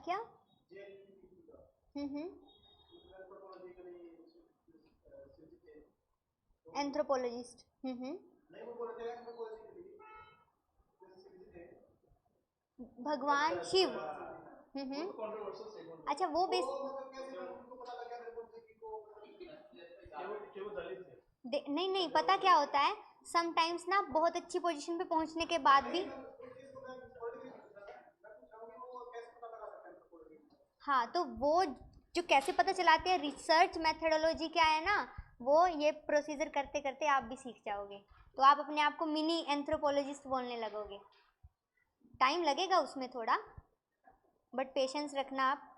क्या? एंथ्रोपोलॉजिस्ट। भगवान शिव। अच्छा वो बेस नहीं नहीं, पता क्या होता है, समटाइम्स ना बहुत अच्छी पोजीशन पे पहुंचने के बाद भी। हाँ तो वो जो कैसे पता चलाते हैं, रिसर्च मेथडोलॉजी क्या है ना, वो ये प्रोसीजर करते करते आप भी सीख जाओगे, तो आप अपने आप को मिनी एंथ्रोपोलॉजिस्ट बोलने लगोगे। टाइम लगेगा उसमें थोड़ा, बट पेशेंस रखना आप।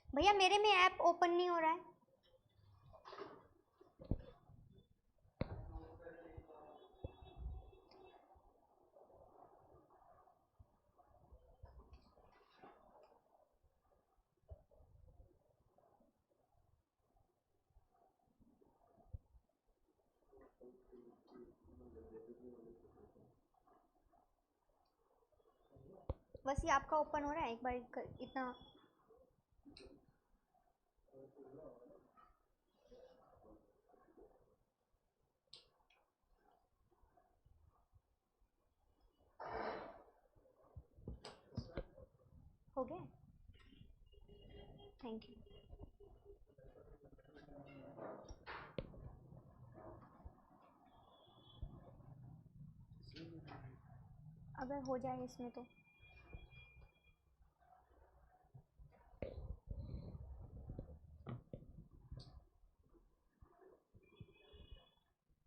भैया मेरे में ऐप ओपन नहीं हो रहा है। बस ये आपका ओपन हो रहा है, एक बार इतना। हो गया, थैंक यू। अगर हो जाए इसमें तो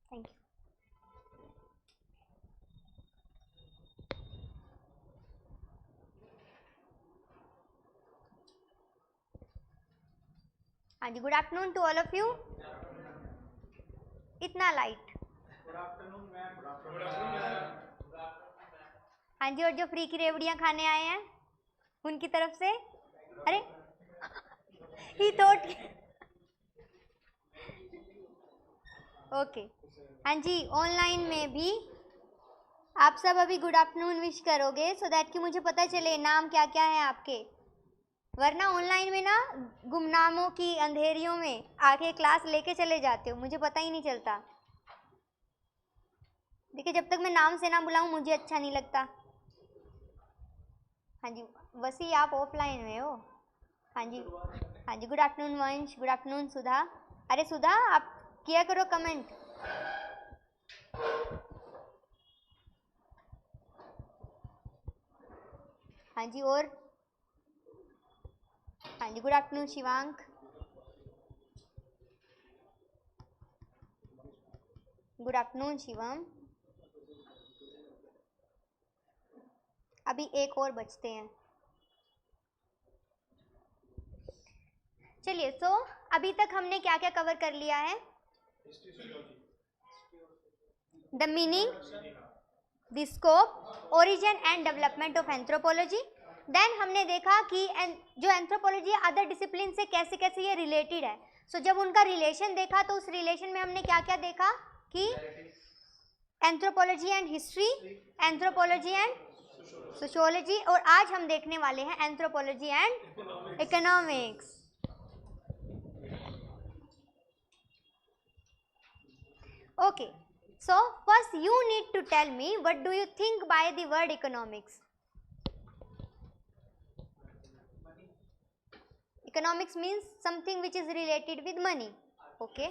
थैंक यू। हाँ जी, good afternoon to all of you. इतना लाइट। Good afternoon ma'am. हाँ जी, और जो फ्री की रेवड़ियाँ खाने आए हैं उनकी तरफ से, अरे ही थॉट। ओके, हाँ जी, ऑनलाइन में भी आप सब अभी गुड आफ्टरनून विश करोगे, सो दैट कि मुझे पता चले नाम क्या क्या है आपके, वरना ऑनलाइन में ना गुमनामों की अंधेरियों में आके क्लास लेके चले जाते हो, मुझे पता ही नहीं चलता। देखिए जब तक मैं नाम से ना बुलाऊं मुझे अच्छा नहीं लगता। हाँ जी, वसी आप ऑफलाइन में हो। हाँ जी, हाँ जी, गुड आफ्टरनून वंश, गुड आफ्टरनून सुधा। अरे सुधा आप किया करो कमेंट। हाँ जी, और हाँ जी, good afternoon Shivank, good afternoon Shivam. अभी एक और बचते हैं। चलिए, सो अभी तक हमने क्या क्या कवर कर लिया है? The meaning, the scope, origin and development of anthropology. Then हमने देखा कि जो एंथ्रोपोलॉजी है अदर डिसिप्लिन से कैसे कैसे ये रिलेटेड है। सो जब उनका रिलेशन देखा तो उस रिलेशन में हमने क्या क्या देखा कि anthropology and history, anthropology and sociology, और आज हम देखने वाले हैं anthropology and economics. Okay, so first you need to tell me what do you think by the word economics? Economics means something which is related with money. Okay.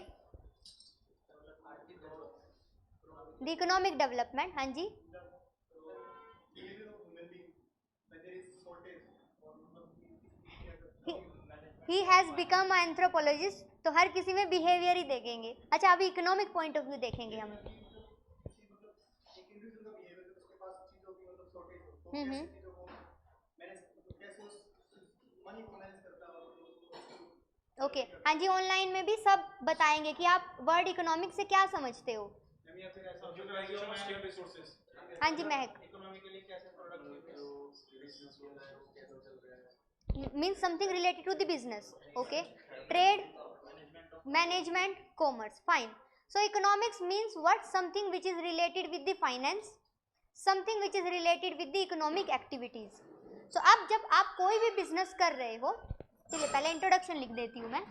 The economic development, हाँ जी. He has become an anthropologist, तो हर किसी में behaviour ही देखेंगे। अच्छा अभी economic point of view देखेंगे हम। Okay, हाँ जी, ऑनलाइन में भी सब बताएंगे कि आप वर्ड इकोनॉमिक से क्या समझते हो। हाँ जी Mahak, means something related to the business. Okay, trade management, commerce. Fine. So economics means what? Something which is related with the finance, something which is related with the economic activities. So अब जब आप कोई भी business कर रहे हो, चलिए पहले इंट्रोडक्शन लिख देती हूँ मैं.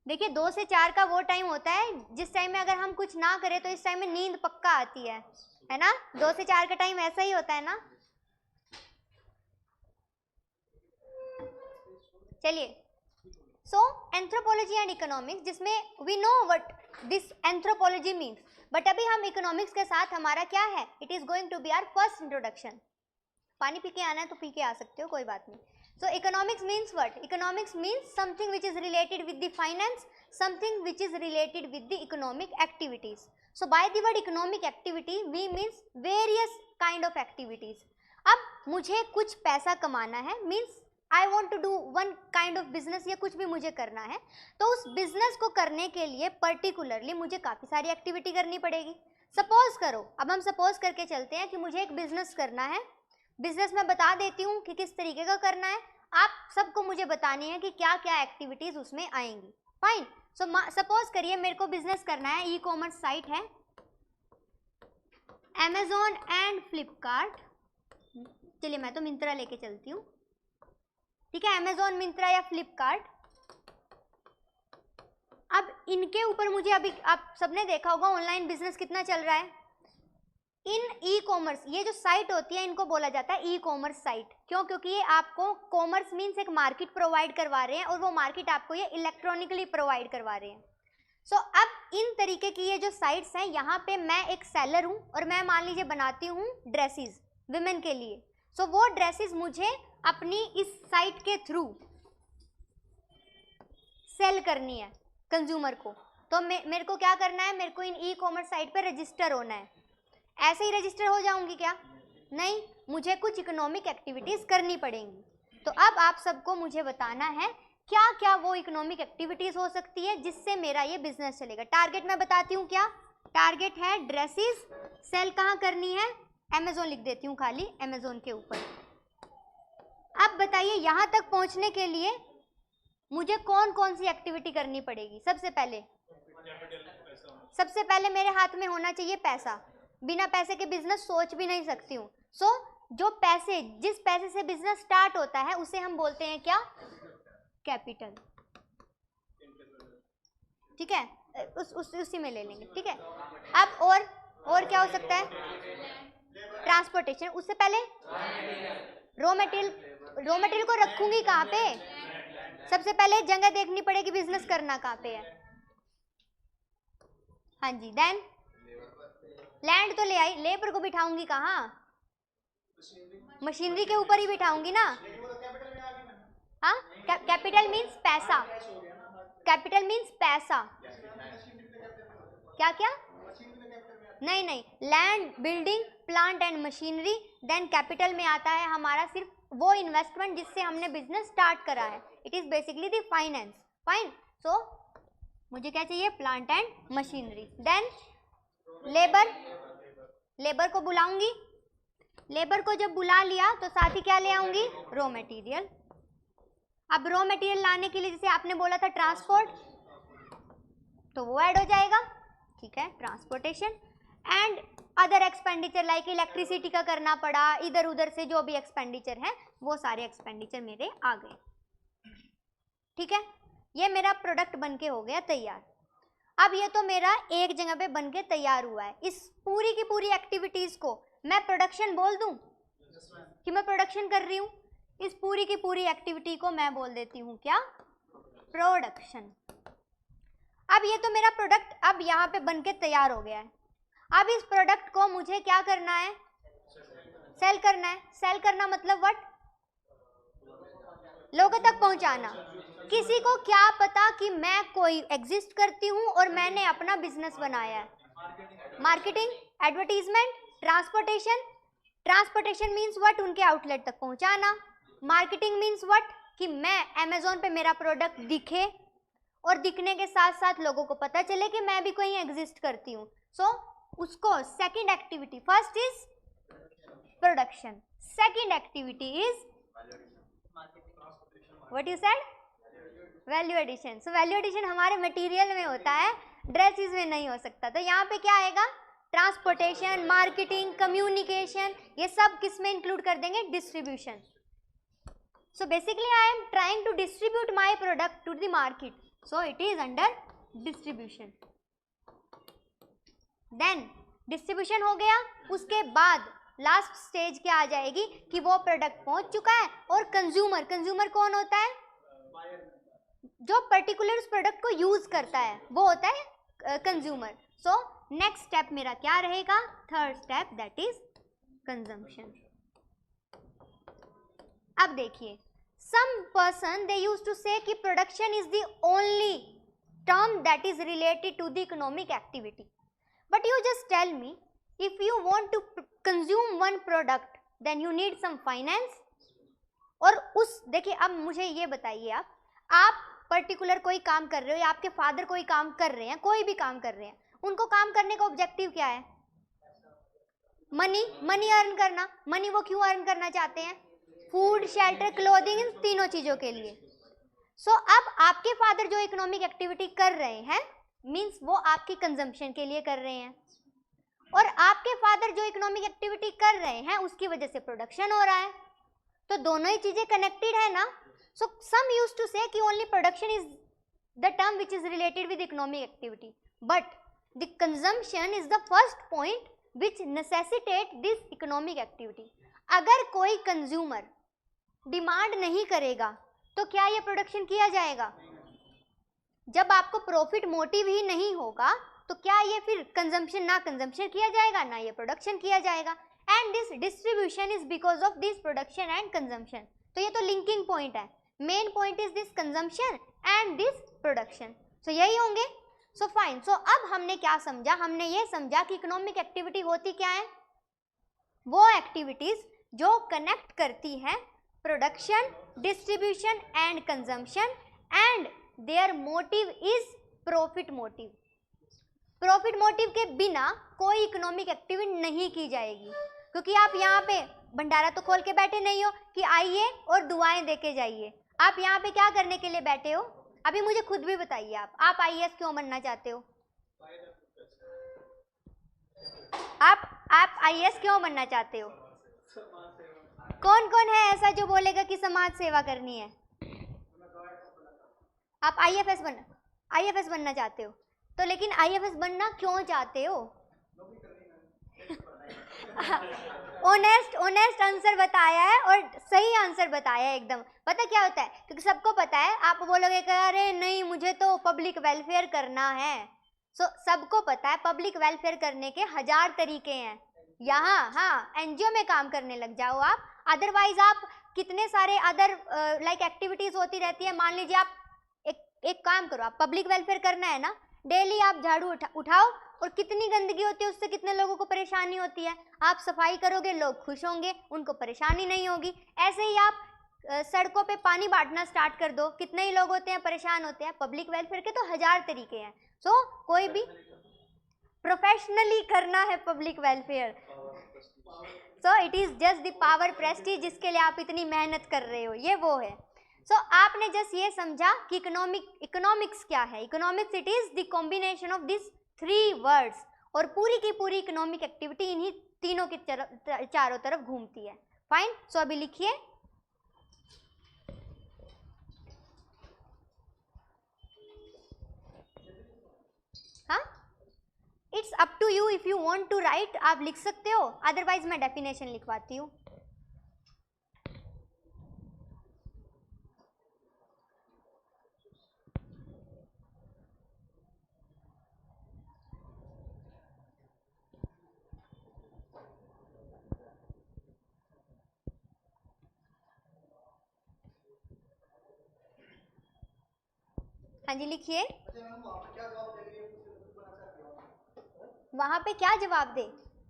देखिए 2 से 4 का वो टाइम होता है जिस टाइम में अगर हम कुछ ना करें तो इस टाइम में नींद पक्का आती है ना. 2 से 4 का टाइम ऐसा ही होता है ना. चलिए, सो एंथ्रोपोलॉजी एंड इकोनॉमिक्स, जिसमें we know what this anthropology means, but अभी हम इकोनॉमिक्स के साथ हमारा क्या है, it is going to be our first introduction. पानी पी के आना है तो पी के आ सकते हो, कोई बात नहीं. So economics means what? Economics means something which is related with the finance, something which is related with the economic activities. So by the word economic activity we means various kind of activities. अब मुझे कुछ पैसा कमाना है, means I want to do one kind of business, या कुछ भी मुझे करना है, तो उस बिजनेस को करने के लिए पर्टिकुलरली मुझे काफ़ी सारी एक्टिविटी करनी पड़ेगी. सपोज करो, अब हम सपोज करके चलते हैं कि मुझे एक बिजनेस करना है. बिजनेस में बता देती हूँ कि किस तरीके का करना है, आप सबको मुझे बतानी है कि क्या क्या एक्टिविटीज उसमें आएंगी. फाइन. सो सपोज करिए मेरे को बिजनेस करना है, ई कॉमर्स साइट है अमेजोन एंड फ्लिपकार्ट. चलिए मैं तो मिंत्रा लेके चलती हूँ, ठीक है, अमेजोन, मिंत्रा या फ्लिपकार्ट. अब इनके ऊपर मुझे, अभी आप सबने देखा होगा ऑनलाइन बिजनेस कितना चल रहा है. इन ई कॉमर्स, ये जो साइट होती है इनको बोला जाता है ई कॉमर्स साइट. क्यों? क्योंकि ये आपको कॉमर्स मीन्स एक मार्केट प्रोवाइड करवा रहे हैं और वो मार्केट आपको ये इलेक्ट्रॉनिकली प्रोवाइड करवा रहे हैं. सो अब इन तरीके की ये जो साइट्स हैं, यहाँ पे मैं एक सेलर हूँ और मैं मान लीजिए बनाती हूँ ड्रेसेस विमेन के लिए. सो वो ड्रेसेस मुझे अपनी इस साइट के थ्रू सेल करनी है कंज्यूमर को. तो मेरे को क्या करना है, मेरे को इन ई कॉमर्स साइट पे रजिस्टर होना है. ऐसे ही रजिस्टर हो जाऊंगी क्या? नहीं, मुझे कुछ इकोनॉमिक एक्टिविटीज करनी पड़ेंगी. तो अब आप सबको मुझे बताना है क्या क्या वो इकोनॉमिक एक्टिविटीज हो सकती है जिससे मेरा ये बिजनेस चलेगा. टारगेट मैं बताती हूँ क्या. टारगेट है ड्रेसेस, सेल कहाँ करनी है, अमेजोन लिख देती हूँ खाली, अमेजोन के ऊपर. अब बताइए यहाँ तक पहुँचने के लिए मुझे कौन कौन सी एक्टिविटी करनी पड़ेगी. सबसे पहले मेरे हाथ में होना चाहिए पैसा. बिना पैसे के बिजनेस सोच भी नहीं सकती हूँ. सो जो पैसे, जिस पैसे से बिजनेस स्टार्ट होता है उसे हम बोलते हैं क्या, कैपिटल. ठीक है, उसी में ले लेंगे. ठीक है, अब और क्या हो सकता है, ट्रांसपोर्टेशन. उससे पहले रॉ मटेरियल को रखूंगी कहाँ पे, सबसे पहले जगह देखनी पड़ेगी बिजनेस करना कहाँ पे है. हाँ जी. देन लैंड तो ले आई, लेबर को बिठाऊंगी कहाँ, मशीनरी के ऊपर ही बिठाऊंगी ना. हाँ, कैपिटल मीन्स पैसा. कैपिटल मीन्स पैसा. क्या क्या, नहीं, land, building, plant and machinery. Then capital में आता है हमारा सिर्फ वो इन्वेस्टमेंट जिससे हमने बिजनेस स्टार्ट करा है. It is basically the finance. Fine. So मुझे क्या चाहिए, plant and machinery. Then labour को बुलाऊंगी. लेबर को जब बुला लिया तो साथ ही क्या ले आऊंगी, रॉ मटेरियल. अब रॉ मटेरियल लाने के लिए जैसे आपने बोला था ट्रांसपोर्ट, तो वो ऐड हो जाएगा. ठीक है, transportation and other expenditure like electricity का करना पड़ा, इधर उधर से जो भी एक्सपेंडिचर है वो सारे एक्सपेंडिचर मेरे आ गए. ठीक है, ये मेरा प्रोडक्ट बन के हो गया तैयार. अब ये तो मेरा एक जगह पे बन के तैयार हुआ है. इस पूरी की पूरी एक्टिविटीज को मैं प्रोडक्शन बोल दूं कि मैं प्रोडक्शन कर रही हूँ. इस पूरी की पूरी एक्टिविटी को मैं बोल देती हूँ क्या, प्रोडक्शन. अब ये तो मेरा प्रोडक्ट अब यहाँ पे बन के तैयार हो गया है. अब इस प्रोडक्ट को मुझे क्या करना है, सेल करना है. सेल करना मतलब व्हाट, लोगों तक पहुंचाना. किसी को क्या पता कि मैं कोई एग्जिस्ट करती हूँ और मैंने अपना बिजनेस बनाया है. Marketing, advertisement, transportation. Transportation means what, उनके आउटलेट तक पहुंचाना. मार्केटिंग मीन्स व्हाट, कि मैं अमेजोन पे मेरा प्रोडक्ट दिखे और दिखने के साथ साथ लोगों को पता चले कि मैं भी कहीं एग्जिस्ट करती हूँ. सो उसको second activity, first is production, second activity is what you said? Value addition. So value addition हमारे मटेरियल में होता है, ड्रेसेस में नहीं हो सकता। तो यहाँ पे क्या आएगा? ट्रांसपोर्टेशन, मार्केटिंग, कम्युनिकेशन, ये सब किस में इंक्लूड कर देंगे? Distribution. So basically I am trying to distribute my product to the market, so it is under distribution. Then distribution हो गया, उसके बाद लास्ट स्टेज क्या आ जाएगी कि वो प्रोडक्ट पहुंच चुका है और कंज्यूमर, कंज्यूमर कौन होता है? जो पर्टिकुलर उस प्रोडक्ट को यूज करता है वो होता है कंज्यूमर। सो नेक्स्ट स्टेप मेरा क्या रहेगा? Third step, that is consumption. अब देखिए, some person they use to say कि production is the only term that is related to the economic activity, but you just tell me, if you want to consume one product then you need some finance। और उस देखिए, अब मुझे ये बताइए, आप particular कोई काम कर रहे हो या आपके फादर कोई काम कर रहे हैं, कोई भी काम कर रहे हैं, उनको काम करने का ऑब्जेक्टिव क्या है? मनी, मनी अर्न करना। मनी वो क्यों अर्न करना चाहते हैं? फूड, शेल्टर, क्लोथिंग, इन तीनों चीजों के लिए। सो अब आपके फादर जो इकोनॉमिक एक्टिविटी कर रहे हैं मीन्स वो आपकी कंजम्पशन के लिए कर रहे हैं, और आपके फादर जो इकोनॉमिक एक्टिविटी कर रहे हैं उसकी वजह से प्रोडक्शन हो रहा है। तो दोनों ही चीजें कनेक्टेड है ना। सो सम यूज्ड टू से कि only production is the term which is related with economic activity, but the consumption is the first point which necessitate this economic activity. अगर कोई कंज्यूमर डिमांड नहीं करेगा तो क्या ये प्रोडक्शन किया जाएगा? जब आपको प्रॉफिट मोटिव ही नहीं होगा तो क्या ये फिर कंजम्पशन, ना कंजम्पशन किया जाएगा ना ये प्रोडक्शन किया जाएगा। And this distribution is because of this production and consumption. तो ये तो लिंकिंग पॉइंट है। Main point is this consumption and this production. So यही होंगे। So fine. सो अब हमने क्या समझा? हमने ये समझा कि इकोनॉमिक एक्टिविटी होती क्या है? वो एक्टिविटीज जो कनेक्ट करती हैं production, distribution and consumption, and their motive is profit motive. Profit motive के बिना कोई इकोनॉमिक एक्टिविटी नहीं की जाएगी, क्योंकि आप यहाँ पे भंडारा तो खोल के बैठे नहीं हो कि आइए और दुआएं देके जाइए। आप यहाँ पे क्या करने के लिए बैठे हो? अभी मुझे खुद भी बताइए, आप आईएएस क्यों बनना चाहते हो? आप आईएएस क्यों बनना चाहते हो? कौन कौन है ऐसा जो बोलेगा कि समाज सेवा करनी है? आप आईएफएस बनना चाहते हो, तो लेकिन आईएफएस बनना क्यों चाहते हो? ऑनेस्ट आंसर बताया है और सही आंसर बताया है एकदम। पता क्या होता है? क्योंकि सबको पता है, आप बोलोगे कि अरे नहीं मुझे तो पब्लिक वेलफेयर करना है। सो सबको पता है पब्लिक वेलफेयर करने के 1000 तरीके हैं। यहाँ हाँ एनजीओ में काम करने लग जाओ आप, अदरवाइज आप कितने सारे अदर लाइक एक्टिविटीज होती रहती है। मान लीजिए आप एक काम करो, आप पब्लिक वेलफेयर करना है ना, डेली आप झाड़ू उठाओ, और कितनी गंदगी होती है उससे कितने लोगों को परेशानी होती है। आप सफाई करोगे, लोग खुश होंगे, उनको परेशानी नहीं होगी। ऐसे ही आप सड़कों पे पानी बांटना स्टार्ट कर दो, कितने ही लोग होते हैं परेशान होते हैं। पब्लिक वेलफेयर के तो 1000 तरीके हैं। सो कोई भी प्रोफेशनली करना है public welfare, so it is just the power Prestige जिसके लिए आप इतनी मेहनत कर रहे हो, ये वो है। सो आपने जस्ट ये समझा कि इकोनॉमिक्स क्या है। Economics it is the combination of this 3 words, और पूरी की पूरी इकोनॉमिक एक्टिविटी इन्हीं तीनों के चारों तरफ घूमती है। फाइन। सो अभी लिखिए, हाँ it's up to you, if you want to write आप लिख सकते हो, अदरवाइज मैं डेफिनेशन लिखवाती हूँ। हाँ जी लिखिए। वहाँ पे क्या जवाब दे?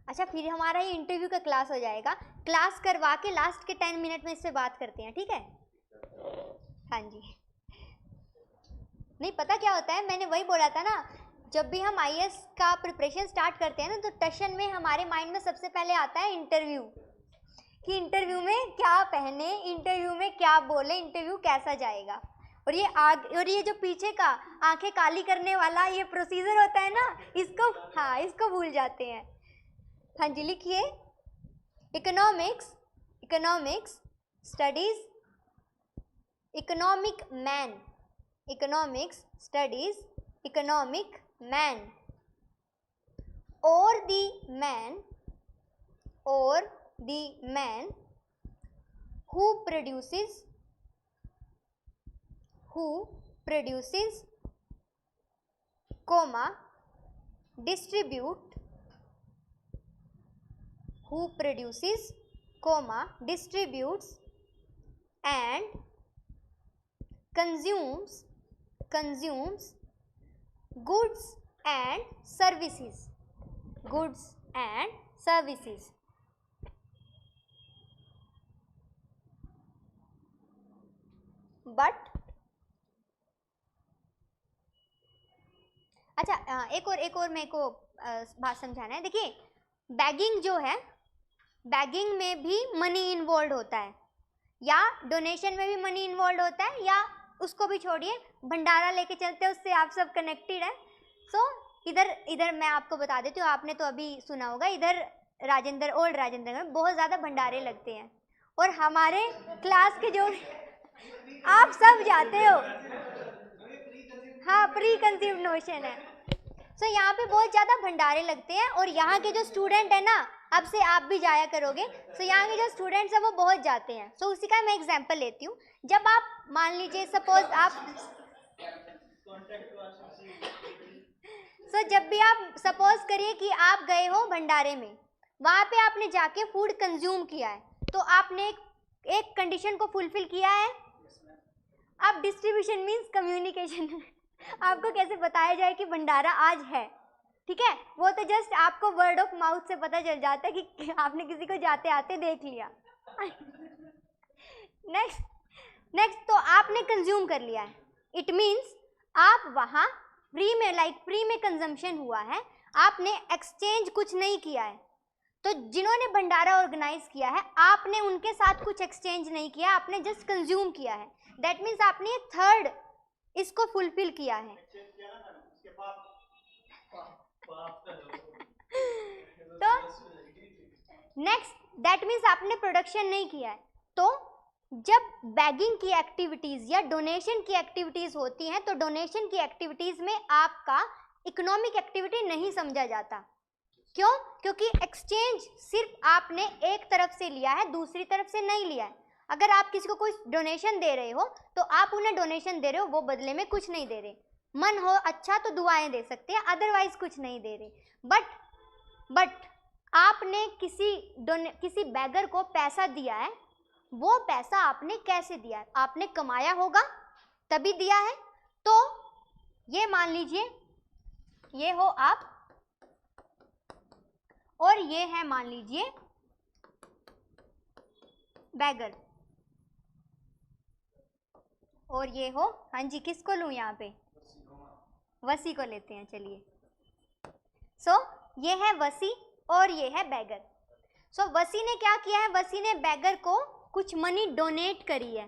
अच्छा फिर हमारा ये इंटरव्यू का क्लास हो जाएगा, क्लास करवा के लास्ट के 10 मिनट में इससे बात करते हैं, ठीक है? हाँ जी। नहीं पता क्या होता है, मैंने वही बोला था ना, जब भी हम आईएएस का प्रिपरेशन स्टार्ट करते हैं ना, तो टशन में हमारे माइंड में सबसे पहले आता है इंटरव्यू। कि इंटरव्यू में क्या पहने, इंटरव्यू में क्या बोले, इंटरव्यू कैसा जाएगा। और ये जो पीछे का आंखें काली करने वाला ये प्रोसीजर होता है ना, इसको हाँ इसको भूल जाते हैं। हाँ जी लिखिए, economics studies economic man, economics studies economic man, or the man who produces comma distributes and consumes goods and services, but अच्छा एक और मेरे को बात समझाना है। देखिए बैगिंग जो है, बैगिंग में भी मनी इन्वॉल्व होता है, या डोनेशन में भी मनी इन्वॉल्व होता है, या उसको भी छोड़िए, भंडारा लेके चलते हैं उससे आप सब कनेक्टेड है। सो इधर मैं आपको बता देती हूँ, आपने तो अभी सुना होगा, इधर ओल्ड राजेंद्र में बहुत ज़्यादा भंडारे लगते हैं, और हमारे क्लास के जो आप सब जाते हो, हाँ प्री कंसीव नोशन है। सो यहाँ पे बहुत ज़्यादा भंडारे लगते हैं, और यहाँ के जो स्टूडेंट है ना, अब से आप भी जाया करोगे, सो यहाँ के जो स्टूडेंट्स हैं वो बहुत जाते हैं। सो उसी का मैं एग्जांपल लेती हूँ। जब आप मान लीजिए सपोज आप जब भी आप सपोज करिए कि आप गए हो भंडारे में, वहाँ पे आपने जाके फूड कंज्यूम किया है, तो आपने एक कंडीशन को फुलफिल किया है। अब डिस्ट्रीब्यूशन मीन्स कम्युनिकेशन आपको कैसे बताया जाए कि भंडारा आज है, ठीक है, वो तो जस्ट आपको वर्ड ऑफ माउथ से पता चल जाता है कि आपने किसी को जाते आते देख लिया। नेक्स्ट तो आपने कंज्यूम कर लिया है, इट मीन्स आप वहाँ फ्री में कंजम्पशन हुआ है, आपने एक्सचेंज कुछ नहीं किया है। तो जिन्होंने भंडारा ऑर्गेनाइज किया है, आपने उनके साथ कुछ एक्सचेंज नहीं किया, आपने जस्ट कंज्यूम किया है। दैट मीन्स आपने थर्ड इसको फुलफिल किया है। तो नेक्स्ट दैट मीन्स आपने प्रोडक्शन नहीं किया है। तो जब बैगिंग की एक्टिविटीज या डोनेशन की एक्टिविटीज होती हैं, तो डोनेशन की एक्टिविटीज में आपका इकोनॉमिक एक्टिविटी नहीं समझा जाता। क्यों? क्योंकि एक्सचेंज सिर्फ आपने एक तरफ से लिया है, दूसरी तरफ से नहीं लिया है। अगर आप किसी को कोई डोनेशन दे रहे हो, तो आप उन्हें डोनेशन दे रहे हो, वो बदले में कुछ नहीं दे रहे। मन हो अच्छा तो दुआएं दे सकते हैं, अदरवाइज कुछ नहीं दे रहे। बट आपने किसी बैगर को पैसा दिया है, वो पैसा आपने कैसे दिया है? आपने कमाया होगा तभी दिया है। तो ये मान लीजिए ये हो आप, और ये है मान लीजिए बैगर, और ये हो, हाँ जी किसको लूँ यहाँ पे? वसी को लेते हैं, चलिए। सो ये है वसी और ये है बैगर। सो वसी ने क्या किया है? वसी ने बैगर को कुछ मनी डोनेट करी है।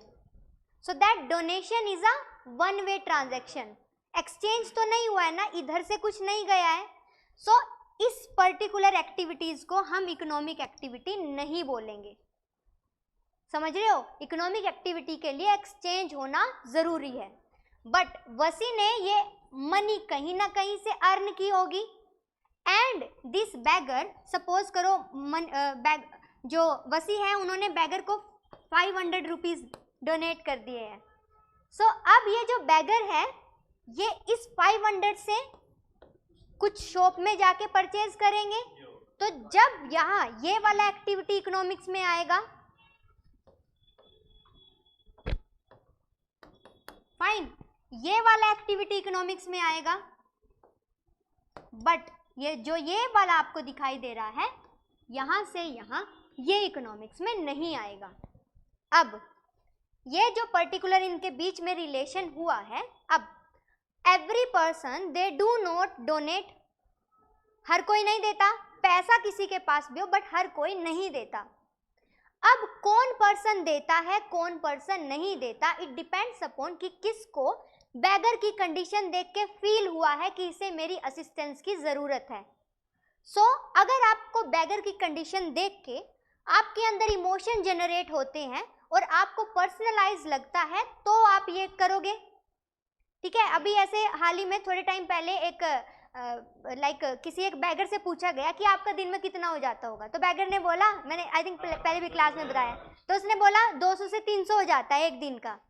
So that donation is a one way transaction. Exchange तो नहीं हुआ है ना, इधर से कुछ नहीं गया है। सो इस पर्टिकुलर एक्टिविटीज को हम इकोनॉमिक एक्टिविटी नहीं बोलेंगे। समझ रहे हो? इकोनॉमिक एक्टिविटी के लिए एक्सचेंज होना जरूरी है। बट वसी ने ये मनी कहीं ना कहीं से अर्न की होगी, एंड दिस बैगर, सपोज करो जो वसी है उन्होंने बैगर को 500 रुपीज डोनेट कर दिए हैं। सो अब ये जो बैगर है, ये इस 500 से कुछ शॉप में जाके परचेज करेंगे। तो जब यहाँ ये वाला एक्टिविटी इकोनॉमिक्स में आएगा, फाइन, ये वाला एक्टिविटी इकोनॉमिक्स में आएगा, बट ये वाला आपको दिखाई दे रहा है यहां से यहां, ये इकोनॉमिक्स में नहीं आएगा। अब ये जो पर्टिकुलर इनके बीच में रिलेशन हुआ है, अब every person they do not donate, हर कोई नहीं देता पैसा, किसी के पास भी हो, बट हर कोई नहीं देता। अब कौन पर्सन देता है, कौन पर्सन नहीं देता, इट डिपेंड्स अपॉन कि किसको बैगर की कंडीशन देख के फील हुआ है कि इसे मेरी असिस्टेंस की जरूरत है। सो अगर आपको बैगर की कंडीशन देख के आपके अंदर इमोशन जनरेट होते हैं और आपको पर्सनलाइज लगता है तो आप ये करोगे। ठीक है, अभी ऐसे हाल ही में थोड़े टाइम पहले एक किसी एक बैगर से पूछा गया कि आपका दिन में कितना हो जाता होगा, तो बैगर ने बोला, मैंने आई थिंक पहले भी क्लास में बताया, तो उसने बोला 200 से 300 हो जाता है एक दिन का।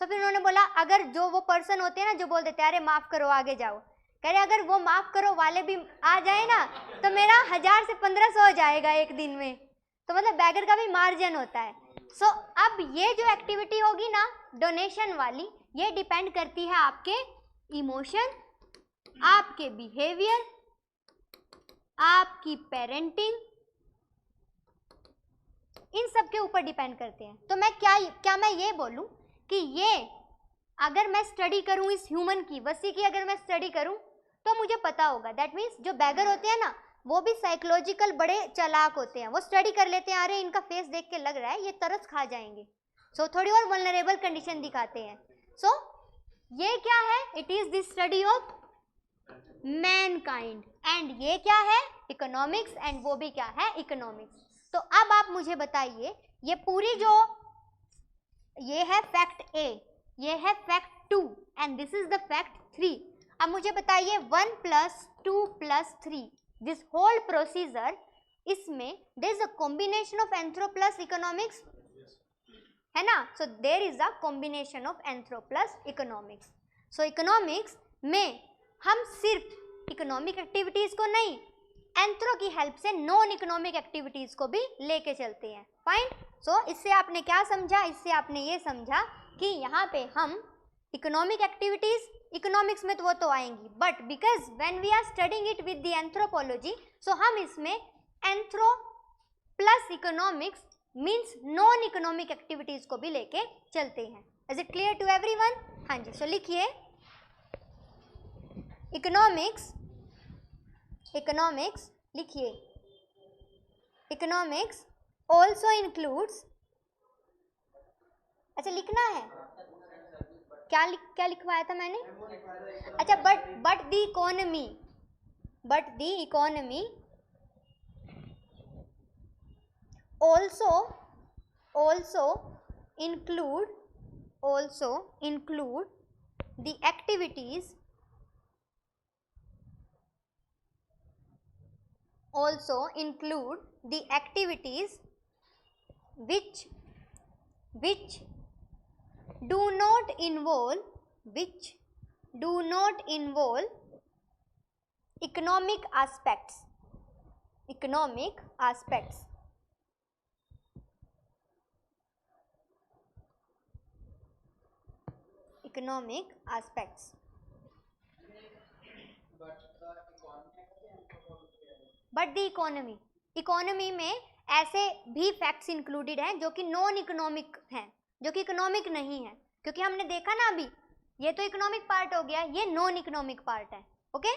तो फिर उन्होंने बोला अगर जो वो पर्सन होते हैं ना जो बोल देते हैं अरे माफ करो आगे जाओ, कह रहे अगर वो माफ करो वाले भी आ जाए ना तो मेरा 1000 से 1500 हो जाएगा एक दिन में। तो मतलब बैगर का भी मार्जिन होता है। सो अब ये जो एक्टिविटी होगी ना डोनेशन वाली, ये डिपेंड करती है आपके इमोशन, आपके बिहेवियर, आपकी पेरेंटिंग, इन सब के ऊपर डिपेंड करते हैं। तो मैं क्या मैं ये बोलूं कि ये अगर मैं स्टडी करूं इस ह्यूमन की, वसी की अगर मैं स्टडी करूं तो मुझे पता होगा। दैट मीन्स जो बैगर होते हैं ना वो भी साइकोलॉजिकल बड़े चालाक होते हैं, वो स्टडी कर लेते हैं, अरे इनका फेस देख के लग रहा है ये तरस खा जाएंगे, सो थोड़ी और वल्नरेबल कंडीशन दिखाते हैं। सो ये क्या है, it is the study of Mankind, and ये क्या है इकोनॉमिक्स, एंड वो भी क्या है इकोनॉमिक्स। तो अब आप मुझे बताइए ये पूरी जो ये है फैक्ट ए, ये है fact 2 and this is the fact 3। अब मुझे बताइए 1 + 2 + 3 दिस होल प्रोसीजर, इसमें there is a combination of anthro plus economics, है ना। So there is a combination of anthro plus economics. So economics में हम सिर्फ इकोनॉमिक एक्टिविटीज को नहीं, एंथ्रो की हेल्प से नॉन इकोनॉमिक एक्टिविटीज को भी लेके चलते हैं। फाइन। सो इससे आपने क्या समझा, इससे आपने ये समझा कि यहाँ पे हम इकोनॉमिक एक्टिविटीज, इकोनॉमिक्स में तो वो तो आएंगी, but because when we are studying it with the anthropology, so हम इसमें anthro plus economics means non economic activities को भी लेके चलते हैं। Is it clear to everyone? हाँ जी। सो लिखिए इकोनॉमिक्स, इकोनॉमिक्स लिखिए, इकोनॉमिक्स ऑल्सो इंक्लूड्स, अच्छा लिखना है क्या लिखवाया था मैंने, अच्छा but the economy, but the economy also include the activities, also include the activities which do not involve economic aspects, economic aspects, economic aspects, but the economy, economy में ऐसे भी फैक्ट्स इंक्लूडेड हैं जो कि नॉन इकोनॉमिक हैं, जो कि economic नहीं है, क्योंकि हमने देखा ना अभी ये तो इकोनॉमिक पार्ट हो गया, ये नॉन इकोनॉमिक पार्ट है। ओके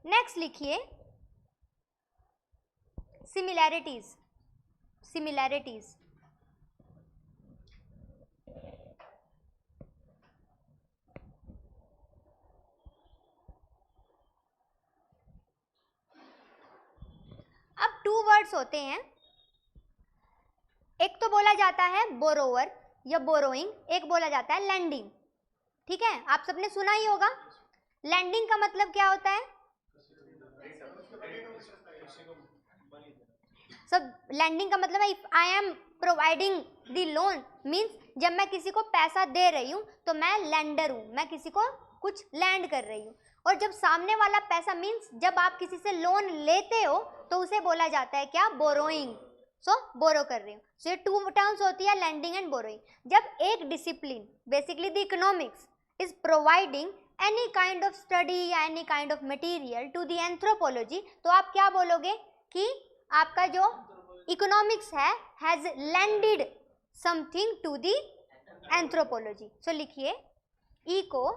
नेक्स्ट लिखिए सिमिलैरिटीज, सिमिलैरिटीज, अब 2 वर्ड्स होते हैं, एक तो बोला जाता है बोरोवर या बोरोइंग, एक बोला जाता है लैंडिंग। ठीक है, आप सबने सुना ही होगा। लैंडिंग का मतलब क्या होता है? सब लैंडिंग का मतलब है if I am providing the loan means जब मैं किसी को पैसा दे रही हूँ तो मैं लैंडर हूँ, मैं किसी को कुछ लैंड कर रही हूँ। और जब सामने वाला पैसा मीन्स जब आप किसी से लोन लेते हो तो उसे बोला जाता है क्या? बोरोइंग। सो बोरो कर रही हूँ। सो ये 2 टर्म्स होती है लैंडिंग एंड बोरोइंग। जब एक discipline basically the economics is providing any kind of study या any kind of material to the anthropology, तो आप क्या बोलोगे कि आपका जो इकोनॉमिक्स है has landed something to the anthropology. So लिखिए eco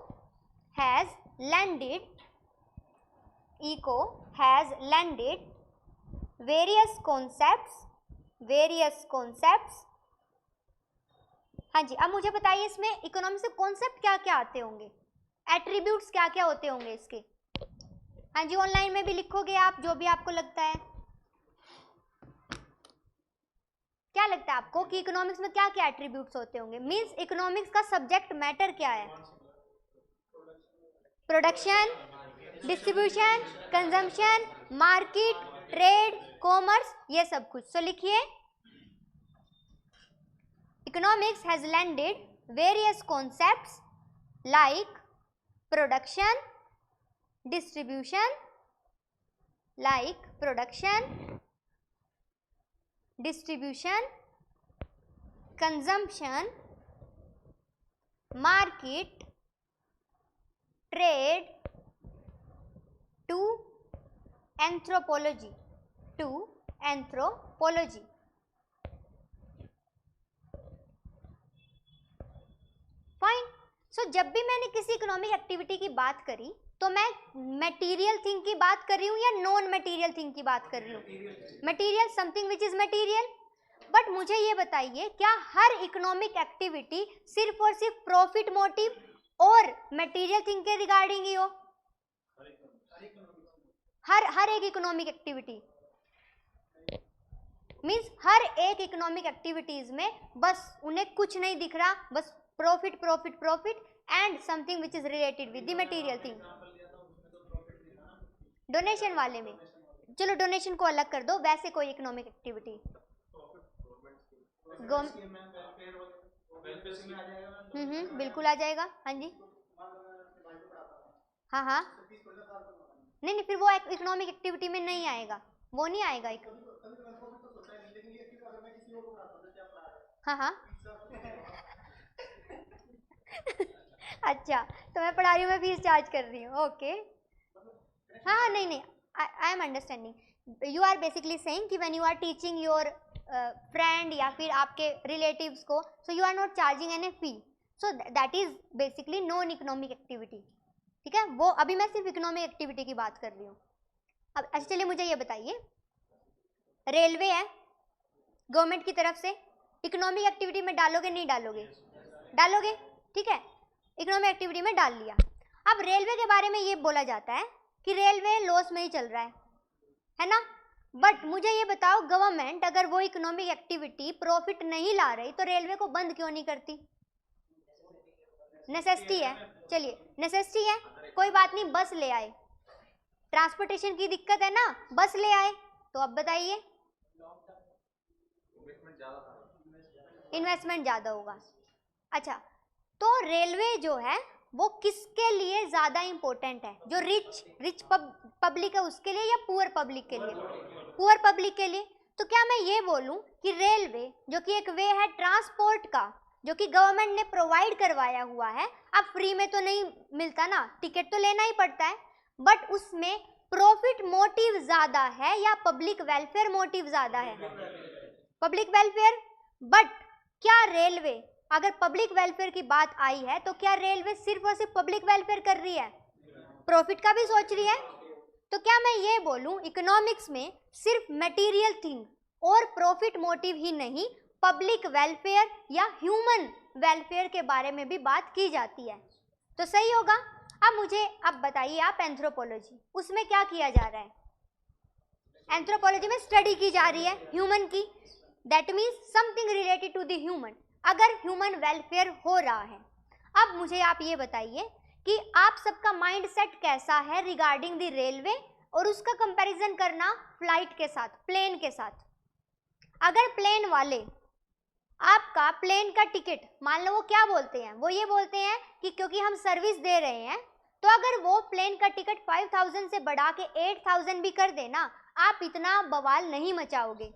has landed eco has landed various concepts। हाँ जी, अब मुझे बताइए इसमें इकोनॉमिक्स में कॉन्सेप्ट क्या क्या आते होंगे, एट्रीब्यूट्स क्या क्या होते होंगे इसके। हाँ जी, ऑनलाइन में भी लिखोगे आप जो भी आपको लगता है। क्या लगता है आपको कि इकोनॉमिक्स में क्या क्या एट्रीब्यूट्स होते होंगे? मींस इकोनॉमिक्स का सब्जेक्ट मैटर क्या है? Production, distribution, consumption, market, trade, commerce, ये सब कुछ। तो लिखिए, economics has landed various concepts like production, distribution, consumption, market, trade, to anthropology. Fine. So जब भी मैंने किसी इकोनॉमिक एक्टिविटी की बात करी तो मैं मटेरियल थिंग की बात कर रही हूँ या नॉन मटेरियल थिंग की बात कर रही हूँ? Material, something which is material. But मुझे ये बताइए, क्या हर इकोनॉमिक एक्टिविटी सिर्फ और सिर्फ प्रॉफिट मोटिव और मटेरियल थिंग के रिगार्डिंग ही हो? हर एक इकोनॉमिक एक्टिविटी मीन्स हर एक इकोनॉमिक एक्टिविटीज में बस उन्हें कुछ नहीं दिख रहा, बस profit profit profit and something which is related with the material thing. Donation वाले में चलो डोनेशन को अलग कर दो, वैसे कोई इकोनॉमिक एक्टिविटी बिल्कुल आ जाएगा। हाँ जी, हाँ हाँ, नहीं फिर वो इकोनॉमिक एक्टिविटी में नहीं आएगा, वो नहीं आएगा एक। हाँ हाँ अच्छा, तो मैं पढ़ा रही हूँ, मैं फीस चार्ज कर रही हूँ, ओके। हाँ नहीं, I am understanding. You are basically saying कि when you are teaching your friend या फिर आपके रिलेटिव्स को, so you are not charging any fee, so that is basically non economic activity. ठीक है, वो अभी मैं सिर्फ इकोनॉमिक एक्टिविटी की बात कर रही हूँ। अब अच्छा चलिए मुझे ये बताइए, रेलवे है गवर्नमेंट की तरफ से, इकोनॉमिक एक्टिविटी में डालोगे नहीं डालोगे? डालोगे, ठीक है, इकोनॉमिक एक्टिविटी में डाल लिया। अब रेलवे के बारे में ये बोला जाता है कि रेलवे लॉस में ही चल रहा है ना। बट मुझे ये बताओ, गवर्नमेंट अगर वो इकोनॉमिक एक्टिविटी प्रॉफिट नहीं ला रही तो रेलवे को बंद क्यों नहीं करती? नेसेसिटी है, चलिए नेसेसिटी है, कोई बात नहीं, बस ले आए, ट्रांसपोर्टेशन की दिक्कत है ना, बस ले आए, तो अब बताइए इन्वेस्टमेंट ज्यादा होगा। अच्छा, तो रेलवे जो है वो किसके लिए ज्यादा इंपॉर्टेंट है? जो रिच पब्लिक है उसके लिए या पुअर पब्लिक के लिए? पुअर पब्लिक के लिए। तो क्या मैं ये बोलूं कि रेलवे जो कि एक वे है ट्रांसपोर्ट का, जो कि गवर्नमेंट ने प्रोवाइड करवाया हुआ है, अब फ्री में तो नहीं मिलता ना, टिकट तो लेना ही पड़ता है, बट उसमें प्रॉफिट मोटिव ज्यादा है या पब्लिक वेलफेयर मोटिव ज्यादा है? Public welfare. बट क्या रेलवे, अगर पब्लिक वेलफेयर की बात आई है तो क्या रेलवे सिर्फ और सिर्फ पब्लिक वेलफेयर कर रही है? प्रॉफिट का भी सोच रही है? तो क्या मैं ये बोलूं इकोनॉमिक्स में सिर्फ मटेरियल थिंग और प्रॉफिट मोटिव ही नहीं, पब्लिक वेलफेयर या ह्यूमन वेलफेयर के बारे में भी बात की जाती है? तो सही होगा। अब मुझे अब बताइए आप, एंथ्रोपोलॉजी, उसमें क्या किया जा रहा है? एंथ्रोपोलॉजी में स्टडी की जा रही है ह्यूमन की, that means something related to the human, अगर ह्यूमन वेलफेयर हो रहा है। अब मुझे आप ये बताइए कि आप सबका माइंड सेट कैसा है रिगार्डिंग द रेलवे, और उसका कंपैरिजन करना फ्लाइट के साथ, प्लेन के साथ। अगर प्लेन वाले आपका प्लेन का टिकट, मान लो वो क्या बोलते हैं, वो ये बोलते हैं कि क्योंकि हम सर्विस दे रहे हैं, तो अगर वो प्लेन का टिकट 5000 से बढ़ा के 8000 भी कर देना, आप इतना बवाल नहीं मचाओगे।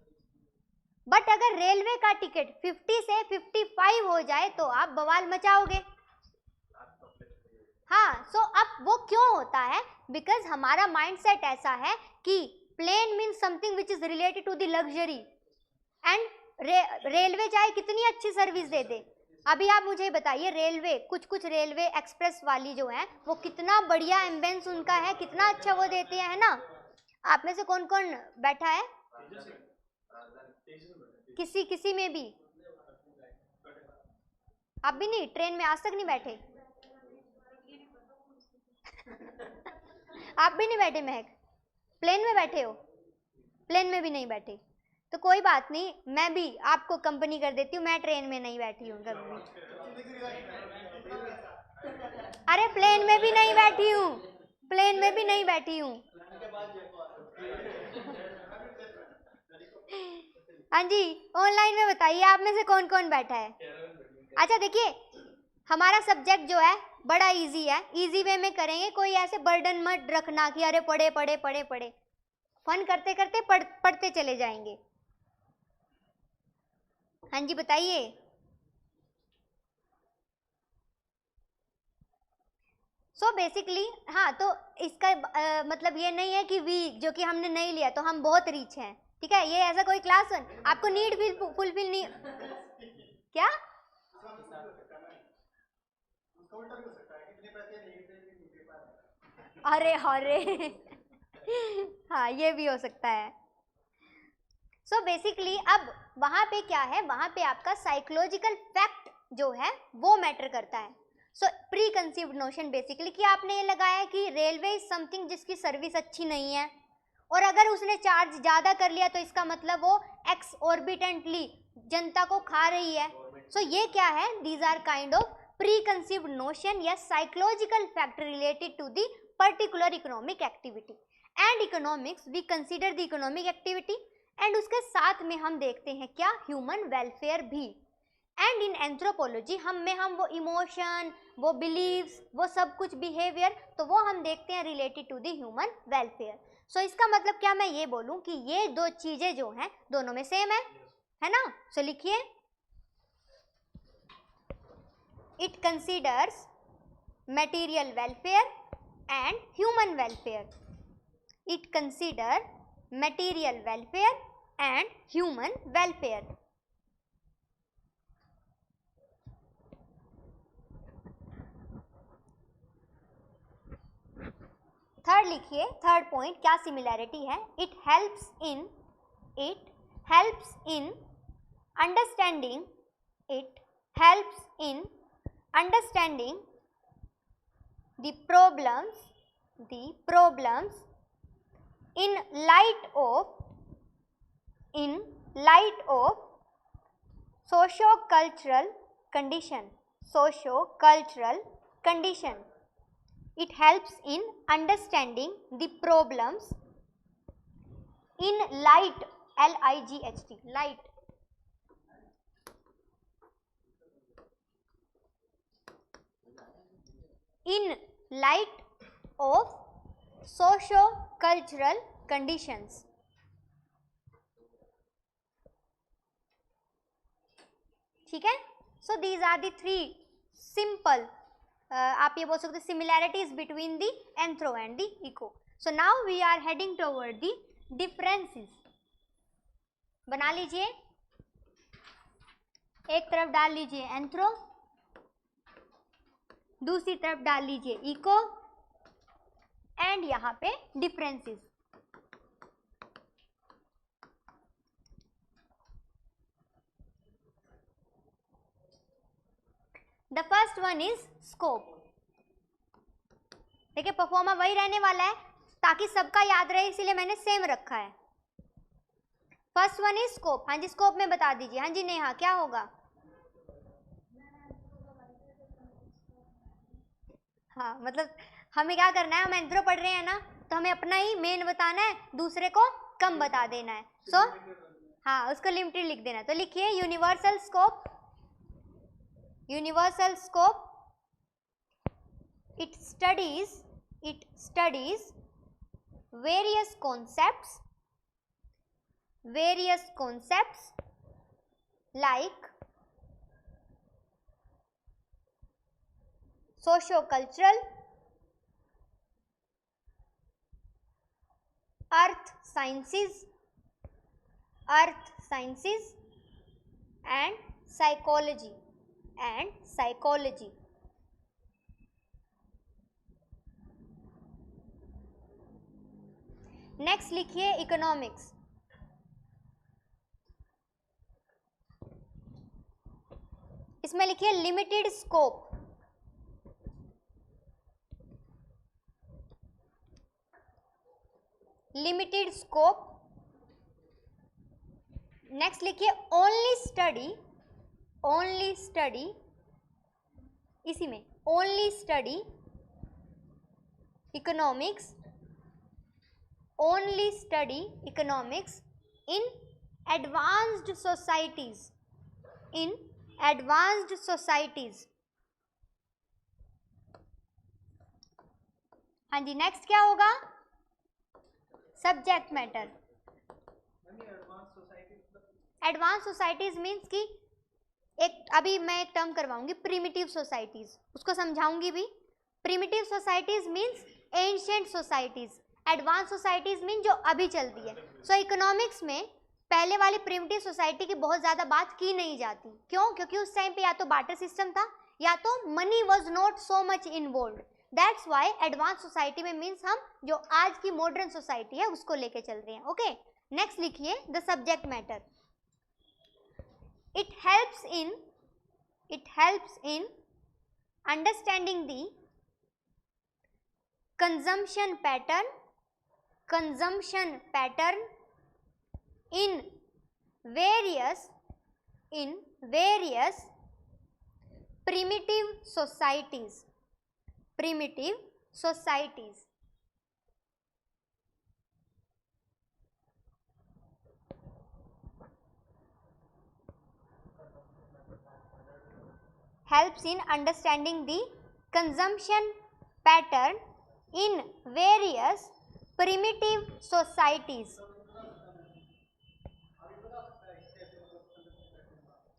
बट अगर रेलवे का टिकट 50 से 55 हो जाए तो आप बवाल मचाओगे। हाँ, सो अब वो क्यों होता है? बिकॉज हमारा माइंडसेट ऐसा है कि plane means something which is related to the luxury, and railway चाहे कितनी अच्छी सर्विस दे दे, अभी आप मुझे बताइए, रेलवे, कुछ कुछ रेलवे एक्सप्रेस वाली जो है वो कितना बढ़िया एम्बियंस उनका है, कितना अच्छा वो देते हैं, है ना। आप में से कौन कौन बैठा है किसी किसी में भी? आप भी नहीं, ट्रेन में आज तक नहीं बैठे? आप भी नहीं बैठे महक? प्लेन में बैठे हो? प्लेन में भी नहीं बैठे, तो कोई बात नहीं, मैं भी आपको कंपनी कर देती हूँ, मैं ट्रेन में नहीं बैठी हूँ कभी भी। अरे प्लेन में भी नहीं बैठी हूँ, प्लेन में भी नहीं बैठी हूँ। हाँ जी, ऑनलाइन में बताइए आप में से कौन कौन बैठा है। अच्छा देखिए, हमारा सब्जेक्ट जो है बड़ा इजी है, इजी वे में करेंगे, कोई ऐसे बर्डन मत रखना कि अरे पढ़े पढ़े पढ़े पढ़े, फन करते करते पढ़ते चले जाएंगे। हाँ जी बताइए। सो बेसिकली हाँ, तो इसका मतलब ये नहीं है कि वी जो कि हमने नहीं लिया तो हम बहुत रिच हैं, ठीक है, ये ऐसा कोई क्लास आपको नीड फुलफिल नहीं। क्या? अरे अरे हाँ ये भी हो सकता है। सो बेसिकली अब वहां पे क्या है, वहां पे आपका साइकोलॉजिकल फैक्ट जो है वो मैटर करता है। सो प्री कंसीव्ड नोशन बेसिकली कि आपने ये लगाया कि रेलवे इज समथिंग जिसकी सर्विस अच्छी नहीं है, और अगर उसने चार्ज ज्यादा कर लिया तो इसका मतलब वो एक्सऑर्बिटेंटली जनता को खा रही है। सो ये क्या है, these are kind of preconceived notion या psychological fact related to the particular economic activity. And economics we consider the economic activity, and उसके साथ में हम देखते हैं क्या, ह्यूमन वेलफेयर भी। एंड इन एंथ्रोपोलॉजी हम वो इमोशन, वो बिलीव्स, वो सब कुछ बिहेवियर, तो वो हम देखते हैं related to the human welfare. So इसका मतलब क्या मैं ये बोलूं कि ये दो चीजें जो हैं दोनों में सेम है ना। सो लिखिए, it considers material welfare and human welfare. It consider material welfare and human welfare. Third लिखिए, थर्ड पॉइंट क्या सिमिलैरिटी है, it helps in understanding, it helps in understanding the problems in light of socio-cultural condition. It helps in understanding the problems in light, L-I-G-H-T, light, in light of socio-cultural conditions. ठीक है, so these are the three simple, आप ये बोल सकते similarities between the anthro and the eco. So now we are heading toward the differences. बना लीजिए, एक तरफ डाल लीजिए एंथ्रो, दूसरी तरफ डाल लीजिए इको, एंड यहां पे differences. The first one is scope. देखिए परफॉर्मा वही रहने वाला है ताकि सबका याद रहे, इसीलिए मैंने सेम रखा है। First one is scope. हाँ जी, स्कोप में बता दीजिए। हाँ जी नेहा, क्या होगा? हाँ मतलब हमें क्या करना है, हम एंथ्रो पढ़ रहे हैं ना, तो हमें अपना ही मेन बताना है, दूसरे को कम बता देना है। सो हाँ, उसको लिमिटेड लिख देना है। तो लिखिए universal scope. Universal scope, it studies various concepts like socio-cultural, earth sciences and psychology. And psychology. Next लिखिए इकोनॉमिक्स। इसमें लिखिए limited scope. Limited scope. Next लिखिए ओनली स्टडी। ओनली स्टडी, इसी में only study economics. Only study economics इन advanced societies. इन advanced societies. हाँ जी, next क्या होगा? Subject matter. Advance societies means कि एक अभी मैं एक टर्म करवाऊंगी प्रिमिटिव सोसाइटीज, उसको समझाऊंगी भी। Primitive societies means ancient societies. Advance societies mean जो अभी चलती है। सो इकोनॉमिक्स में पहले वाली प्रिमिटिव सोसाइटी की बहुत ज़्यादा बात की नहीं जाती। क्यों? क्योंकि उस टाइम पे या तो बार्टर सिस्टम था या तो money was not so much involve. That's why advance society में मीन्स हम जो आज की मॉडर्न सोसाइटी है उसको लेके चल रहे हैं। ओके, नेक्स्ट लिखिए the subject matter. It helps in understanding the consumption pattern in various primitive societies. Helps in understanding the consumption pattern in various primitive societies.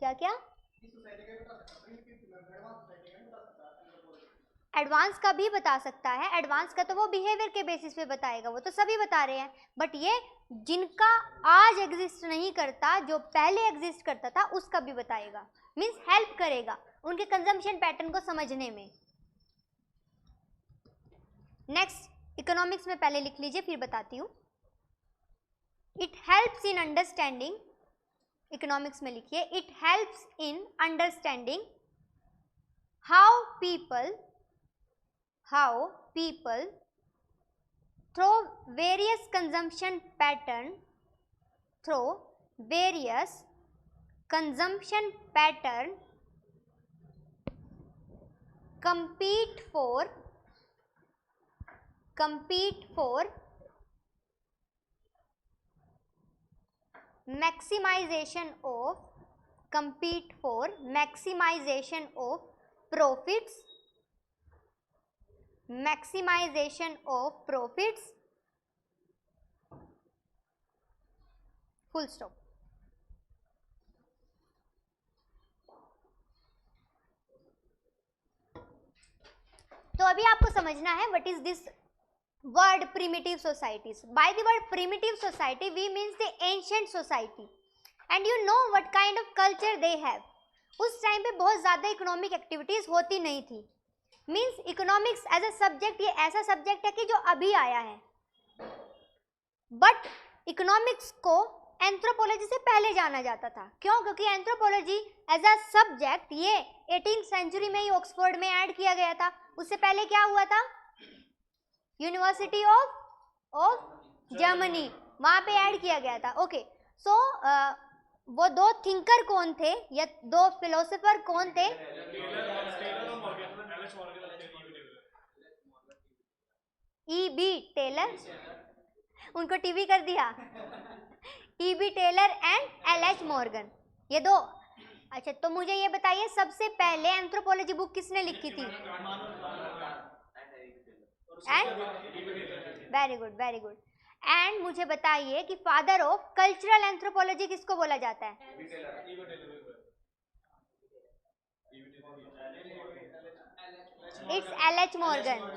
क्या? एडवांस का भी बता सकता है। एडवांस का तो वो बिहेवियर के बेसिस पे बताएगा, वो तो सभी बता रहे हैं। बट ये जिनका आज एग्जिस्ट नहीं करता, जो पहले एग्जिस्ट करता था, उसका भी बताएगा। मीन्स हेल्प करेगा उनके कंजम्पशन पैटर्न को समझने में। नेक्स्ट इकोनॉमिक्स में पहले लिख लीजिए, फिर बताती हूँ। It helps in understanding. Economics में लिखिए it helps in understanding how people through various consumption pattern compete for maximization of profits, full stop। तो अभी आपको समझना है what is this word primitive societies. By the word primitive society we means the ancient society, and you know what kind of culture they have. उस time पे बहुत ज़्यादा economic activities होती नहीं थी। Means economics as a subject ये ऐसा subject है कि जो अभी आया है, बट इकोनॉमिक्स को एंथ्रोपोलॉजी से पहले जाना जाता था। क्यों? क्योंकि एंथ्रोपोलॉजी एज अ सब्जेक्ट ये 18th सेंचुरी में ही ऑक्सफोर्ड में ऐड किया गया था। उससे पहले क्या हुआ था? यूनिवर्सिटी ऑफ जर्मनी, वहां पे ऐड किया गया था। ओके, सो वो दो थिंकर कौन थे या दो फिलोसोफर कौन थे? E.B. टेलर, उनको टीवी कर दिया। E.B. Taylor and L.H. Morgan, ये दो। अच्छा, तो मुझे ये बताइए सबसे पहले एंथ्रोपोलॉजी बुक किसने लिखी थी? Very good, very good. And मुझे बताइए कि फादर ऑफ कल्चरल एंथ्रोपोलॉजी किसको बोला जाता है? It's L.H. मॉर्गन।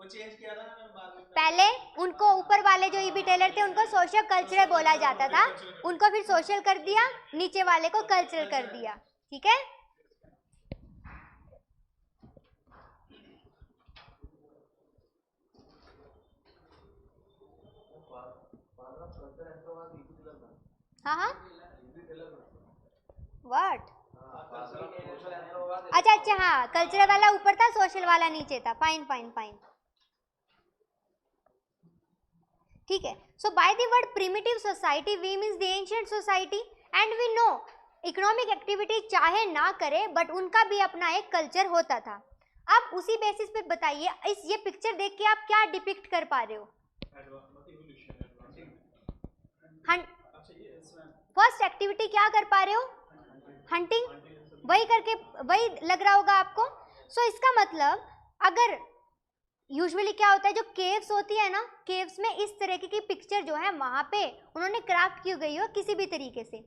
चेंज किया था ना बाद में। पहले उनको ऊपर वाले जो E.B. टेलर थे उनको सोशल कल्चरल बोला जाता था, उनको फिर सोशल कर दिया, नीचे वाले को कल्चरल कर दिया। ठीक है, हाँ हाँ, व्हाट, अच्छा अच्छा, हाँ कल्चरल वाला ऊपर था, सोशल वाला नीचे था, फाइन फाइन फाइन, ठीक है। So by the word primitive society we means the ancient society, and we no economic activity चाहे ना करे बट उनका भी अपना एक कल्चर होता था। अब उसी बेसिस पे बताइए, इस ये पिक्चर देख के आप क्या डिपिक्ट कर पा रहे हो? फर्स्ट एक्टिविटी क्या कर पा रहे हो? हंटिंग, वही करके वही लग रहा होगा आपको। सो इसका मतलब अगर यूजुअली क्या होता है, जो केव्स होती है ना, केव्स में इस तरह की पिक्चर जो है वहां पे उन्होंने क्राफ्ट की गई हो किसी भी तरीके से।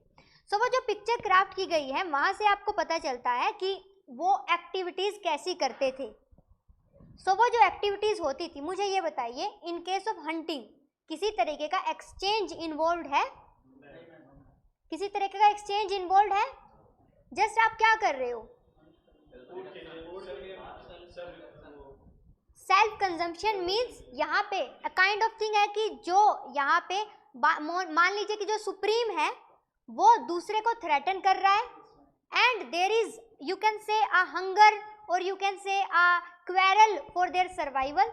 सो वो जो पिक्चर क्राफ्ट की गई है वहां से आपको पता चलता है कि वो एक्टिविटीज कैसी करते थे। सो वो जो एक्टिविटीज होती थी, मुझे ये बताइए, इन केस ऑफ हंटिंग किसी तरीके का एक्सचेंज इन्वॉल्व है? किसी तरीके का एक्सचेंज इन्वॉल्व है? जस्ट आप क्या कर रहे हो? सेल्फ कंजम्पशन मीन्स यहाँ पे अ काइंड ऑफ थिंग है कि जो यहाँ पे मान लीजिए कि जो सुप्रीम है वो दूसरे को थ्रेटन कर रहा है and there is you can say a hunger और you can say a quarrel for their survival,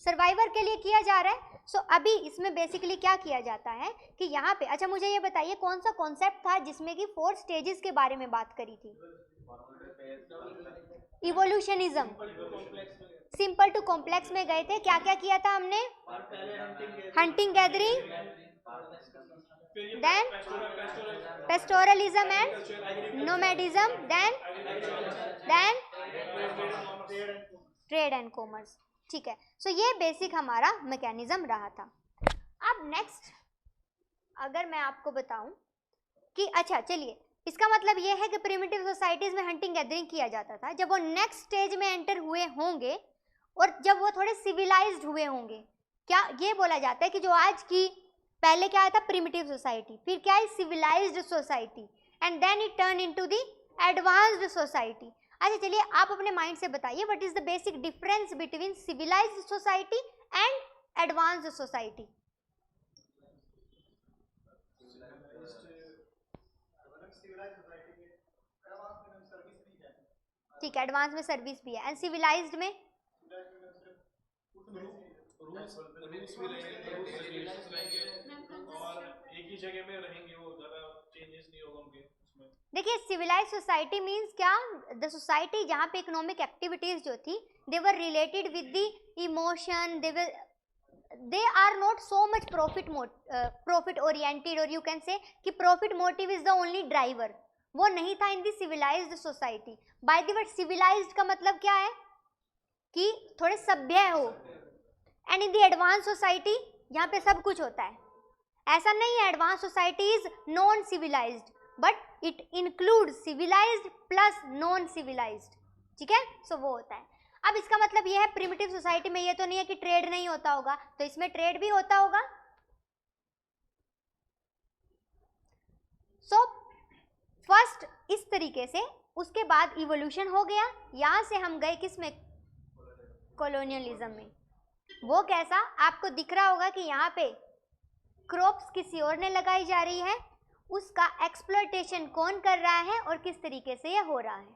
survivor के लिए किया जा रहा है। सो अभी इसमें बेसिकली क्या किया जाता है कि यहाँ पे, अच्छा मुझे ये बताइए कौन सा कॉन्सेप्ट था जिसमें कि 4 स्टेजेस के बारे में बात करी थी? इवोल्यूशनिज्म। सिंपल टू कॉम्प्लेक्स में गए थे, क्या क्या किया था हमने? Hunting gathering, then pastoralism and nomadism, then trade and commerce, ठीक है। सो ये बेसिक हमारा मैकेनिज्म रहा था। अब नेक्स्ट अगर मैं आपको बताऊं कि अच्छा चलिए, इसका मतलब ये है कि प्रिमिटिव सोसाइटीज में हंटिंग गैदरिंग किया जाता था। जब वो नेक्स्ट स्टेज में एंटर हुए होंगे और जब वो थोड़े सिविलाइज्ड हुए होंगे, क्या ये बोला जाता है कि जो आज की, पहले क्या था? प्रिमिटिव सोसाइटी, फिर क्या है? Civilised society, and then it turn into the advanced society. अच्छा चलिए, आप अपने माइंड से बताइए what is the basic difference between civilised society and advanced society? ठीक है, एडवांस में सर्विस भी है, एंड सिविलाइज्ड में रूल्स भी रहेंगे, रूल्स रेगुलेशंस रहेंगे और एक ही जगह में रहेंगे, वो ज़्यादा चेंजेस नहीं होगा उनके उसमें। देखिए, सिविलाइज्ड सोसाइटी मींस क्या? द सोसाइटी जहाँ पे इकोनॉमिक एक्टिविटीज जो थी they were related with the emotion, they are not so much profit oriented, or you can say कि profit motive is the only driver, वो नहीं था इन दी civilized society। by the word civilized का मतलब क्या है? कि थोड़े सभ्य हो। And in the advance society यहाँ पे सब कुछ होता है, ऐसा नहीं है advance society is non civilised, but it include civilised plus non civilised, ठीक है। सो वो होता है। अब इसका मतलब ये है प्रिमिटिव सोसाइटी में ये तो नहीं है कि ट्रेड नहीं होता होगा, तो इसमें ट्रेड भी होता होगा। सो फर्स्ट इस तरीके से, उसके बाद इवोल्यूशन हो गया, यहां से हम गए किस में? कॉलोनियलिज्म में। वो कैसा? आपको दिख रहा होगा कि यहाँ पे क्रॉप्स किसी और ने लगाई जा रही है, उसका एक्सप्लॉयटेशन कौन कर रहा है और किस तरीके से ये हो रहा है।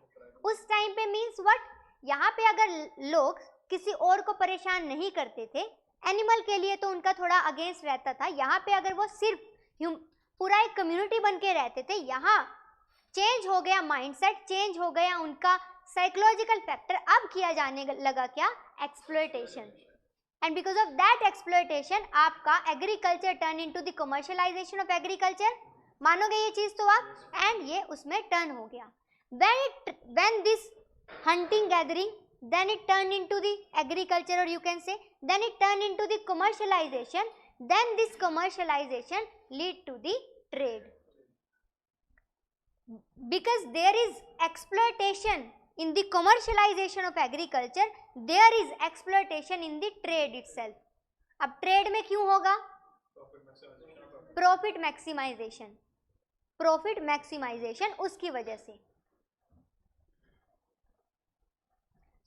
उस टाइम पे मीन्स व्हाट? यहाँ पे अगर लोग किसी और को परेशान नहीं करते थे, एनिमल के लिए तो उनका थोड़ा अगेंस्ट रहता था, यहाँ पे अगर वो सिर्फ पूरा एक कम्युनिटी बन के रहते थे, यहाँ चेंज हो गया माइंडसेट, चेंज हो गया उनका साइकोलॉजिकल फैक्टर। अब किया जाने लगा क्या? Exploitation. And because of that exploitation आपका agriculture turn into the commercialization of agriculture, मानोगे ये चीज तो आप? एंड ये उसमें टर्न हो गया। when this hunting gathering, then it turned into the agriculture, or you can say then it turned into the commercialization, then this commercialization lead to the trade, because there is exploitation in the commercialization of agriculture, there is exploitation in the trade itself। अब trade में क्यों होगा? Profit maximisation, profit maximisation उसकी वजह से।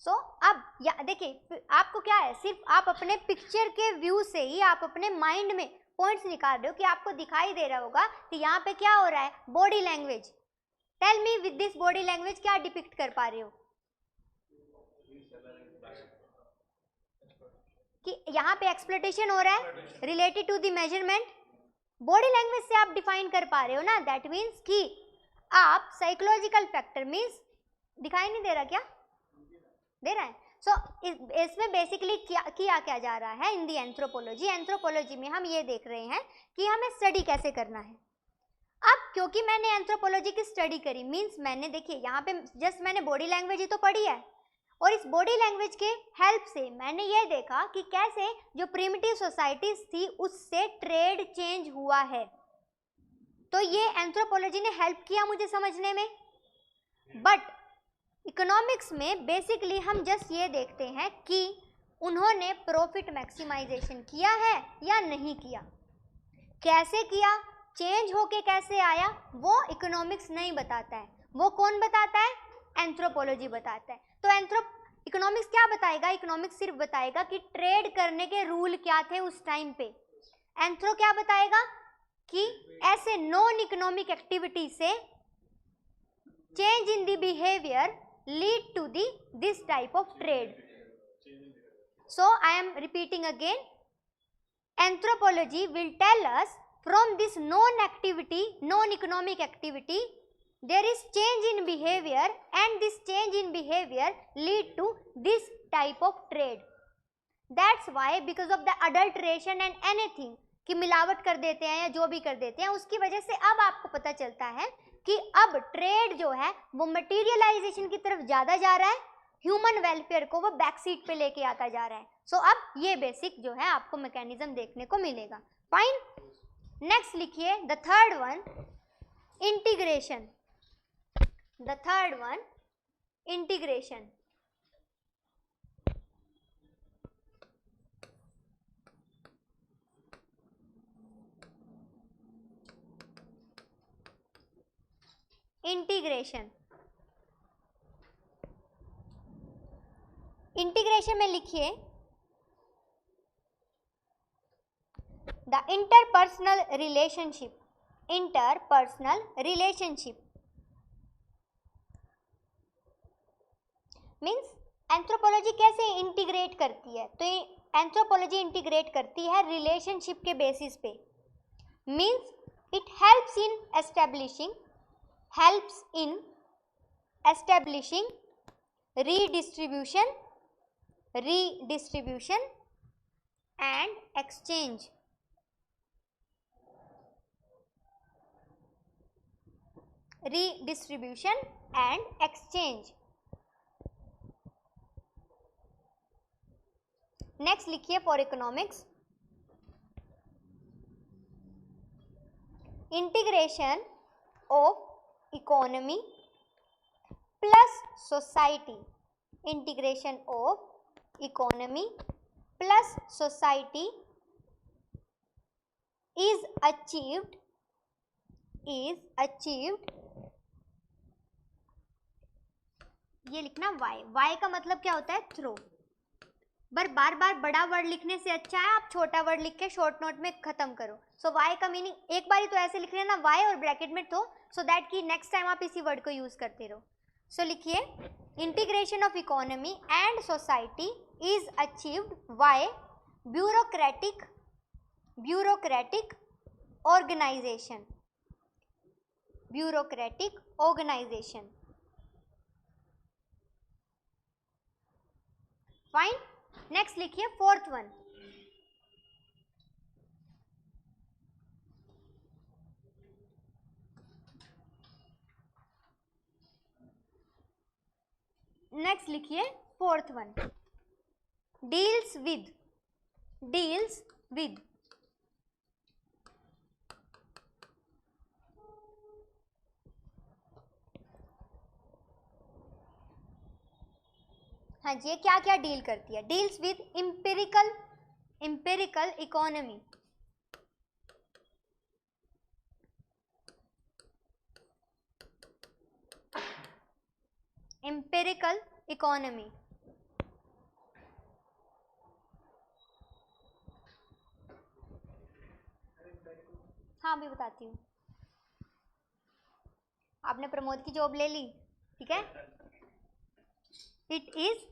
सो अब या देखिए, आपको क्या है, सिर्फ आप अपने पिक्चर के व्यू से ही आप अपने माइंड में पॉइंट्स निकाल रहे हो कि आपको दिखाई दे रहा होगा कि यहाँ पे क्या हो रहा है, body language. Tell me with this body language क्या डिपिक्ट कर पा रहे हो कि यहाँ पे एक्सप्लोइटेशन हो रहा है related to the measurement. Body language से आप डिफाइन कर पा रहे हो ना, दैट मीन्स कि आप साइकोलॉजिकल फैक्टर मीन्स दिखाई नहीं दे रहा, क्या दे रहा है। सो इसमें बेसिकली किया क्या जा रहा है इन दी एंथ्रोपोलॉजी। एंथ्रोपोलॉजी में हम ये देख रहे हैं कि हमें स्टडी कैसे करना है। अब क्योंकि मैंने एंथ्रोपोलॉजी की स्टडी करी मीन्स मैंने, देखिए यहाँ पे जस्ट मैंने बॉडी लैंग्वेज ही तो पढ़ी है, और इस बॉडी लैंग्वेज के हेल्प से मैंने ये देखा कि कैसे जो प्रिमिटिव सोसाइटीज थी उससे ट्रेड चेंज हुआ है। तो ये एंथ्रोपोलॉजी ने हेल्प किया मुझे समझने में। बट इकोनॉमिक्स में बेसिकली हम जस्ट ये देखते हैं कि उन्होंने प्रॉफिट मैक्सिमाइजेशन किया है या नहीं किया, कैसे किया, चेंज होके कैसे आया, वो इकोनॉमिक्स नहीं बताता है। वो कौन बताता है, एंथ्रोपोलॉजी बताता है। तो इकोनॉमिक्स क्या बताएगा, इकोनॉमिक्स सिर्फ बताएगा कि ट्रेड करने के रूल क्या थे उस टाइम पे। एंथ्रो क्या बताएगा कि ऐसे नॉन इकोनॉमिक एक्टिविटी से change in the behaviour lead to this type of trade. So I am repeating again, anthropology will tell us from this non-economic activity there is change in behavior, and this change in behavior lead to this type of trade. That's why because of the adulteration and anything कि मिलावट कर देते हैं या जो भी कर देते हैं, उसकी वजह से अब आपको पता चलता है कि अब ट्रेड जो है वो मटेरियलाइजेशन की तरफ ज़्यादा जा रहा है, ह्यूमन वेलफेयर को वो बैक सीट पे लेके आता जा रहा है। सो अब ये बेसिक जो है आपको मैकेनिज्म देखने को मिलेगा। फाइन, नेक्स्ट लिखिए the third one, integration. The third one, integration. Integration, integration में लिखिए the interpersonal relationship. Interpersonal relationship means anthropology कैसे इंटीग्रेट करती है, तो एंथ्रोपोलॉजी इंटीग्रेट करती है रिलेशनशिप के बेसिस पे। Means it helps in establishing redistribution and exchange. Redistribution and exchange. Next लिखिए for economics, integration of economy plus society. Integration of economy plus society is achieved ये लिखना y का मतलब क्या होता है, थ्रो। बार बार बड़ा वर्ड लिखने से अच्छा है आप छोटा वर्ड लिख के शॉर्ट नोट में खत्म करो। सो y का मीनिंग एक बार ही तो ऐसे लिख लेना y और ब्रैकेट में तो, सो दैट कि नेक्स्ट टाइम आप इसी वर्ड को यूज करते रहो। सो लिखिए integration of economy and society is achieved by bureaucratic organisation. Fine, next लिखिए फोर्थ वन, नेक्स्ट लिखिए फोर्थ वन, डील्स विद हाँ जी, ये क्या क्या डील करती है, deals with empirical economy. Empirical economy अभी बताती हूँ। आपने प्रमोद की जॉब ले ली, ठीक है। It is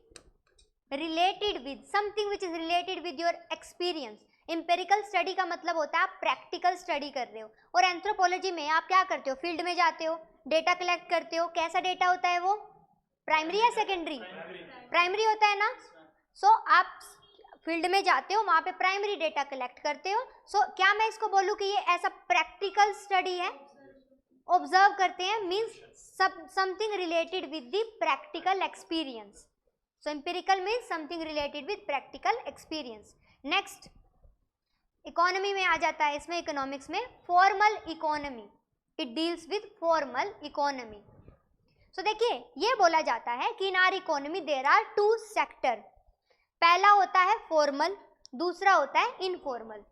related with something which is related with your experience. Empirical study का मतलब होता है आप प्रैक्टिकल स्टडी कर रहे हो, और एंथ्रोपोलॉजी में आप क्या करते हो, फील्ड में जाते हो, डेटा कलेक्ट करते हो। कैसा डेटा होता है वो, प्राइमरी या सेकेंडरी? प्राइमरी होता है ना। सो आप फील्ड में जाते हो, वहां पे प्राइमरी डेटा कलेक्ट करते हो। सो क्या मैं इसको बोलूं कि ये ऐसा प्रैक्टिकल स्टडी है? ऑब्जर्व करते हैं means something related with the practical experience. So empirical means something related with practical experience. Next economy में आ जाता है, इसमें इकोनॉमिक्स में formal economy, it deals with formal economy. So देखिए ये बोला जाता है कि in our economy there are two sector. पहला होता है फॉर्मल, दूसरा होता है informal.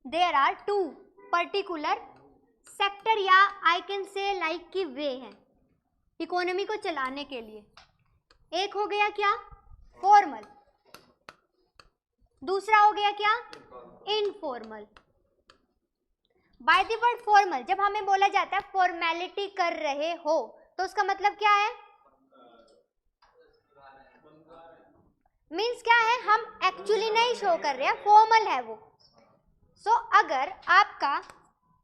There are two particular sector, या आई कैन से लाइक की वे है इकोनॉमी को चलाने के लिए। एक हो गया क्या, फॉर्मल, दूसरा हो गया क्या, informal. Bye the word formal जब हमें बोला जाता है फॉर्मेलिटी कर रहे हो, तो उसका मतलब क्या है, मीन्स क्या है, हम एक्चुअली नहीं शो कर रहे हैं, फॉर्मल है वो। सो अगर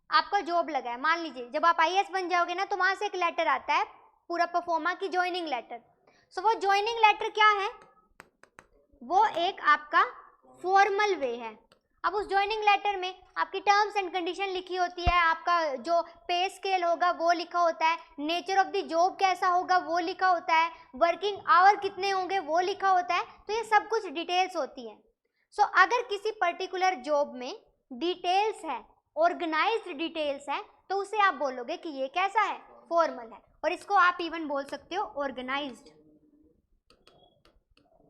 आपका जॉब लगा है, मान लीजिए जब आप आईएएस बन जाओगे ना, तो वहां से एक लेटर आता है पूरा परफॉर्मा की ज्वाइनिंग लेटर। सो वो ज्वाइनिंग लेटर क्या है, वो एक आपका फॉर्मल वे है। अब उस ज्वाइनिंग लेटर में आपकी टर्म्स एंड कंडीशन लिखी होती है, आपका जो पे स्केल होगा वो लिखा होता है, नेचर ऑफ द जॉब कैसा होगा वो लिखा होता है, वर्किंग आवर कितने होंगे वो लिखा होता है। तो ये सब कुछ डिटेल्स होती हैं। सो अगर किसी पर्टिकुलर जॉब में डिटेल्स है, ऑर्गेनाइज्ड डिटेल्स है, तो उसे आप बोलोगे कि ये कैसा है, फॉर्मल है। और इसको आप इवन बोल सकते हो ऑर्गेनाइज्ड,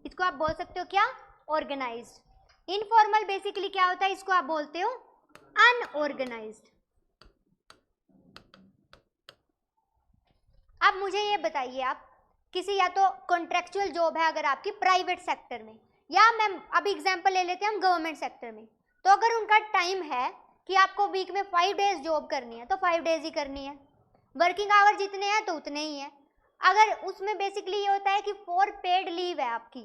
इसको आप बोल सकते हो क्या, ऑर्गेनाइज्ड। इनफॉर्मल बेसिकली क्या होता है, इसको आप बोलते हो अनऑर्गेनाइज्ड। अब मुझे ये बताइए, आप किसी या तो कॉन्ट्रेक्चुअल जॉब है अगर आपकी प्राइवेट सेक्टर में, या मैं अभी एग्जांपल ले लेते हैं हम गवर्नमेंट सेक्टर में, तो अगर उनका टाइम है कि आपको वीक में 5 डेज जॉब करनी है तो 5 डेज ही करनी है, वर्किंग आवर जितने हैं तो उतने ही हैं। अगर उसमें बेसिकली ये होता है कि 4 पेड लीव है आपकी,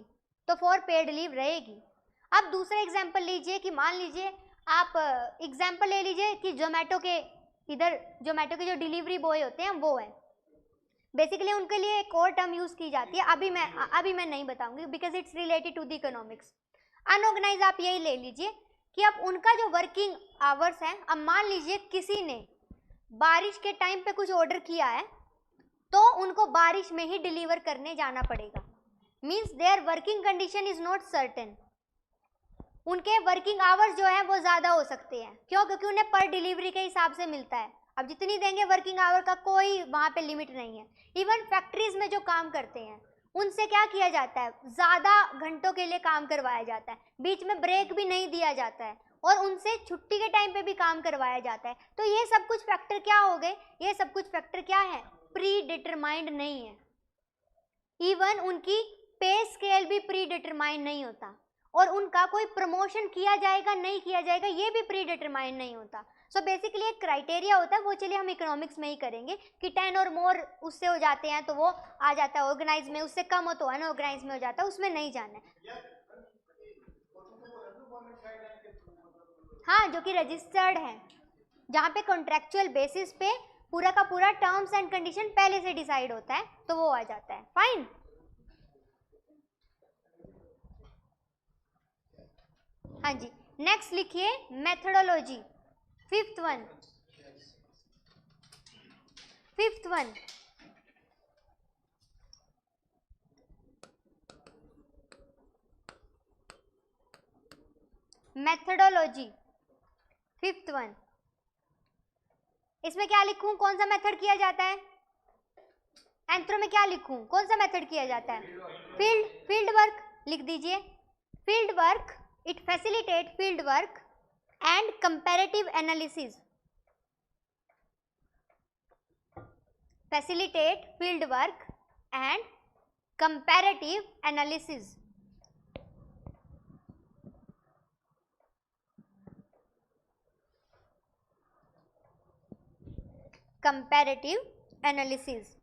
तो 4 पेड लीव रहेगी। अब दूसरा एग्जांपल लीजिए कि मान लीजिए आप एग्जांपल ले लीजिए कि जोमेटो के जो डिलीवरी बॉय होते हैं वो है, बेसिकली उनके लिए एक और टर्म यूज की जाती है, अभी मैं नहीं बताऊंगी because it's related to the economics. Unorganised आप यही ले लीजिए कि अब उनका जो वर्किंग आवर्स है, अब मान लीजिए किसी ने बारिश के टाइम पे कुछ ऑर्डर किया है तो उनको बारिश में ही डिलीवर करने जाना पड़ेगा, means their working condition is not certain. उनके वर्किंग आवर्स जो है वो ज़्यादा हो सकते हैं, क्यों, क्योंकि उन्हें पर डिलीवरी के हिसाब से मिलता है। अब जितनी देंगे वर्किंग आवर का कोई वहाँ पे लिमिट नहीं है। इवन फैक्ट्रीज में जो काम करते हैं उनसे क्या किया जाता है, ज़्यादा घंटों के लिए काम करवाया जाता है, बीच में ब्रेक भी नहीं दिया जाता है, और उनसे छुट्टी के टाइम पे भी काम करवाया जाता है। तो ये सब कुछ फैक्टर क्या हो गए, ये सब कुछ फैक्टर क्या है, प्री डिटरमाइंड नहीं है। इवन उनकी पे स्केल भी प्री डिटरमाइंड नहीं होता, और उनका कोई प्रमोशन किया जाएगा नहीं किया जाएगा ये भी प्री डिटरमाइंड नहीं होता। सो बेसिकली एक क्राइटेरिया होता है, वो चलिए हम इकोनॉमिक्स में ही करेंगे कि 10 और मोर उससे हो जाते हैं तो वो आ जाता है ऑर्गेनाइज में, उससे कम हो तो अनऑर्गेनाइज में हो जाता है, उसमें नहीं जाना है। हाँ, जो कि रजिस्टर्ड है, जहाँ पे कॉन्ट्रेक्चुअल बेसिस पे पूरा का पूरा टर्म्स एंड कंडीशन पहले से डिसाइड होता है, तो वो आ जाता है। फाइन, हाँ जी। नेक्स्ट लिखिए methodology, fifth one methodology, fifth one. इसमें क्या लिखूं, कौन सा मेथड किया जाता है, एंथ्रो में क्या लिखूं, कौन सा मेथड किया जाता है, फील्ड वर्क लिख दीजिए। Field work, it facilitate field work and comparative analysis, facilitate field work and comparative analysis। Comparative analysis.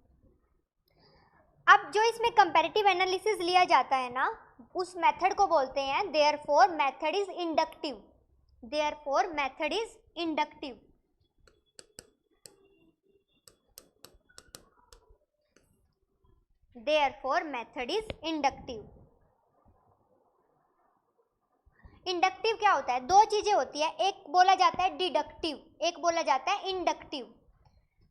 अब जो इसमें कंपैरेटिव एनालिसिस लिया जाता है ना, उस मेथड को बोलते हैं therefore method is inductive. Therefore method is inductive. Therefore method is inductive. Inductive क्या होता है? दो चीजें होती है, एक बोला जाता है डिडक्टिव, एक बोला जाता है inductive.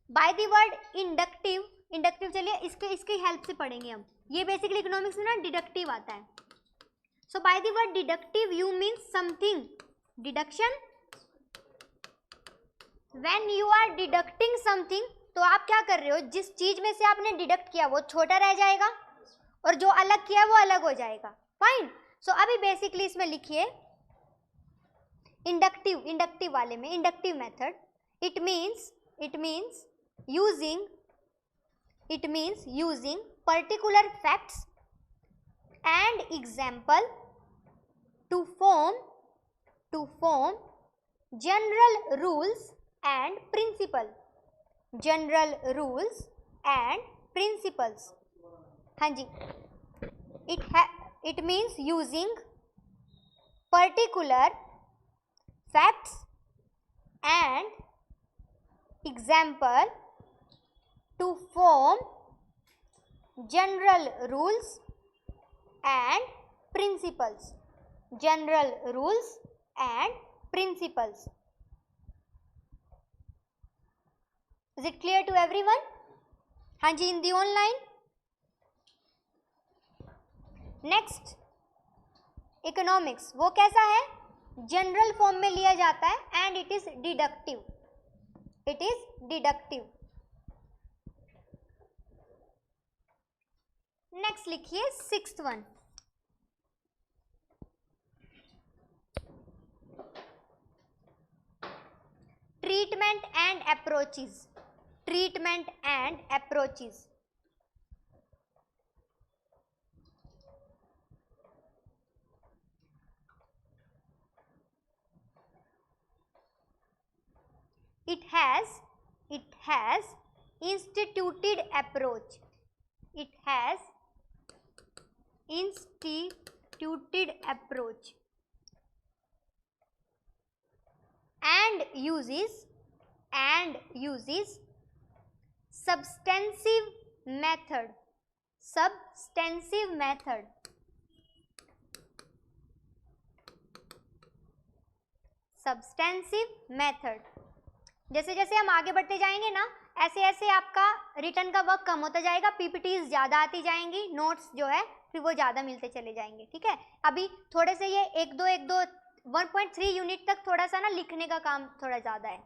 Bye the word inductive, inductive चलिए इसकी हेल्प से पढ़ेंगे हम। ये बेसिकली इकोनॉमिक्स में ना डिडक्टिव आता है। So by the word deductive you mean something, deduction. When you are deducting something, तो आप क्या कर रहे हो, जिस चीज में से आपने डिडक्ट किया वो छोटा रह जाएगा और जो अलग किया वो अलग हो जाएगा। फाइन। सो अभी बेसिकली इसमें लिखिए इंडक्टिव, इंडक्टिव वाले में inductive method, it means using particular facts and example to form general rules and principles। हाँ जी, it means using particular facts and example to form general rules and principles। general rules and principles। Is it clear to everyone? हाँ जी, in the online। next economics, वो कैसा है? General form में लिया जाता है and it is deductive. It is deductive. Next लिखिए sixth one, treatment and approaches. Treatment and approaches. It has instituted approach। It has instituted approach and uses substantive method। substantive method। substantive method। जैसे जैसे हम आगे बढ़ते जाएंगे ना, ऐसे ऐसे आपका रिटर्न का वर्क कम होता जाएगा, पीपीटीज ज़्यादा आती जाएंगी, नोट्स जो है फिर वो ज़्यादा मिलते चले जाएंगे। ठीक है, अभी थोड़े से ये एक दो 1.3 यूनिट तक थोड़ा सा ना लिखने का काम थोड़ा ज़्यादा है।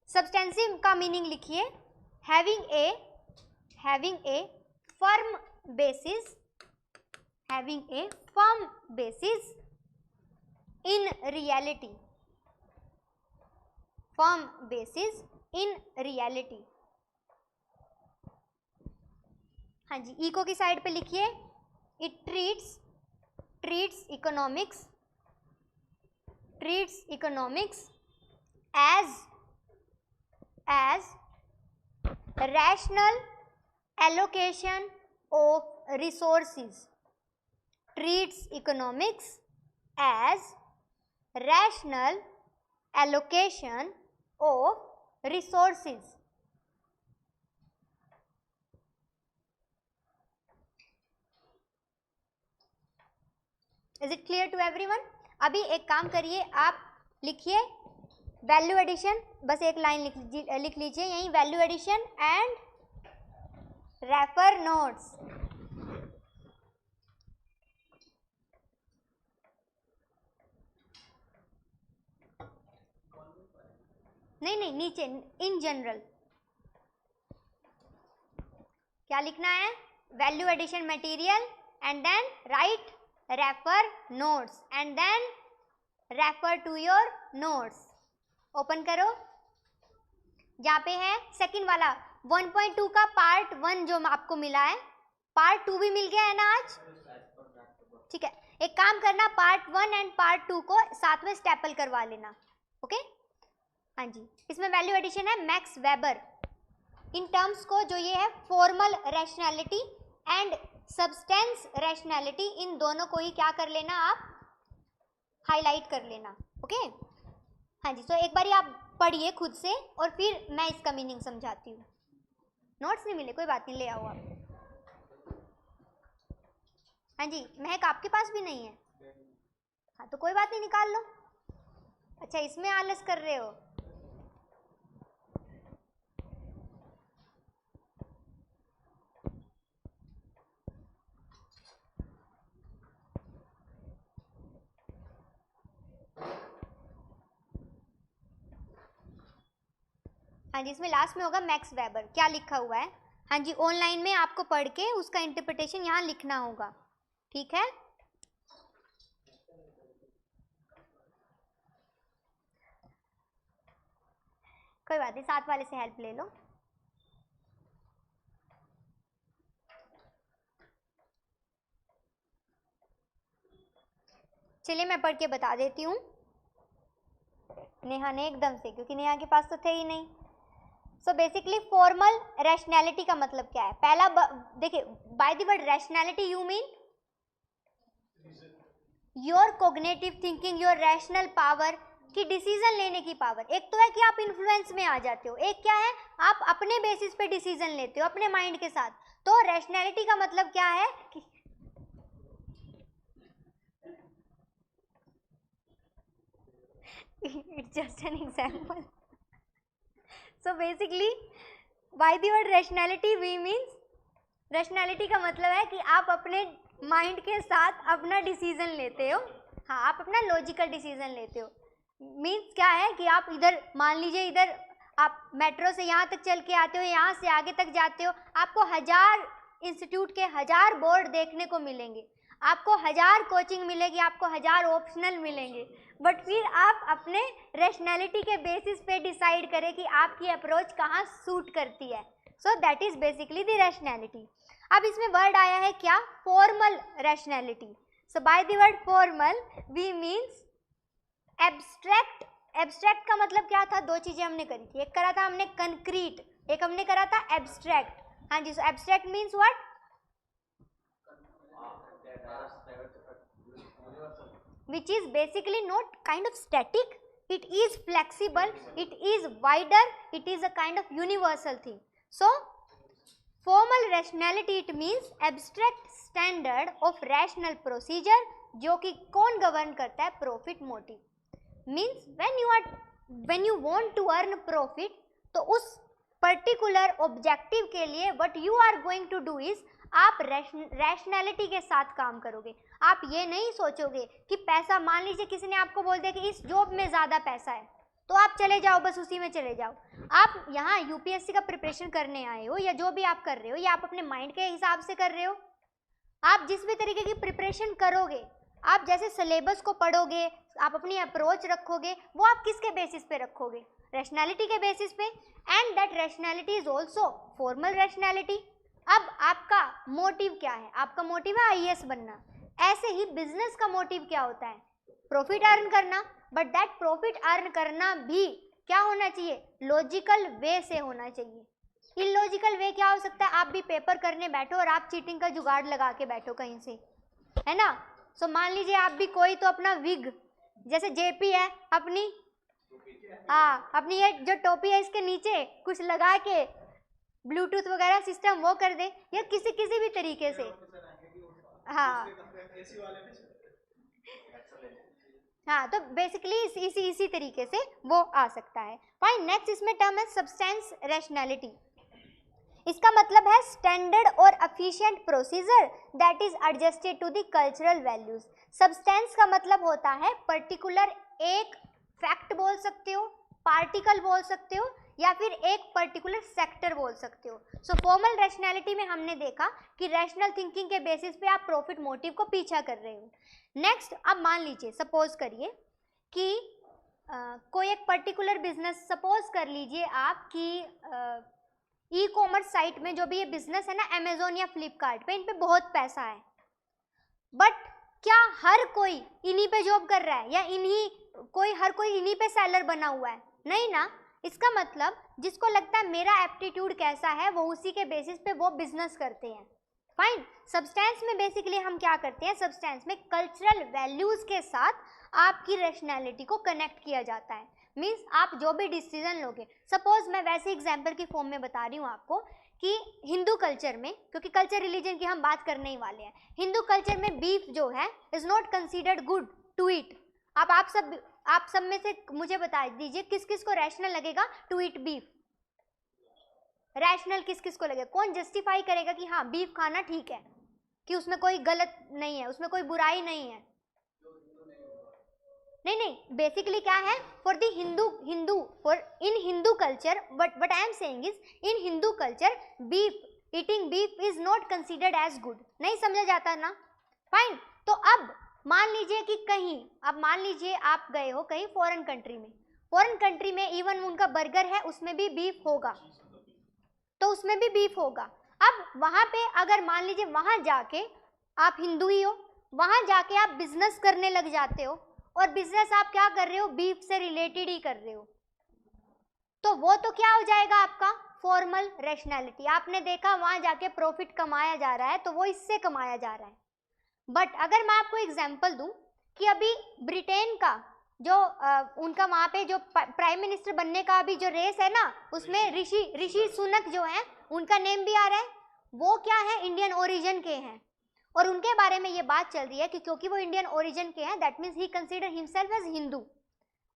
सब्सटेंसिव का मीनिंग लिखिए, having a firm basis, having a firm basis in reality. firm basis in reality। हाँ जी, इको की साइड पे लिखिए, it treats economics as rational allocation of resources। treats economics as rational allocation of resources। Is it clear to everyone? अभी एक काम करिए, आप लिखिए वैल्यू एडिशन, बस एक लाइन लिख लीजिए यहीं, value addition and refer notes. नहीं, नीचे इन जनरल क्या लिखना है? Value addition material and then write refer notes and then refer to your notes. Open करो, जहाँ पे है सेकंड वाला 1.2 का पार्ट 1 जो आपको मिला है, पार्ट 2 भी मिल गया है ना आज? ठीक है, एक काम करना, पार्ट 1 एंड पार्ट 2 को साथ में स्टेपल करवा लेना। ओके, हाँ जी, इसमें वैल्यू एडिशन है मैक्स वेबर। इन टर्म्स को जो ये है formal rationality and substance rationality, इन दोनों को ही क्या कर लेना, आप हाईलाइट कर लेना। ओके हाँ जी, तो एक बार आप पढ़िए खुद से और फिर मैं इसका मीनिंग समझाती हूँ। नोट्स नहीं मिले, कोई बात नहीं, ले आओ आप। हाँ जी, महक आपके पास भी नहीं है? हाँ तो कोई बात नहीं, निकाल लो। अच्छा, इसमें आलस कर रहे हो? हाँ जी, इसमें लास्ट में होगा मैक्स वेबर। क्या लिखा हुआ है? हाँ जी, ऑनलाइन में आपको पढ़ के उसका इंटरप्रिटेशन यहाँ लिखना होगा, ठीक है? कोई बात नहीं, साथ वाले से हेल्प ले लो। चलिए मैं पढ़ के बता देती हूँ नेहा ने एकदम से, क्योंकि नेहा के पास तो थे ही नहीं। सो बेसिकली फॉर्मल रैशनैलिटी का मतलब क्या है? पहला देखिए, bye the word rationality you mean your cognitive thinking, your rational power, की डिसीजन लेने की पावर। एक तो है कि आप इन्फ्लुएंस में आ जाते हो, एक क्या है, आप अपने बेसिस पे डिसीजन लेते हो अपने माइंड के साथ। तो रैशनैलिटी का मतलब क्या है कि it's just an example. So basically by the word rationality we means, rationality का मतलब है कि आप अपने माइंड के साथ अपना डिसीजन लेते हो। हाँ, आप अपना लॉजिकल डिसीजन लेते हो। मीन्स क्या है कि आप इधर मान लीजिए, इधर आप मेट्रो से यहाँ तक चल के आते हो, यहाँ से आगे तक जाते हो, आपको 1000 इंस्टीट्यूट के 1000 बोर्ड देखने को मिलेंगे, आपको 1000 कोचिंग मिलेगी, आपको 1000 ऑप्शनल मिलेंगे, बट फिर आप अपने रैशनैलिटी के बेसिस पे डिसाइड करें कि आपकी अप्रोच कहाँ सूट करती है। So that is basically the rationality. अब इसमें वर्ड आया है क्या? Formal rationality. So by the word formal we means abstract. Abstract का मतलब क्या था? दो चीजें हमने करी थी, एक करा था हमने कंक्रीट, एक हमने करा था एब्स्ट्रैक्ट। हाँ जी, so abstract means what? Which is basically not kind of static, it is flexible, it is wider, it is a kind of universal thing. So formal rationality it means abstract standard of rational procedure, जो कि कौन govern करता है? Profit motive. Means when you want to earn profit, तो उस particular objective के लिए what you are going to do is, आप रैशनैलिटी के साथ काम करोगे। आप ये नहीं सोचोगे कि पैसा, मान लीजिए किसी ने आपको बोल दिया कि इस जॉब में ज़्यादा पैसा है, तो आप चले जाओ, बस उसी में चले जाओ। आप यहाँ यूपीएससी का प्रिपरेशन करने आए हो या जो भी आप कर रहे हो, या आप अपने माइंड के हिसाब से कर रहे हो। आप जिस भी तरीके की प्रिपरेशन करोगे, आप जैसे सिलेबस को पढ़ोगे, आप अपनी अप्रोच रखोगे, वो आप किसके बेसिस पे रखोगे? रैशनैलिटी के बेसिस पे। And that rationality is also formal rationality. अब आपका मोटिव क्या है? आपका मोटिव है आईएएस बनना। ऐसे ही बिजनेस का मोटिव क्या होता है? प्रॉफिट अर्न करना। बट दैट प्रॉफिट अर्न करना भी क्या होना चाहिए? लॉजिकल वे से होना चाहिए। इलॉजिकल वे क्या हो सकता है? आप भी पेपर करने बैठो और आप चीटिंग का जुगाड़ लगा के बैठो कहीं से, है ना? सो मान लीजिए आप भी कोई तो अपना विग, जैसे जेपी है अपनी, हाँ अपनी ये जो टोपी है इसके नीचे कुछ लगा के ब्लूटूथ वगैरह सिस्टम वो कर दे, या किसी भी तरीके से। हाँ हाँ, तो बेसिकली इसी तरीके से वो आ सकता है। फाइन, नेक्स्ट इसमें टर्म है सब्सटेंस रैशनैलिटी। इसका मतलब है स्टैंडर्ड और efficient procedure that is adjusted to the cultural values. Substance का मतलब होता है पर्टिकुलर एक फैक्ट बोल सकते हो, पार्टिकल बोल सकते हो, या फिर एक पर्टिकुलर सेक्टर बोल सकते हो। सो फॉर्मल रैशनैलिटी में हमने देखा कि रैशनल थिंकिंग के बेसिस पे आप प्रॉफिट मोटिव को पीछा कर रहे हो। नेक्स्ट, अब मान लीजिए, सपोज करिए कि कोई एक पर्टिकुलर बिजनेस, सपोज कर लीजिए आप कि ई कॉमर्स साइट में जो भी ये बिजनेस है ना, अमेजोन या फ्लिपकार्ट पे, इन पे बहुत पैसा है। बट क्या हर कोई इन्हीं पे जॉब कर रहा है, या हर कोई इन्हीं पे सेलर बना हुआ है? नहीं ना, इसका मतलब जिसको लगता है मेरा एप्टीट्यूड कैसा है वो उसी के बेसिस पे वो बिजनेस करते हैं। फाइन। सब्सटेंस में बेसिकली हम क्या करते हैं, सब्सटेंस में कल्चरल वैल्यूज के साथ आपकी रैशनैलिटी को कनेक्ट किया जाता है। मीन्स आप जो भी डिसीजन लोगे, सपोज मैं वैसे एग्जाम्पल की फॉर्म में बता रही हूँ आपको कि हिंदू कल्चर में, क्योंकि कल्चर रिलीजन की हम बात करने ही वाले हैं, हिंदू कल्चर में बीफ जो है is not considered good to eat. अब आप सब में से मुझे बता दीजिए किस किस को रैशनल लगेगा टू ईट बीफ? रैशनल किस किस को लगेगा? कौन जस्टिफाई करेगा कि हाँ बीफ खाना ठीक है, कि उसमें कोई गलत नहीं है, उसमें कोई बुराई नहीं है? नहीं, बेसिकली क्या है, for the Hindu for in Hindu culture, but I am saying is in Hindu culture beef, eating beef is not considered as good. नहीं समझा जाता ना? फाइन। तो अब मान लीजिए कि कहीं, अब मान लीजिए आप गए हो कहीं फॉरेन कंट्री में इवन उनका बर्गर है उसमें भी बीफ होगा, तो उसमें भी बीफ होगा। अब वहां पे अगर मान लीजिए वहां जाके आप हिंदू ही हो, वहां जाके आप बिजनेस करने लग जाते हो, और बिजनेस आप क्या कर रहे हो, बीफ से रिलेटेड ही कर रहे हो, तो वो तो क्या हो जाएगा आपका फॉर्मल रैशनैलिटी। आपने देखा वहां जाके प्रॉफिट कमाया जा रहा है तो वो इससे कमाया जा रहा है। बट अगर मैं आपको एग्जांपल दूं कि अभी ब्रिटेन का जो उनका वहां पे जो प्राइम मिनिस्टर बनने का अभी जो रेस है ना, उसमें ऋषि सुनक जो है, उनका नेम भी आ रहा है, वो क्या है, इंडियन ओरिजिन के हैं, और उनके बारे में ये बात चल रही है कि क्योंकि वो इंडियन ओरिजिन के हैं that means he consider himself as Hindu,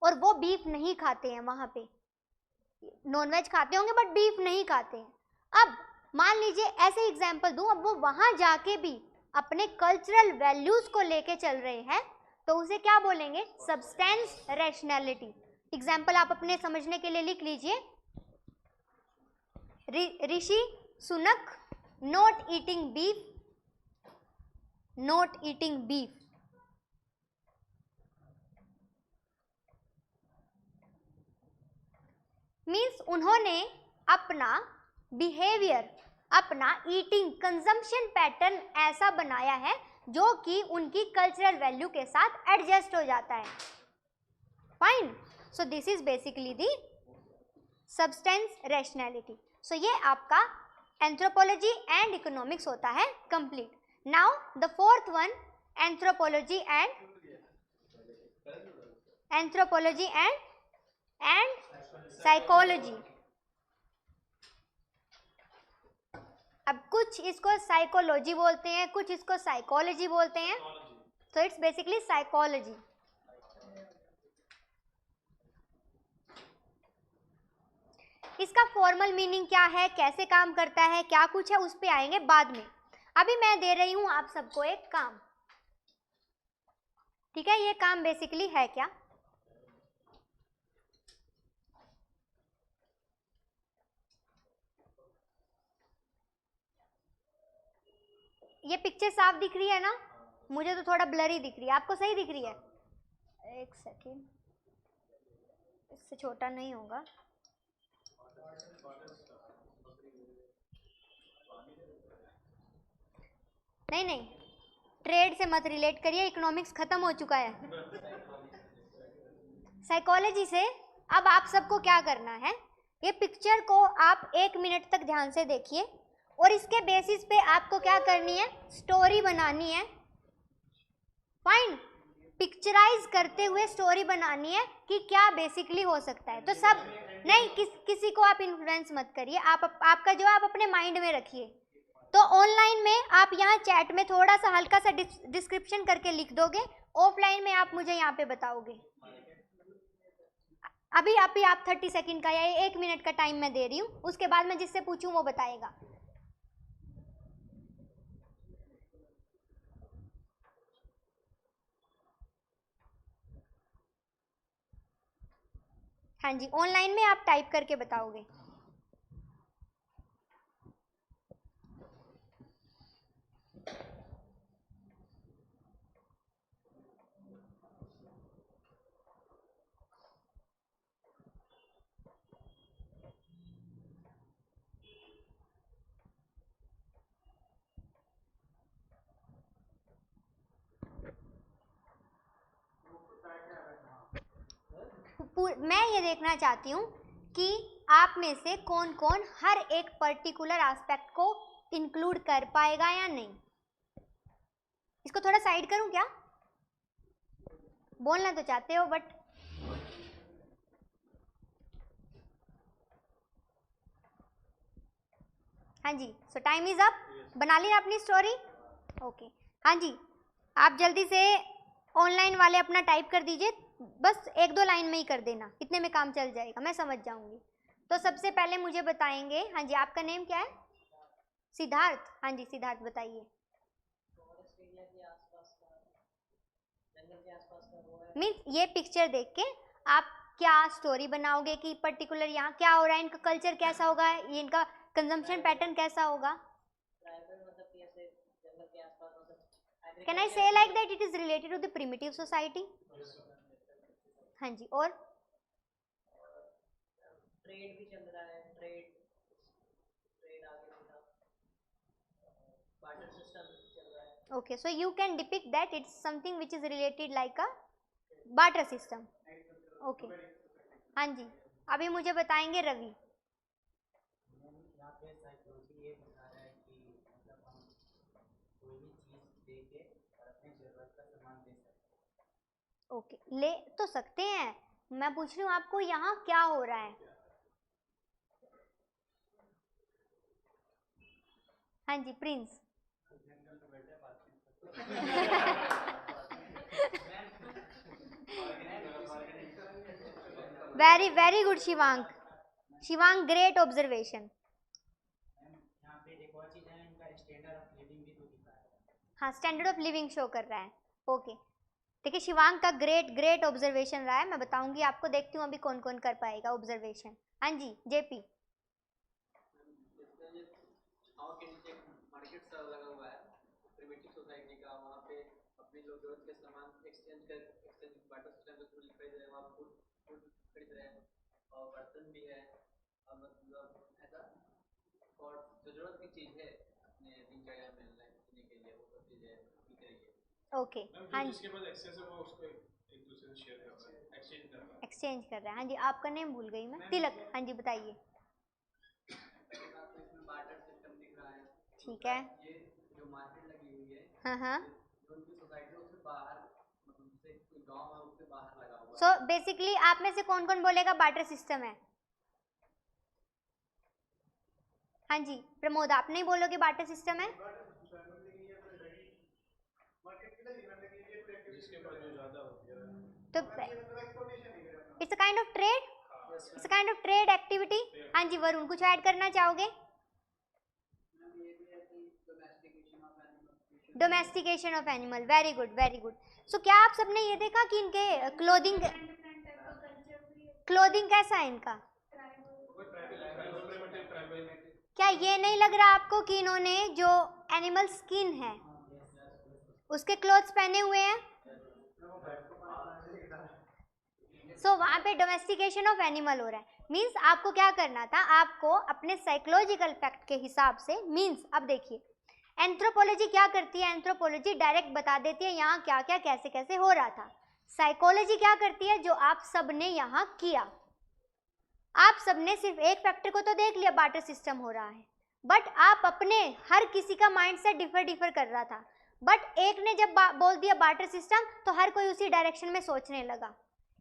और वो बीफ नहीं खाते हैं, वहां पे नॉनवेज खाते होंगे बट बीफ नहीं खाते हैं। अब मान लीजिए ऐसे एग्जाम्पल दूं, अब वो वहां जाके भी अपने कल्चरल वैल्यूज को लेके चल रहे हैं, तो उसे क्या बोलेंगे, सब्सटेंस रैशनैलिटी। एग्जाम्पल आप अपने समझने के लिए लिख लीजिए, Rishi Sunak not eating beef, not eating beef. Means उन्होंने अपना बिहेवियर, अपना ईटिंग कंजम्पशन पैटर्न ऐसा बनाया है जो कि उनकी कल्चरल वैल्यू के साथ एडजस्ट हो जाता है। Fine. So this is basically the substance rationality. So ये आपका एंथ्रोपोलॉजी एंड इकोनॉमिक्स होता है complete. Now the fourth one, anthropology and psychology. अब कुछ इसको साइकोलॉजी बोलते हैं, कुछ इसको साइकोलॉजी बोलते हैं, तो इट्स बेसिकली साइकोलॉजी। इसका फॉर्मल मीनिंग क्या है, कैसे काम करता है, क्या कुछ है, उस पे आएंगे बाद में। अभी मैं दे रही हूं आप सबको एक काम, ठीक है? ये काम बेसिकली है क्या, ये पिक्चर साफ दिख रही है ना? मुझे तो थोड़ा ब्लरी दिख रही है, आपको सही दिख रही है? एक सेकेंड, इससे छोटा नहीं होगा। नहीं, ट्रेड से मत रिलेट करिए, इकोनॉमिक्स खत्म हो चुका है। साइकोलॉजी से अब आप सबको क्या करना है, ये पिक्चर को आप 1 मिनट तक ध्यान से देखिए, और इसके बेसिस पे आपको क्या करनी है, स्टोरी बनानी है। फाइन। पिक्चराइज करते हुए स्टोरी बनानी है कि क्या बेसिकली हो सकता है। तो सब नहीं, किसी को आप इन्फ्लुएंस मत करिए, आपका जो है आप अपने माइंड में रखिए। तो ऑनलाइन में आप यहाँ चैट में थोड़ा सा हल्का सा डिस्क्रिप्शन करके लिख दोगे, ऑफलाइन में आप मुझे यहाँ पे बताओगे। अभी आप 30 सेकंड का या 1 मिनट का टाइम मैं दे रही हूँ, उसके बाद मैं जिससे पूछूं वो बताएगा। हाँ जी, ऑनलाइन में आप टाइप करके बताओगे। मैं ये देखना चाहती हूँ कि आप में से कौन कौन हर एक पर्टिकुलर एस्पेक्ट को इंक्लूड कर पाएगा या नहीं। इसको थोड़ा साइड करूँ क्या? बोलना तो चाहते हो बट हाँ जी। So time is up. बना ली अपनी स्टोरी? ओके हाँ जी, आप जल्दी से ऑनलाइन वाले अपना टाइप कर दीजिए, बस 1-2 लाइन में ही कर देना, इतने में काम चल जाएगा, मैं समझ जाऊंगी। तो सबसे पहले मुझे बताएंगे, हाँ जी आपका नेम क्या है? सिद्धार्थ। हाँ जी सिद्धार्थ बताइए। मीन्स ये पिक्चर देख के आप क्या स्टोरी बनाओगे कि पर्टिकुलर यहाँ क्या हो रहा है, इनका कल्चर कैसा होगा, ये इनका कंजम्पशन पैटर्न कैसा होगा? Can I say like that it is related to the primitive society? हाँ जी। और ट्रेड भी चल रहा है, ट्रेड आगे बढ़ा, बार्टर सिस्टम चल रहा है। Okay, so you can depict that it's something which is related like a barter system. Okay हाँ जी, अभी मुझे बताएंगे रवि। यहाँ पे साइकोलॉजी ये बता रहा है कि मतलब हम कोई भी चीज़ दे के और अपनी ज़रूरत का सामान दे सकते हैं। ओके ले तो सकते हैं, मैं पूछ रही हूँ आपको यहाँ क्या हो रहा है? हाँ जी Prince. Very good Shivang. Shivang great observation. यहाँ पे एक और चीज़ है, इनका स्टैंडर्ड ऑफ लिविंग भी तो दिखा है। हाँ स्टैंडर्ड ऑफ लिविंग शो कर रहा है। ओके देखिए शिवांग का ग्रेट ऑब्जर्वेशन रहा है, मैं बताऊंगी आपको, देखती हूँ अभी कौन कौन कर पाएगा ऑब्जर्वेशन। हाँ जी जेपी। के नीचे मार्केट सा लगा हुआ है प्रिमिटिव सोसाइटी का, वहाँ पे अपने लोग जरूरत के सामान एक्सचेंज बार्टर सिस्टम के थ्रू खरीद रहे हैं, वहाँ फूड खरीद रहे हैं और बर्तन भी है, और मतलब ऐसा और जो जरूरत की चीज़ है अपने दिनचर्या में जीने के लिए वो सब चीज़ें बिक रही है। ओके हाँ जिसके पास एक्सेस है वो उसको एक दूसरे से शेयर कर रहा है, एक्सचेंज कर रहा है। हाँ जी आपका नेम भूल गई मैं। तिलक। हाँ जी बताइए। इसमें बार्टर सिस्टम दिख रहा है। ठीक है। ये जो मार्केट लगी हुई है, हाँ हाँ। जो उनकी सोसाइटी उससे बाहर, मतलब जैसे गांव है उससे बाहर लगा हुआ है। सो बेसिकली आप में से कौन कौन बोलेगा बार्टर सिस्टम है? हाँ जी प्रमोद, आप नहीं बोलोगे बार्टर सिस्टम है? तो it's a kind of trade, it's a kind of trade activity. हाँ जी वरुण कुछ ऐड करना चाहोगे? Domestication of animal, very good. So क्या आप सबने ये देखा कि इनके क्लोथिंग कैसा है इनका? क्या ये नहीं लग रहा आपको कि इन्होंने जो एनिमल स्किन है उसके क्लोथ्स पहने हुए हैं? सो वहाँ पे डोमेस्टिकेशन ऑफ एनिमल हो रहा है। मीन्स आपको क्या करना था, आपको अपने साइकोलॉजिकल फैक्ट के हिसाब से, मीन्स अब देखिए एंथ्रोपोलॉजी क्या करती है, एंथ्रोपोलॉजी डायरेक्ट बता देती है यहाँ क्या क्या कैसे कैसे हो रहा था। साइकोलॉजी क्या करती है, जो आप सबने यहाँ किया, आप सबने सिर्फ एक फैक्टर को तो देख लिया बार्टर सिस्टम हो रहा है, बट आप अपने हर किसी का माइंडसेट डिफर कर रहा था, बट एक ने जब बोल दिया बार्टर सिस्टम तो हर कोई उसी डायरेक्शन में सोचने लगा।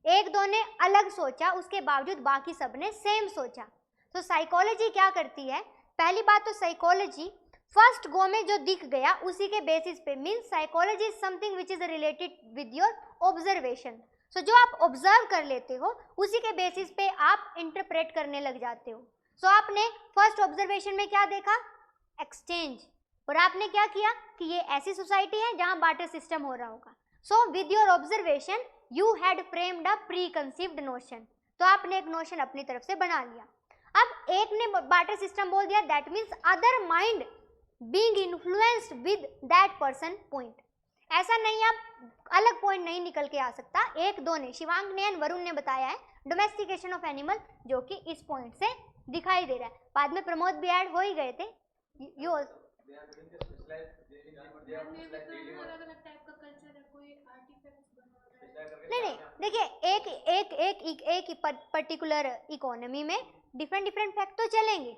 एक दो ने अलग सोचा, उसके बावजूद बाकी सब ने सेम सोचा। तो साइकोलॉजी क्या करती है, पहली बात तो साइकोलॉजी फर्स्ट गो में जो दिख गया उसी के बेसिस पे, means psychology is something which is related with your observation. So जो आप ऑब्जर्व कर लेते हो उसी के बेसिस पे आप इंटरप्रेट करने लग जाते हो। सो आपने फर्स्ट ऑब्जर्वेशन में क्या देखा, एक्सचेंज, और आपने क्या किया कि ये ऐसी सोसाइटी है जहां बार्टर सिस्टम हो रहा होगा। So with your observation you had framed a pre conceived notion, तो आपने एक नोशन अपनी तरफ से बना लिया। अब एक ने बार्टर सिस्टम बोल दिया, that means other mind being influenced with that person point. ऐसा नहीं आप अलग पॉइंट नहीं निकल के आ सकता, एक दो ने, शिवांग ने एंड वरुण ने बताया है डोमेस्टिकेशन ऑफ एनिमल, जो कि इस पॉइंट से दिखाई दे रहा है। बाद में प्रमोद भी ऐड हो ही गए थे। यू नहीं, देखिए एक पर्टिकुलर इकोनॉमी में डिफरेंट फैक्ट तो चलेंगे।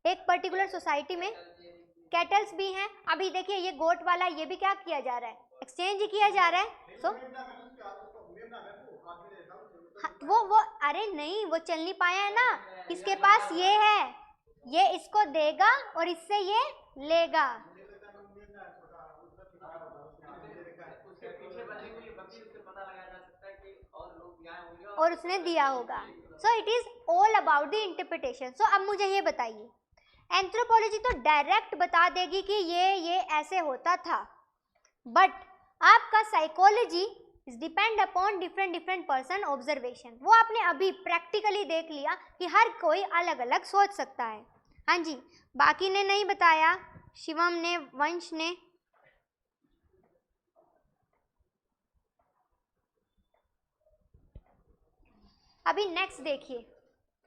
एक पर्टिकुलर सोसाइटी में कैटल्स भी हैं। अभी देखिए ये गोट वाला, ये भी क्या किया जा रहा है, एक्सचेंज किया जा रहा है। सो वो अरे नहीं, वो चल नहीं पाया है ना, इसके पास ये है, ये इसको देगा और इससे ये लेगा। और उसने दिया होगा। So it is all about the interpretation. So अब मुझे ये बताइए, एंथ्रोपोलॉजी तो डायरेक्ट बता देगी कि ये ऐसे होता था, बट आपका psychology is depend upon different person observation. वो आपने अभी प्रैक्टिकली देख लिया कि हर कोई अलग अलग सोच सकता है। हाँ जी, बाकी ने नहीं बताया, शिवम ने, वंश ने। अभी नेक्स्ट देखिए,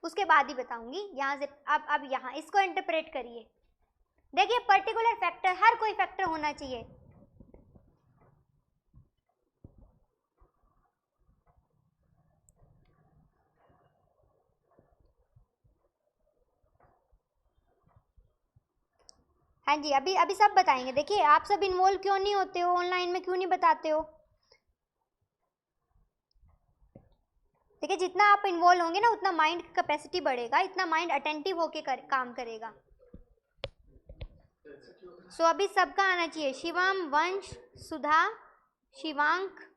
उसके बाद ही बताऊंगी। यहाँ से अब यहाँ इसको इंटरप्रेट करिए। देखिए पर्टिकुलर फैक्टर, हर कोई फैक्टर होना चाहिए। हाँ जी, अभी सब बताएंगे। देखिए आप सब इन्वॉल्व क्यों नहीं होते हो, ऑनलाइन में क्यों नहीं बताते हो। देखिए जितना आप इन्वॉल्व होंगे ना, उतना माइंड की कैपेसिटी बढ़ेगा, इतना माइंड अटेंटिव होके काम करेगा। सो अभी सबका आना चाहिए, शिवम, वंश, सुधा, शिवांक।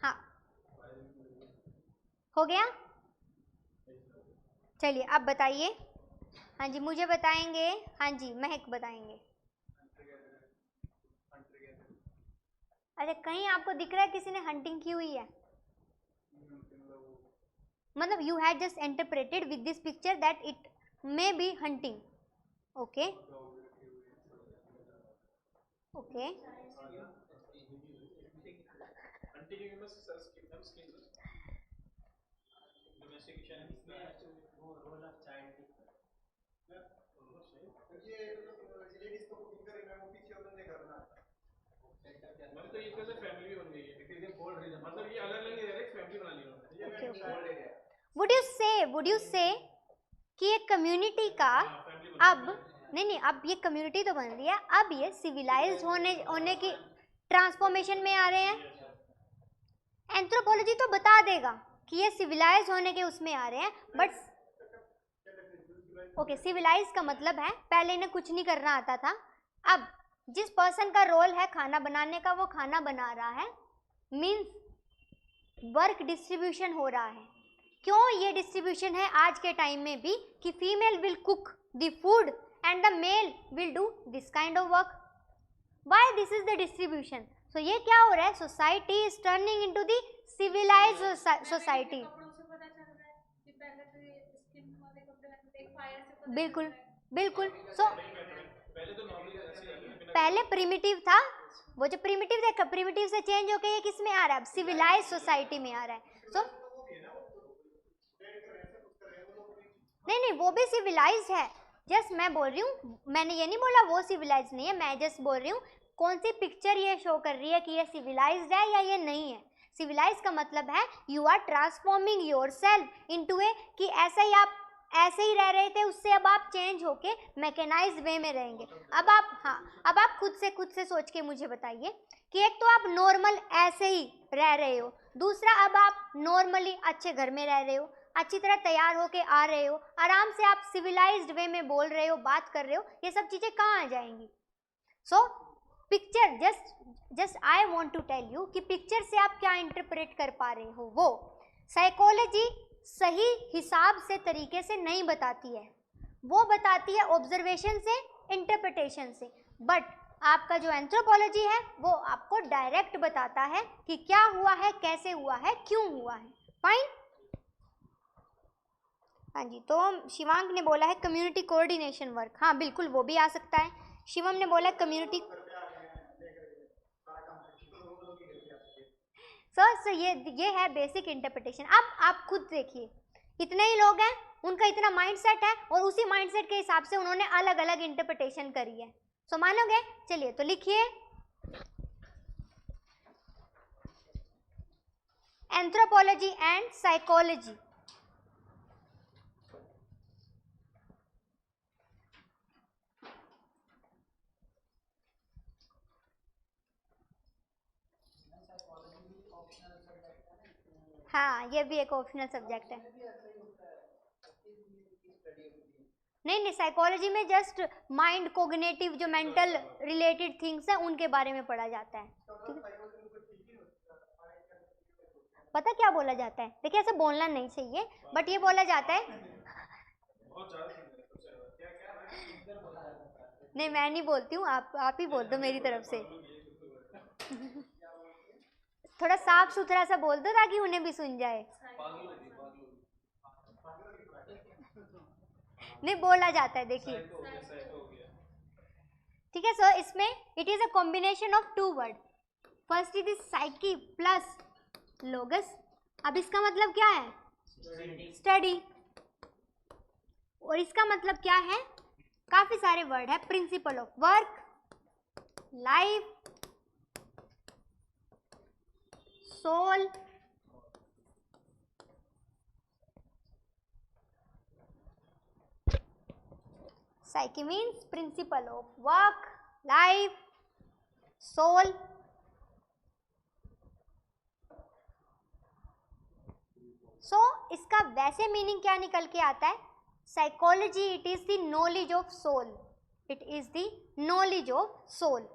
हाँ हो गया, चलिए अब बताइए। हाँ जी मुझे बताएंगे, हाँ जी महक बताएंगे। अच्छा कहीं आपको दिख रहा है किसी ने हंटिंग की हुई है? मतलब you had just interpreted with this picture that it may be hunting. Okay okay, तो ये कैसे फैमिली बन गई है, मतलब ये अलग अलग है, फैमिली बना ली उन्होंने। वुड यू से कि एक कम्युनिटी का अब नहीं, अब ये कम्युनिटी तो बन रही है, अब ये सिविलाइज्ड होने की ट्रांसफॉर्मेशन में आ रहे हैं। एंथ्रोपोलॉजी तो बता देगा कि ये सिविलाइज होने के उसमें आ रहे हैं, बट ओके सिविलाइज का मतलब है पहले इन्हें कुछ नहीं करना आता था, अब जिस पर्सन का रोल है खाना बनाने का वो खाना बना रहा है, मीन्स वर्क डिस्ट्रीब्यूशन हो रहा है। क्यों ये डिस्ट्रीब्यूशन है आज के टाइम में भी कि female will cook the food and the male will do this kind of work. Why this is the distribution? So ये क्या हो रहा है, society is turning into the civilized society. बिल्कुल बिल्कुल। सो पहले प्रिमिटिव था, वो जो प्रिमिटिव देखा, प्रिमिटिव से चेंज होके ये किस में आ रहा है, अब सिविलाइज्ड सोसाइटी में आ रहा है। सो नहीं वो भी सिविलाइज्ड है, जस्ट मैं बोल रही हूँ, मैंने ये नहीं बोला वो सिविलाइज्ड नहीं है, मैं जस्ट बोल रही हूँ कौन सी पिक्चर ये शो कर रही है कि ये सिविलाइज्ड है या ये नहीं है। सिविलाइज का मतलब है you are transforming yourself into a, कि ऐसे ही आप ऐसे ही रह रहे थे, उससे अब आप चेंज होके मैकेनाइज्ड वे में रहेंगे। अब आप अब आप खुद से सोच के मुझे बताइए कि एक तो आप नॉर्मल ऐसे ही रह रहे हो, दूसरा अब आप नॉर्मली अच्छे घर में रह रहे हो, अच्छी तरह तैयार होके आ रहे हो, आराम से आप सिविलाइज्ड वे में बोल रहे हो, बात कर रहे हो, ये सब चीज़ें कहाँ आ जाएंगी। So picture just I want to tell you कि पिक्चर से आप क्या इंटरप्रेट कर पा रहे हो, वो साइकोलॉजी सही हिसाब से तरीके से नहीं बताती है, वो बताती है ऑब्जर्वेशन से, इंटरप्रिटेशन से। बट आपका जो एंथ्रोपोलॉजी है वो आपको डायरेक्ट बताता है कि क्या हुआ है, कैसे हुआ है, क्यों हुआ है। फाइन। हाँ जी, तो शिवांक ने बोला है कम्युनिटी कोऑर्डिनेशन वर्क, हाँ बिल्कुल वो भी आ सकता है। शिवम ने बोला कम्युनिटी। सर ये है बेसिक इंटरप्रिटेशन। अब आप खुद देखिए इतने ही लोग हैं, उनका इतना माइंडसेट है और उसी माइंडसेट के हिसाब से उन्होंने अलग अलग इंटरप्रिटेशन करी है। सो मानोगे? चलिए तो लिखिए एंथ्रोपोलॉजी एंड साइकोलॉजी। हाँ, ये भी एक ऑप्शनल सब्जेक्ट है। नहीं, साइकोलॉजी में जस्ट माइंड कोग्निटिव जो मेंटल रिलेटेड थिंग्स हैं उनके बारे में पढ़ा जाता है। पता क्या बोला जाता है? देखिए ऐसे बोलना नहीं चाहिए, बट ये बोला जाता है। नहीं, मैं नहीं बोलती हूँ, आप ही बोल दो मेरी तरफ से। थोड़ा साफ सुथरा सा बोल दो ताकि उन्हें भी सुन जाए। नहीं, बोला जाता है, देखिए। ठीक है, सो इसमें it is a combination of two word. First is psyche plus logos. अब इसका मतलब क्या है? स्टडी। और इसका मतलब क्या है? काफी सारे वर्ड है। Principle of work, life, soul, psyche means principle of work, life, soul. So इसका वैसे मीनिंग क्या निकल के आता है? Psychology it is the knowledge of soul. It is the knowledge of soul.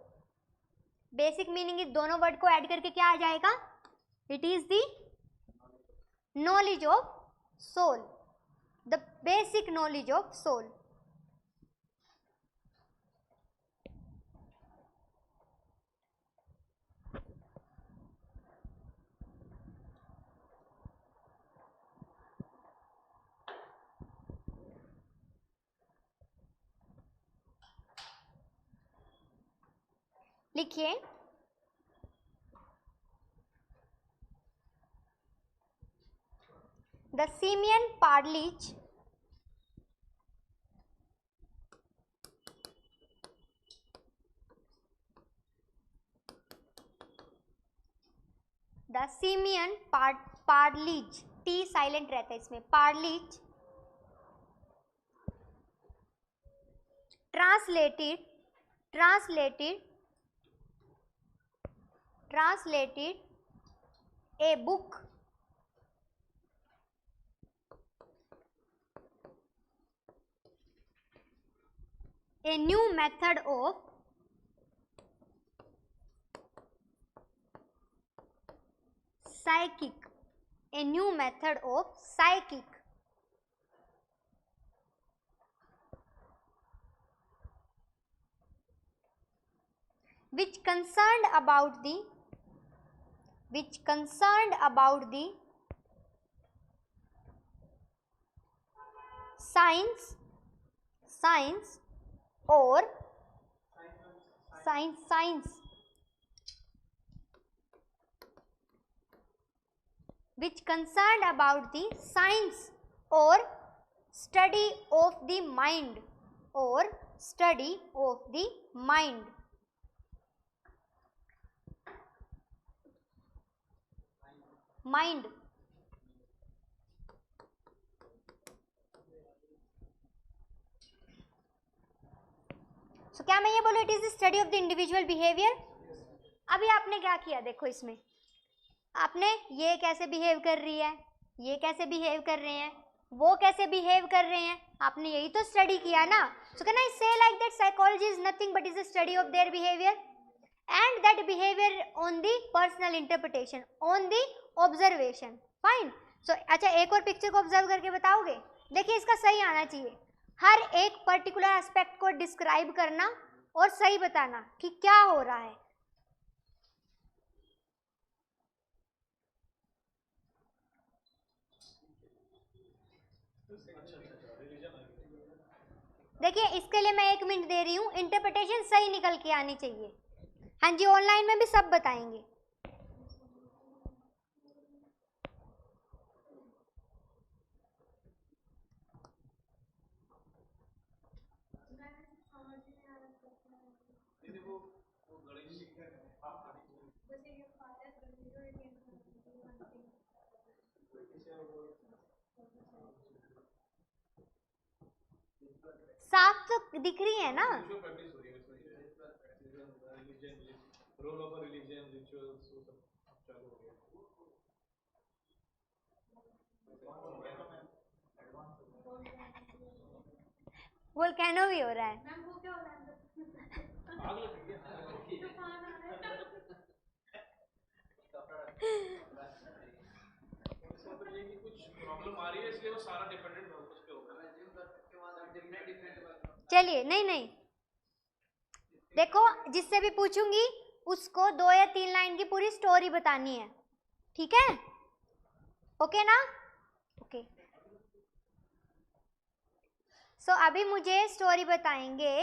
Basic meaning इस दोनों वर्ड को ऐड करके क्या आ जाएगा? It is the knowledge of soul, the basic knowledge of soul. लिखिए द सिमियन पार्लिज पार्लिज, टी साइलेंट रहता है इसमें, पार्लिज translated a book a new method of psychic which concerned about the science or science which concerned about the science or study of the mind So, क्या मैं ये बोलूँ it is the study of the individual behaviour? अभी आपने क्या किया देखो, इसमें आपने ये कैसे बिहेव कर रही है, ये कैसे बिहेव कर रहे हैं, वो कैसे बिहेव कर रहे हैं, आपने यही तो स्टडी किया ना। सो can I say like that psychology is nothing but is the study of their behaviour and that behaviour on the personal interpretation, on the observation. Fine. So अच्छा, एक और पिक्चर को ऑब्जर्व करके बताओगे? देखिए इसका सही आना चाहिए, हर एक पर्टिकुलर एस्पेक्ट को डिस्क्राइब करना और सही बताना कि क्या हो रहा है। देखिए इसके लिए मैं 1 मिनट दे रही हूँ, इंटरप्रिटेशन सही निकल के आनी चाहिए। हाँ जी, ऑनलाइन में भी सब बताएंगे। साफ तो दिख रही है ना। जो प्रैक्टिस हो रही है इसमें religion role of religion rituals वो सब चालू हो गया। वोल्केनो भी हो रहा है। आग लग गई इसका मतलब ये कि कुछ प्रॉब्लम आ रही है इसलिए वो सारा डिपेंडेंट उस पे होगा। चलिए नहीं देखो, जिससे भी पूछूंगी उसको 2 या 3 लाइन की पूरी स्टोरी बतानी है, ठीक है? ओके ना? ओके। सो अभी मुझे स्टोरी बताएंगे।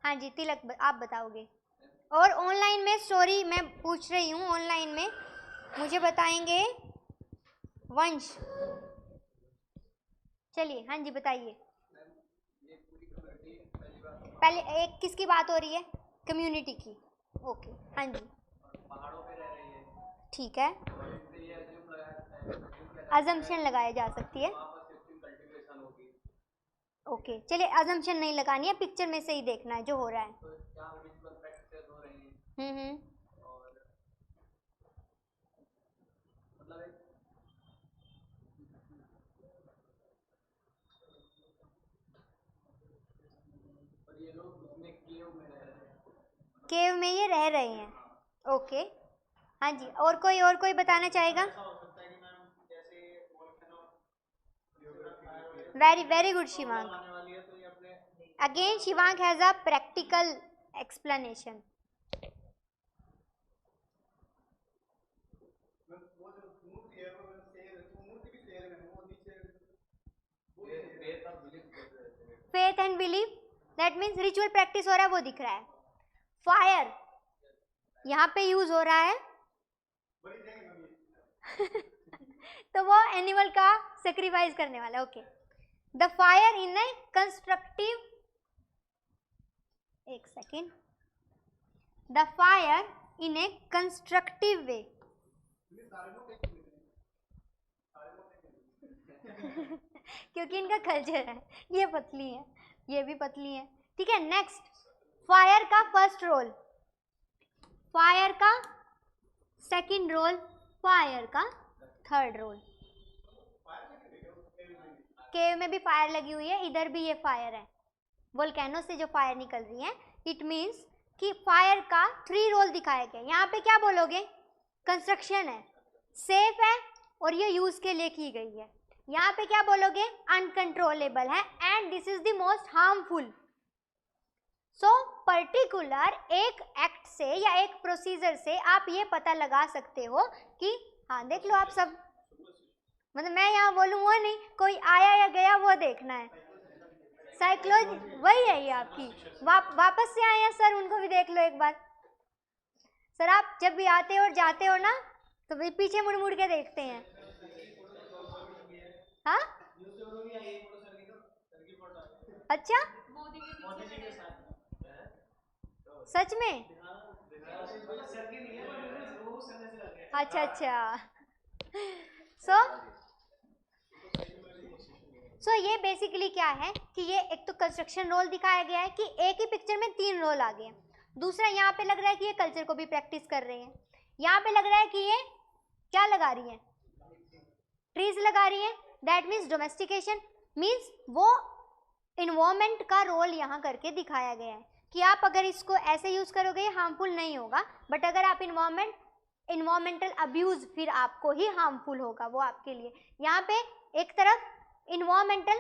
हाँ जी तिलक आप बताओगे। और ऑनलाइन में स्टोरी मैं पूछ रही हूँ, ऑनलाइन में मुझे बताएंगे वंश। चलिए हाँ जी बताइए। पहले एक किसकी बात हो रही है? कम्युनिटी की। ओके हाँ जी पहाड़ों पे रह रही है, ठीक है। इससे ये अजम्पशन लगाई जा सकती है। वहाँ पर सिर्फ कल्टीवेशन होगी, ओके चलिए अजम्पशन नहीं लगानी है, पिक्चर में से ही देखना है जो हो रहा है। तो जहाँ म्यूनिसिपल प्रैक्टिसेस हो रही हैं और मतलब एक और ये लोग उसमें केव में रह रहे हैं। केव में ये रह रहे हैं। ओके हाँ जी। और कोई बताना चाहेगा? Very good Shivang. Again Shivang has a practical explanation. Faith and believe, that means ritual practice हो रहा है वो दिख रहा है। फायर यहाँ पे यूज हो रहा है तो वो एनिमल का सेक्रीफाइस करने वाला है। Okay the fire in a constructive, एक second, the fire in a constructive way. क्योंकि इनका कल्चर है, ये पतली है ये भी पतली है, ठीक है। नेक्स्ट, फायर का फर्स्ट रोल, फायर का सेकंड रोल, फायर का थर्ड रोल। केव में भी फायर लगी हुई है, इधर भी ये फायर है, वोल्केनो से जो फायर निकल रही है। इट मीन्स कि फायर का 3 रोल दिखाए गए। यहाँ पे क्या बोलोगे? कंस्ट्रक्शन है, सेफ है और ये यूज के लिए की गई है। यहाँ पे क्या बोलोगे? अनकंट्रोलेबल है and this is the most harmful. So particular एक एक्ट से या एक प्रोसीजर से आप ये पता लगा सकते हो कि हाँ देख लो आप सब, मतलब मैं यहाँ बोलूँ वो नहीं, कोई आया या गया वो देखना है। साइकोलॉजी वही है ये आपकी। वापस से आए हैं सर, उनको भी देख लो एक बार। सर आप जब भी आते हो और जाते हो ना तो भी पीछे मुड़ मुड़ के देखते हैं। हाँ अच्छा सच में? अच्छा सो ये बेसिकली क्या है कि ये एक तो कंस्ट्रक्शन रोल दिखाया गया है कि एक ही पिक्चर में 3 रोल आ गए हैं। दूसरा यहाँ पे लग रहा है कि ये कल्चर को भी प्रैक्टिस कर रहे हैं। यहाँ पे लग रहा है कि ये क्या लगा रही है? ट्रीज लगा रही है। दैट मीन्स डोमेस्टिकेशन, मीन्स वो इन्वायरमेंट का रोल यहाँ करके दिखाया गया है कि आप अगर इसको ऐसे यूज करोगे ये हार्मफुल नहीं होगा, बट अगर आप इन्वायरमेंटल अब्यूज फिर आपको ही हार्मफुल होगा वो आपके लिए। यहाँ पे एक तरफ इन्वायरमेंटल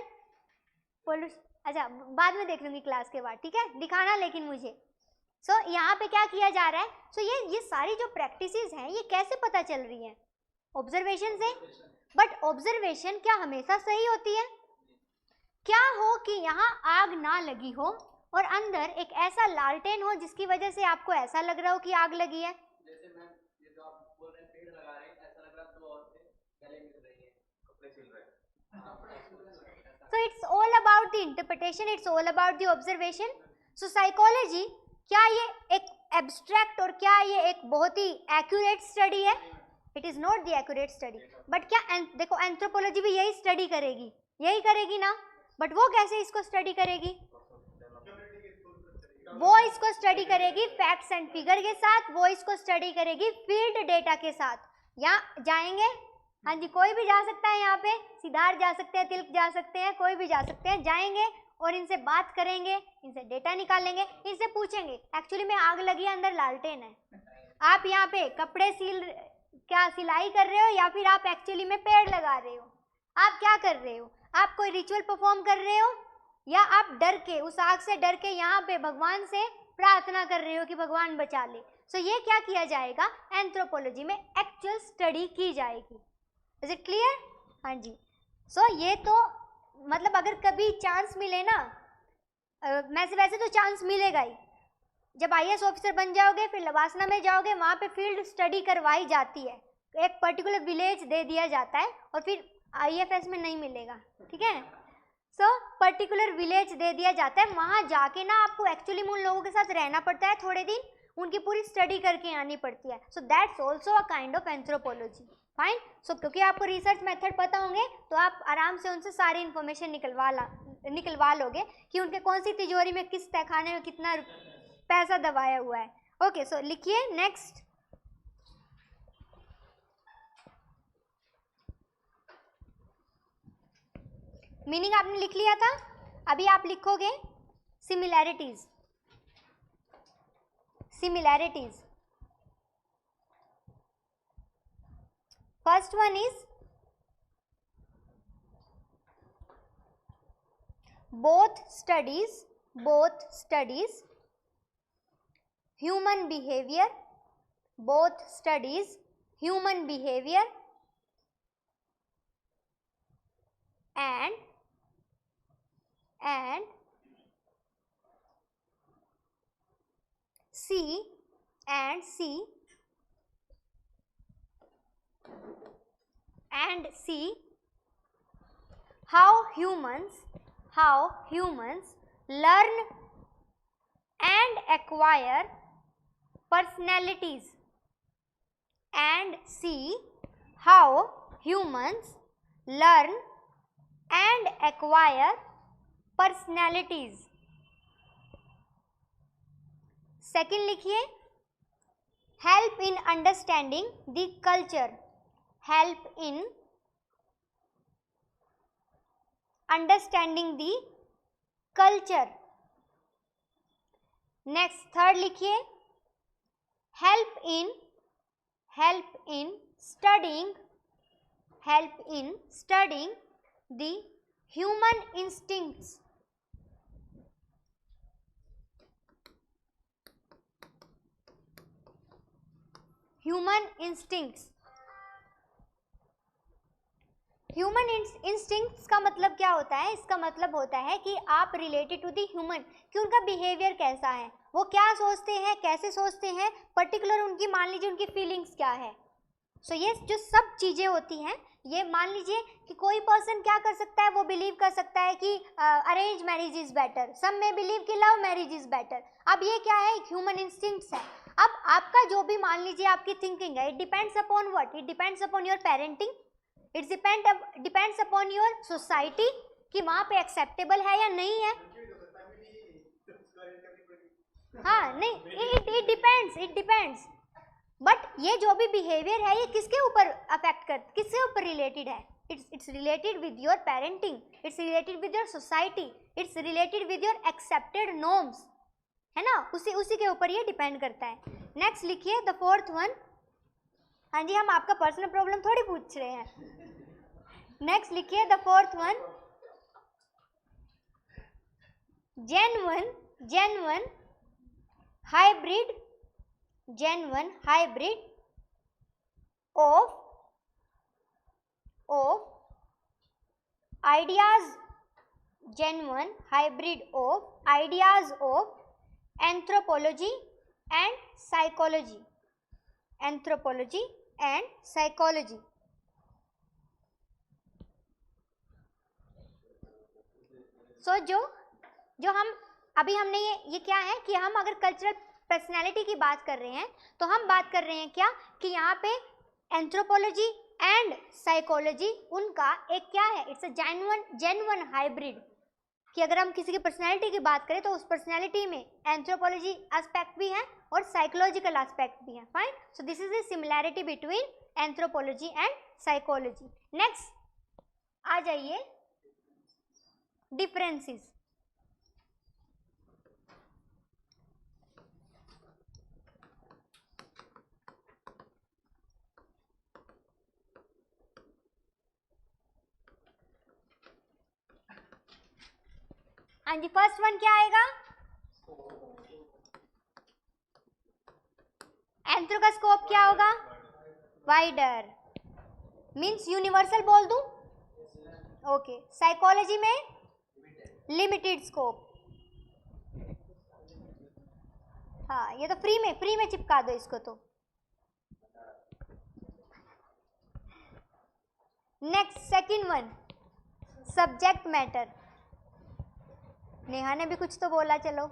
अच्छा बाद में देख लूंगी क्लास के बाद, ठीक है, दिखाना लेकिन मुझे। सो यहाँ पे क्या किया जा रहा है? सो ये सारी जो प्रैक्टिसेस हैं ये कैसे पता चल रही हैं? ऑब्जर्वेशन से। बट ऑब्जर्वेशन क्या हमेशा सही होती है? क्या हो कि यहाँ आग ना लगी हो और अंदर एक ऐसा लालटेन हो जिसकी वजह से आपको ऐसा लग रहा हो कि आग लगी है। जैसे मैम ये जो आप बोल रहे हैं पेड़ लगा रहे हैं, ऐसा लग रहा है 2 औरतें गले मिल रही हैं, कपड़े सिल रहे हैं। So it's all about the interpretation, it's all about the observation. So psychology क्या ये एक एब्स्ट्रैक्ट और क्या ये एक बहुत ही एक्यूरेट स्टडी है? It is not the accurate study. But क्या देखो एंथ्रोपोलॉजी भी यही स्टडी करेगी, यही करेगी ना। बट वो कैसे इसको स्टडी करेगी? वो इसको स्टडी करेगी फैक्ट्स एंड फिगर के साथ, वो इसको स्टडी करेगी फील्ड डेटा के साथ। यहाँ जाएंगे, हाँ जी, कोई भी जा सकता है, यहाँ पे सिद्धार्थ जा सकते हैं, तिलक जा सकते हैं, कोई भी जा सकते हैं, जाएंगे और इनसे बात करेंगे, इनसे डेटा निकालेंगे, इनसे पूछेंगे एक्चुअली में आग लगी है, अंदर लालटेन है, आप यहाँ पे कपड़े सिलाई कर रहे हो या फिर आप एक्चुअली में पेड़ लगा रहे हो, आप क्या कर रहे हो? आप कोई रिचुअल परफॉर्म कर रहे हो या आप डर के, उस आग से डर के यहाँ पे भगवान से प्रार्थना कर रहे हो कि भगवान बचा ले? सो ये क्या किया जाएगा? एंथ्रोपोलॉजी में एक्चुअल स्टडी की जाएगी। Is it clear? हाँ जी। सो ये तो मतलब अगर कभी चांस मिले ना, वैसे तो चांस मिलेगा ही, जब IAS ऑफिसर बन जाओगे फिर लवासना में जाओगे, वहाँ पे फील्ड स्टडी करवाई जाती है, एक पर्टिकुलर विलेज दे दिया जाता है और फिर IFS में नहीं मिलेगा, ठीक है? सो पर्टिकुलर विलेज दे दिया जाता है, वहाँ जाके ना आपको एक्चुअली में उन लोगों के साथ रहना पड़ता है थोड़े दिन, उनकी पूरी स्टडी करके आनी पड़ती है। So that's also a kind of anthropology. Fine. So क्योंकि आपको रिसर्च मेथड पता होंगे तो आप आराम से उनसे सारी इन्फॉर्मेशन निकलवा लोगे कि उनके कौन सी तिजोरी में किस तहखाने में कितना पैसा दबाया हुआ है। ओके, सो लिखिए नेक्स्ट। मीनिंग आपने लिख लिया था, अभी आप लिखोगे similarities. Similarities, first one is both studies human behavior, both studies human behavior and see how humans learn and acquire personalities, and see how humans learn and acquire personalities। Second लिखिए help in understanding the culture, help in understanding the culture। Next third लिखिए help in studying the human instincts, human instincts का मतलब क्या होता है? इसका मतलब होता है कि आप रिलेटेड टू दी ह्यूमन, कि उनका बिहेवियर कैसा है, वो क्या सोचते हैं, कैसे सोचते हैं, पर्टिकुलर उनकी मान लीजिए उनकी फीलिंग्स क्या है। सो ये जो सब चीज़ें होती हैं, ये मान लीजिए कि कोई पर्सन क्या कर सकता है, वो बिलीव कर सकता है कि अरेंज मैरिज इज़ बेटर, सम में बिलीव कि लव मैरिज इज़ बेटर। अब ये क्या है? ह्यूमन इंस्टिंक्ट्स है। अब आपका जो भी मान लीजिए आपकी थिंकिंग है, it depends upon what? It depends upon your parenting, it's depends upon your society कि वहाँ पे एक्सेप्टेबल है या नहीं है। हाँ नहीं, इट डिपेंड्स बट ये जो भी बिहेवियर है ये किसके ऊपर अफेक्ट कर, किसके ऊपर रिलेटेड है? It's related with your parenting, it's related with your society, it's related with your accepted norms, है ना? उसी के ऊपर ये डिपेंड करता है। नेक्स्ट लिखिए द फोर्थ वन। हाँ जी, हम आपका पर्सनल प्रॉब्लम थोड़ी पूछ रहे हैं। नेक्स्ट लिखिए the fourth one, genuine hybrid of ideas, genuine hybrid of ideas of anthropology and psychology, anthropology and psychology। सो जो हम अभी हमने ये क्या है कि हम अगर कल्चरल पर्सनैलिटी की बात कर रहे हैं तो हम बात कर रहे हैं क्या कि यहाँ पे एंथ्रोपोलॉजी एंड साइकोलॉजी उनका एक क्या है? It's a genuine hybrid. कि अगर हम किसी की पर्सनैलिटी की बात करें तो उस पर्सनैलिटी में एंथ्रोपोलॉजी एस्पेक्ट भी है और साइकोलॉजिकल एस्पेक्ट भी है. Fine. So this is the similarity between anthropology and psychology. Next आ जाइए डिफरेंसेस. हाँ जी, फर्स्ट वन क्या आएगा? एंथ्रो का स्कोप क्या होगा? वाइडर. मीन्स यूनिवर्सल बोल दूं? ओके. साइकोलॉजी में लिमिटेड स्कोप. हाँ, ये तो फ्री में चिपका दो इसको. तो next second one, subject matter. Neha ने भी कुछ तो बोला. चलो,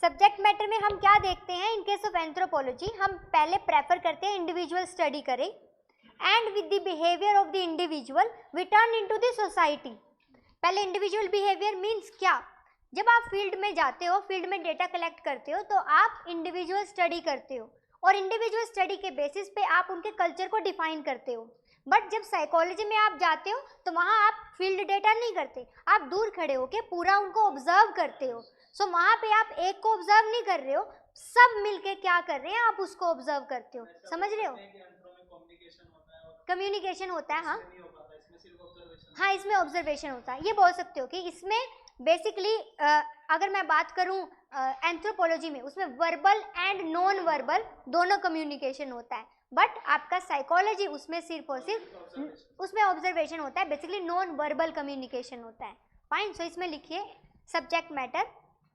सब्जेक्ट मैटर में हम क्या देखते हैं? इन केस ऑफ एंथ्रोपोलॉजी हम पहले प्रेफर करते हैं इंडिविजुअल स्टडी करें, and with the behaviour of the individual we turn into the society. पहले इंडिविजुअल बिहेवियर मीन्स क्या? जब आप फील्ड में जाते हो, फील्ड में डेटा कलेक्ट करते हो, तो आप इंडिविजुअल स्टडी करते हो और इंडिविजुअल स्टडी के बेसिस पे आप उनके कल्चर को डिफाइन करते हो. बट जब साइकोलॉजी में आप जाते हो तो वहाँ आप फील्ड डेटा नहीं करते, आप दूर खड़े होके पूरा उनको ऑब्जर्व करते हो. सो वहाँ पे आप एक को ऑब्जर्व नहीं कर रहे हो, सब मिलके क्या कर रहे हैं आप उसको ऑब्जर्व करते हो. समझ रहे हो? कम्युनिकेशन होता है. हाँ, इसमें ऑब्जर्वेशन होता है. ये बोल सकते हो कि इसमें बेसिकली अगर मैं बात करूँ एंथ्रोपोलॉजी में, उसमें वर्बल एंड नॉन वर्बल दोनों कम्युनिकेशन होता है. बट आपका साइकोलॉजी उसमें सिर्फ और सिर्फ उसमें ऑब्जर्वेशन होता है, बेसिकली नॉन वर्बल कम्युनिकेशन होता है. फाइन. सो इसमें लिखिए subject matter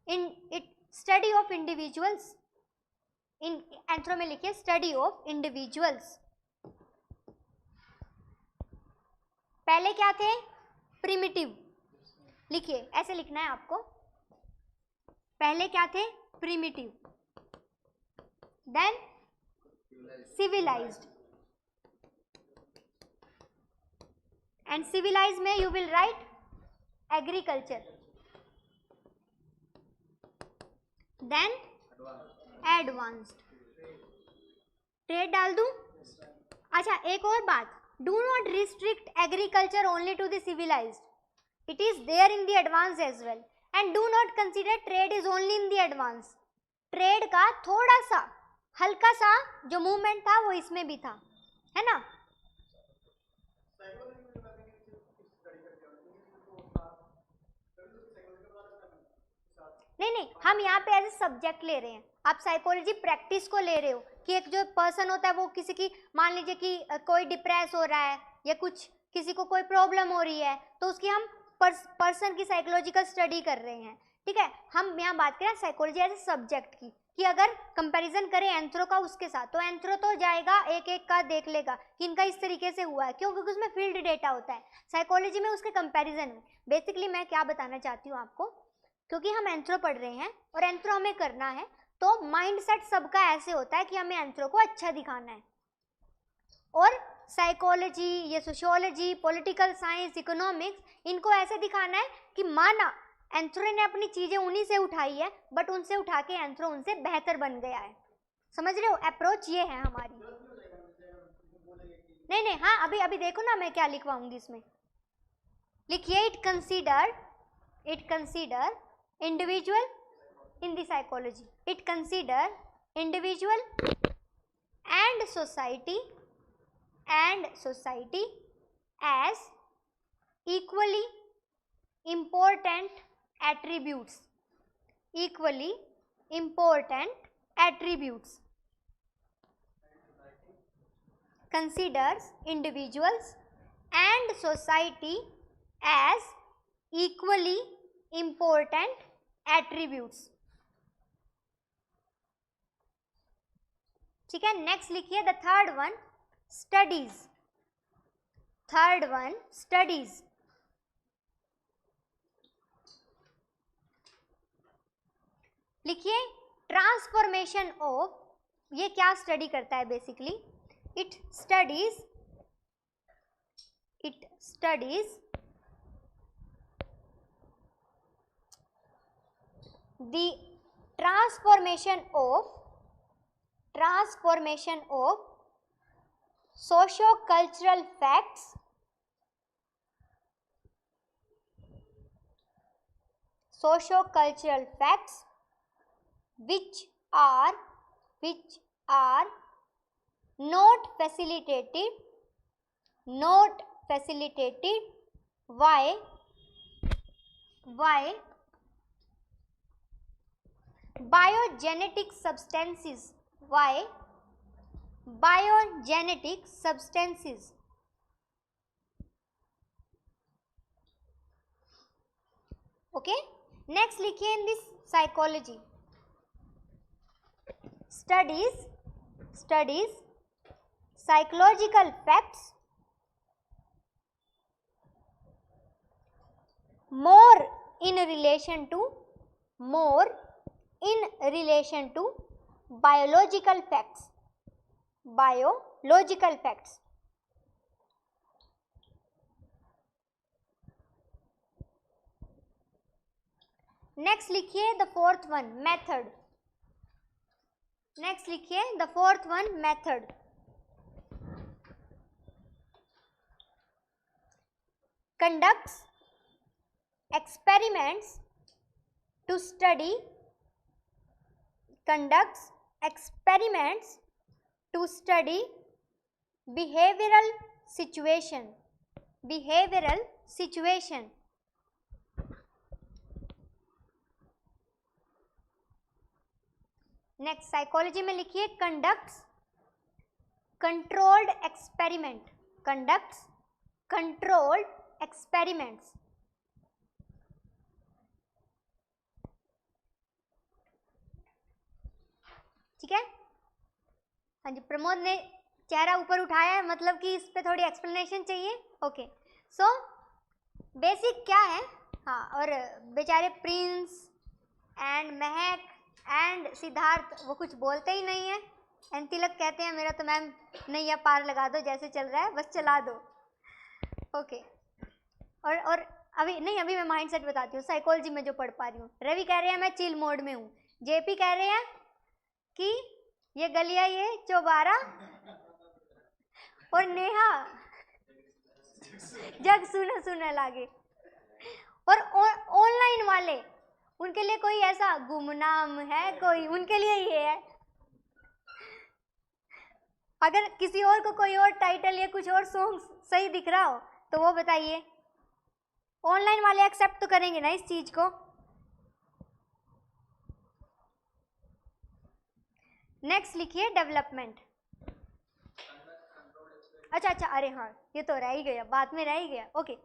in it study of individuals. In anthro में लिखिए स्टडी ऑफ इंडिविजुअल्स. पहले क्या थे? प्रिमिटिव. लिखिए, ऐसे लिखना है आपको. पहले क्या थे? Primitive. Then civilized. And civilized में you will write agriculture. Then advanced. Trade डाल दूं? अच्छा, एक और बात. Do not restrict agriculture only to the civilized. It is there in the advanced as well. And do not consider trade is only in the advanced. Trade का थोड़ा सा हल्का सा जो मूवमेंट था वो इसमें भी था, है ना? नहीं, हम यहाँ पे एज ए सब्जेक्ट ले रहे हैं. आप साइकोलॉजी प्रैक्टिस को ले रहे हो कि एक जो पर्सन होता है वो किसी की, मान लीजिए कि कोई डिप्रेस हो रहा है या कुछ किसी को कोई प्रॉब्लम हो रही है, तो उसकी हम पर्सन की साइकोलॉजिकल स्टडी कर रहे हैं. ठीक है. हम यहाँ बात करें साइकोलॉजी एज ए सब्जेक्ट की, कि अगर कंपैरिजन करें एंथ्रो का उसके साथ, तो एंथ्रो तो जाएगा एक एक का देख लेगा कि इनका इस तरीके से हुआ है. क्यों? क्योंकि उसमें फील्ड डेटा होता है. साइकोलॉजी में उसके कंपैरिजन में बेसिकली मैं क्या बताना चाहती हूँ आपको, क्योंकि हम एंथ्रो पढ़ रहे हैं और एंथ्रो हमें करना है, तो माइंडसेट सबका ऐसे होता है कि हमें एंथ्रो को अच्छा दिखाना है. और साइकोलॉजी, ये सोशियोलॉजी, पॉलिटिकल साइंस, इकोनॉमिक्स, इनको ऐसे दिखाना है कि माना एंथ्रो ने अपनी चीजें उन्हीं से उठाई है, बट उनसे उठा के एंथ्रो उनसे बेहतर बन गया है. समझ रहे हो? अप्रोच ये है हमारी. नहीं, हाँ, अभी देखो ना मैं क्या लिखवाऊंगी इसमें. लिखिए it consider individual in the psychology. It consider individual and society as equally important attributes. Considers individuals and society as equally important attributes. ठीक है. नेक्स्ट लिखिए द थर्ड वन, स्टडीज. लिखिए ट्रांसफॉर्मेशन ऑफ. ये क्या स्टडी करता है? Basically it it studies the transformation of socio-cultural facts which are not facilitated by biogenetic substances. Okay, next लिखिए in this psychology studies psychological facts more in relation to biological facts. Next लिखिए the fourth one method. conducts experiments to study behavioral situation. नेक्स्ट psychology में लिखिए conducts controlled experiments. ठीक है. हाँ जी, प्रमोद ने चेहरा ऊपर उठाया है, मतलब कि इस पे थोड़ी एक्सप्लेनेशन चाहिए. ओके, सो बेसिक क्या है. हाँ, और बेचारे Prince and Mahak and Siddharth वो कुछ बोलते ही नहीं है. एंड तिलक कहते हैं मेरा तो मैम नैया पार लगा दो, जैसे चल रहा है बस चला दो. ओके, और अभी मैं माइंडसेट बताती हूँ साइकोलॉजी में जो पढ़ पा रही हूँ. रवि कह रहे हैं मैं चिल मोड में हूँ. जेपी कह रहे हैं कि ये गलिया ये चौबारा. और नेहा जग सुना लागे. और ऑनलाइन वाले उनके लिए कोई ऐसा गुमनाम है कोई, उनके लिए ये है. अगर किसी और को कोई और टाइटल या कुछ और सॉन्ग सही दिख रहा हो तो वो बताइए. ऑनलाइन वाले एक्सेप्ट तो करेंगे ना इस चीज को. नेक्स्ट लिखिए डेवलपमेंट. अच्छा, अरे हाँ ये तो रह ही गया, बाद में रह ही गया. ओके,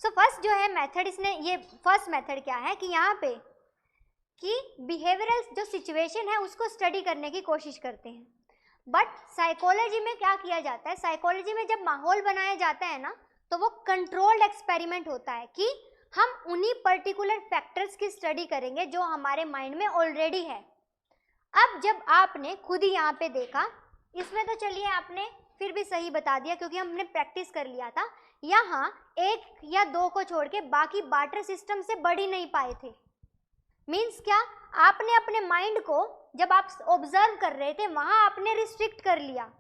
सो फर्स्ट जो है मेथड, इसने ये फर्स्ट मेथड क्या है कि यहाँ पे कि बिहेवियरल जो सिचुएशन है उसको स्टडी करने की कोशिश करते हैं. बट साइकोलॉजी में क्या किया जाता है, साइकोलॉजी में जब माहौल बनाया जाता है ना तो वो कंट्रोल्ड एक्सपेरिमेंट होता है कि हम उन्हीं पर्टिकुलर फैक्टर्स की स्टडी करेंगे जो हमारे माइंड में ऑलरेडी है. अब जब आपने खुद ही यहाँ पे देखा, इसमें तो चलिए आपने फिर भी सही बता दिया क्योंकि हमने प्रैक्टिस कर लिया था. यहाँ एक या दो को छोड़ के बाकी बार्टर सिस्टम से बढ़ ही नहीं पाए थे. मीन्स क्या, आपने अपने माइंड को जब आप ऑब्जर्व कर रहे थे वहाँ आपने रिस्ट्रिक्ट कर लिया.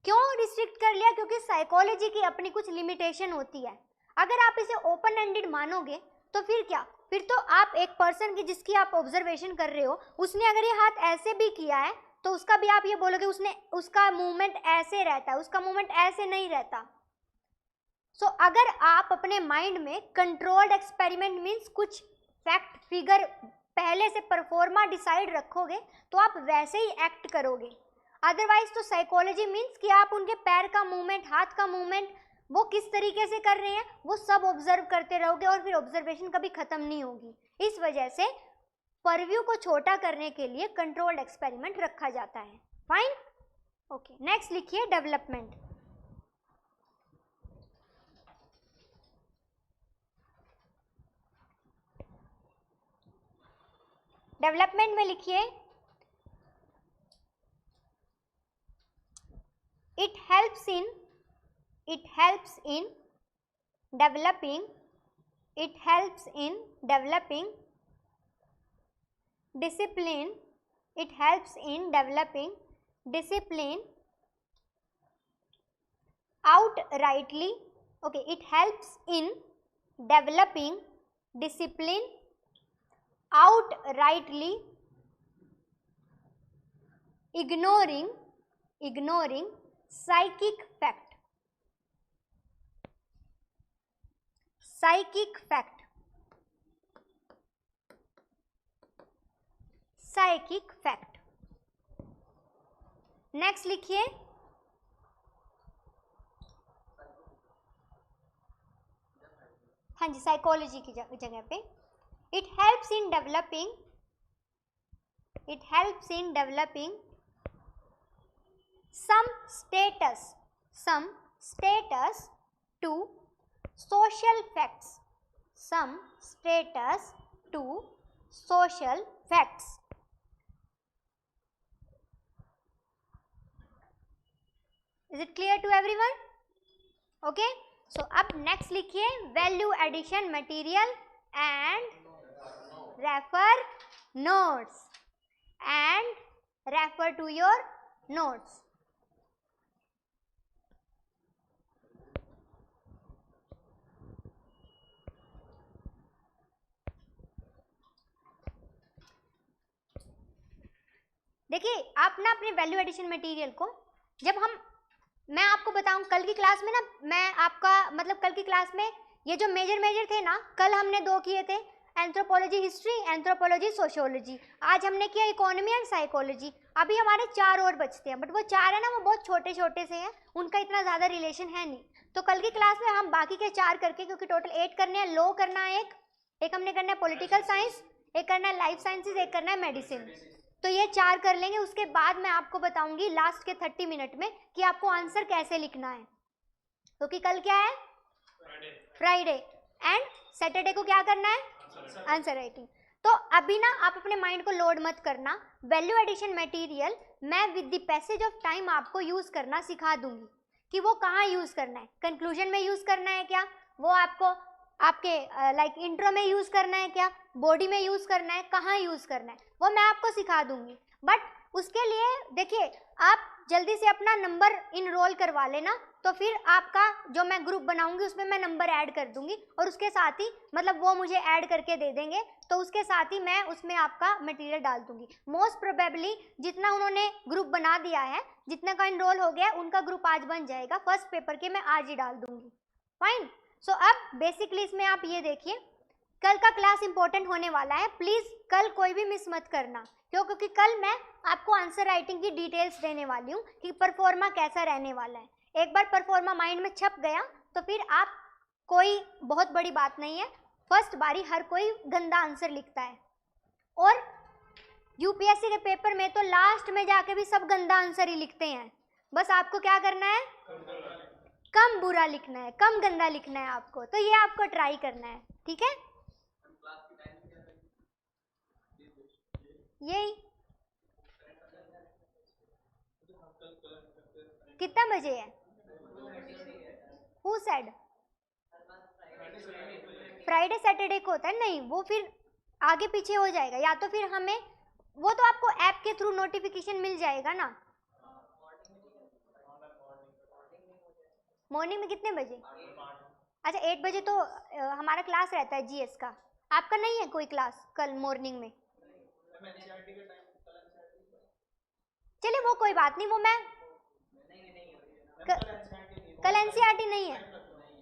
क्यों रिस्ट्रिक्ट कर लिया? क्योंकि साइकोलॉजी की अपनी कुछ लिमिटेशन होती है. अगर आप इसे ओपन एंडेड मानोगे तो फिर क्या, फिर तो आप एक पर्सन की जिसकी आप ऑब्जर्वेशन कर रहे हो, उसने अगर ये हाथ ऐसे भी किया है तो उसका भी आप ये बोलोगे उसका मूवमेंट ऐसे रहता है, उसका मूवमेंट ऐसे नहीं रहता. सो अगर आप अपने माइंड में कंट्रोल्ड एक्सपेरिमेंट मीन्स कुछ फैक्ट फिगर पहले से परफॉर्मा डिसाइड रखोगे तो आप वैसे ही एक्ट करोगे. अदरवाइज तो साइकोलॉजी मीन्स कि आप उनके पैर का मूवमेंट, हाथ का मूवमेंट वो किस तरीके से कर रहे हैं वो सब ऑब्जर्व करते रहोगे और फिर ऑब्जर्वेशन कभी खत्म नहीं होगी. इस वजह से परव्यू को छोटा करने के लिए कंट्रोल्ड एक्सपेरिमेंट रखा जाता है. फाइन. ओके, नेक्स्ट लिखिए डेवलपमेंट. डेवलपमेंट में लिखिए it helps in developing, it helps in developing discipline, it helps in developing discipline outrightly, okay, it helps in developing discipline outrightly, ignoring psychic fact, psychic fact, psychic fact. Next लिखिए, हाँ जी, psychology की जगह पे it helps in developing, it helps in developing some status to social facts, some status to social facts. Is it clear to everyone? Okay, so अब next लिखिए value addition material and refer notes and refer to your notes. देखिए आप ना अपने value addition material को, जब मैं आपको बताऊं कल की क्लास में ना, मैं आपका मतलब कल की क्लास में ये जो मेजर थे ना, कल हमने 2 किए थे, एंथ्रोपोलॉजी हिस्ट्री, एंथ्रोपोलॉजी सोशियोलॉजी, आज हमने किया इकोनॉमी एंड साइकोलॉजी। अभी हमारे 4 और बचते हैं, बट वो 4 है ना, वो बहुत छोटे छोटे से हैं, उनका इतना ज़्यादा रिलेशन है नहीं। तो कल की क्लास में हम बाकी के 4 करके, क्योंकि टोटल 8 करने हैं, लॉ करना है एक हमने करना है पॉलिटिकल साइंस, एक करना है लाइफ साइंसेज, एक करना है मेडिसिन। तो ये 4 कर लेंगे, उसके बाद मैं आपको बताऊंगी लास्ट के 30 मिनट में कि आपको आंसर कैसे लिखना है। क्योंकि कल क्या है, फ्राइडे, एंड सैटरडे को क्या करना है, आंसर राइटिंग। तो अभी ना आप अपने माइंड को लोड मत करना, वैल्यू एडिशन मटेरियल मैं with the passage of time आपको यूज करना सिखा दूंगी कि वो कहाँ यूज करना है, कंक्लूजन में यूज करना है क्या, वो आपको आपके लाइक इंट्रो में यूज करना है क्या, बॉडी में यूज करना है, कहाँ यूज करना है, वो मैं आपको सिखा दूंगी। बट उसके लिए देखिए आप जल्दी से अपना नंबर इनरोल करवा लेना, तो फिर आपका जो मैं ग्रुप बनाऊंगी उसमें मैं नंबर ऐड कर दूंगी, और उसके साथ ही मतलब वो मुझे ऐड करके दे देंगे, तो उसके साथ ही मैं उसमें आपका मटेरियल डाल दूंगी। मोस्ट प्रोबेबली जितना उन्होंने ग्रुप बना दिया है, जितना का इनरोल हो गया उनका ग्रुप आज बन जाएगा, फर्स्ट पेपर के मैं आज ही डाल दूंगी। फाइन। सो अब बेसिकली इसमें आप ये देखिए, कल का क्लास इंपॉर्टेंट होने वाला है, प्लीज कल कोई भी मिस मत करना, क्योंकि कल मैं आपको आंसर राइटिंग की डिटेल्स देने वाली हूँ कि परफॉर्मा कैसा रहने वाला है। एक बार परफॉर्मा माइंड में छप गया तो फिर आप कोई बहुत बड़ी बात नहीं है, फर्स्ट बारी हर कोई गंदा आंसर लिखता है, और यूपीएससी के पेपर में तो लास्ट में जाके भी सब गंदा आंसर ही लिखते हैं। बस आपको क्या करना है, कम बुरा लिखना है, कम गंदा लिखना है आपको, तो ये आपको ट्राई करना है, ठीक है। यही कितना बजे है, हु सेड फ्राइडे सैटरडे को होता है, नहीं वो फिर आगे पीछे हो जाएगा, या तो फिर हमें वो तो आपको ऐप के थ्रू नोटिफिकेशन मिल जाएगा ना। मॉर्निंग में कितने बजे, अच्छा 8 बजे तो हमारा क्लास रहता है जीएस का, आपका नहीं है कोई क्लास कल मॉर्निंग में, चलिए वो कोई बात नहीं, वो मैं कल एनसीईआरटी नहीं है,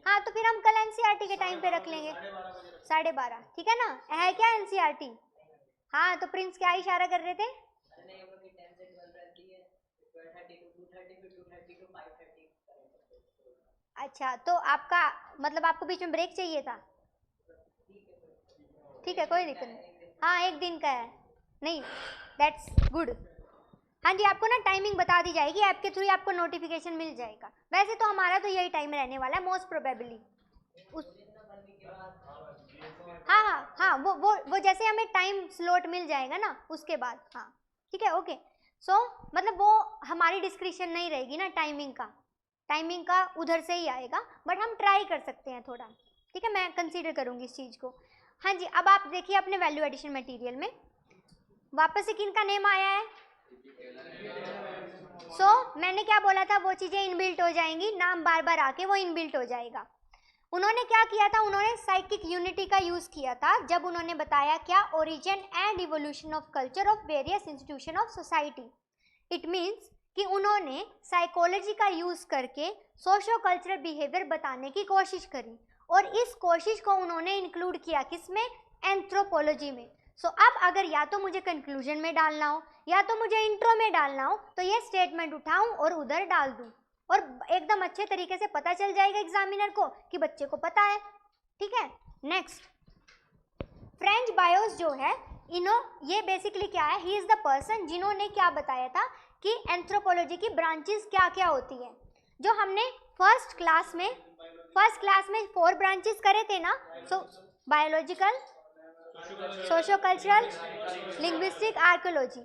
हाँ तो फिर हम कल एनसीईआरटी के टाइम पे रख लेंगे 12:30, ठीक है ना, है क्या एनसीईआरटी। हाँ तो प्रिंस क्या इशारा कर रहे थे, अच्छा तो आपका मतलब आपको बीच में ब्रेक चाहिए था, ठीक है कोई दिक्कत नहीं, हाँ 1 दिन का है, नहीं दैट्स गुड। हाँ जी आपको ना टाइमिंग बता दी जाएगी, ऐप के थ्रू आपको नोटिफिकेशन मिल जाएगा, वैसे तो हमारा तो यही टाइम रहने वाला है मोस्ट प्रोबेबली उस, हाँ वो जैसे हमें टाइम स्लॉट मिल जाएगा ना उसके बाद, हाँ ठीक है ओके। सो मतलब वो हमारी डिस्क्रिप्शन नहीं रहेगी ना टाइमिंग का, टाइमिंग का उधर से ही आएगा, बट हम ट्राई कर सकते हैं थोड़ा, ठीक है, मैं कंसीडर करूँगी इस चीज़ को। हाँ जी, अब आप देखिए अपने वैल्यू एडिशन मटेरियल में वापस से किन का नेम आया है? मैंने क्या बोला था, वो चीज़ें इनबिल्ट हो जाएंगी, नाम बार बार आके वो इनबिल्ट हो जाएगा। उन्होंने क्या किया था, उन्होंने साइकिक यूनिटी का यूज़ किया था जब उन्होंने बताया क्या, origin and evolution of culture of various institution of society. It means कि उन्होंने साइकोलॉजी का यूज़ करके सोशो कल्चरल बिहेवियर बताने की कोशिश करी, और इस कोशिश को उन्होंने इंक्लूड किया किसमें? एंथ्रोपोलॉजी में। अब अगर या तो मुझे कंक्लूजन में डालना हो या तो मुझे इंट्रो में डालना हो, तो ये स्टेटमेंट उठाऊं और उधर डाल दूं, और एकदम अच्छे तरीके से पता चल जाएगा एग्जामिनर को कि बच्चे को पता है, ठीक है। नेक्स्ट, फ्रेंच बायोस जो है, ये बेसिकली क्या है, ही इज द पर्सन जिन्होंने क्या बताया था कि एंथ्रोपोलॉजी की ब्रांचेस क्या क्या होती है। जो हमने फर्स्ट क्लास में 4 ब्रांचेस करे थे ना, biological, socio cultural, linguistic, archaeology.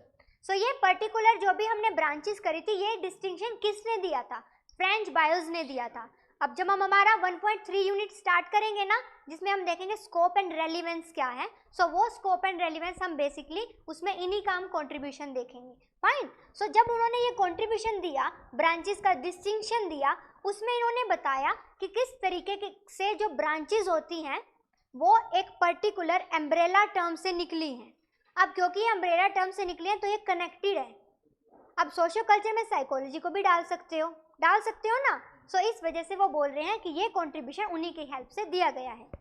ये पर्टिकुलर जो भी हमने ब्रांचेस करी थी, ये डिस्टिंक्शन किसने दिया था? फ्रेंच बायोस ने दिया था। अब जब हम हमारा 1.3 यूनिट स्टार्ट करेंगे ना, जिसमें हम देखेंगे स्कोप एंड रेलिवेंस क्या है, वो स्कोप एंड रेलिवेंस हम बेसिकली उसमें इन्हीं का हम कॉन्ट्रीब्यूशन देखेंगे। फाइन। जब उन्होंने ये कॉन्ट्रीब्यूशन दिया, ब्रांचेस का डिस्टिंक्शन दिया, उसमें इन्होंने बताया कि किस तरीके से जो ब्रांचेस होती हैं वो एक पर्टिकुलर एम्ब्रेला टर्म से निकली हैं। अब क्योंकि ये एम्ब्रेला टर्म से निकली हैं तो ये कनेक्टेड है। अब सोशो कल्चर में साइकोलॉजी को भी डाल सकते हो ना, इस वजह से वो बोल रहे हैं कि ये कंट्रीब्यूशन उन्हीं की हेल्प से दिया गया है।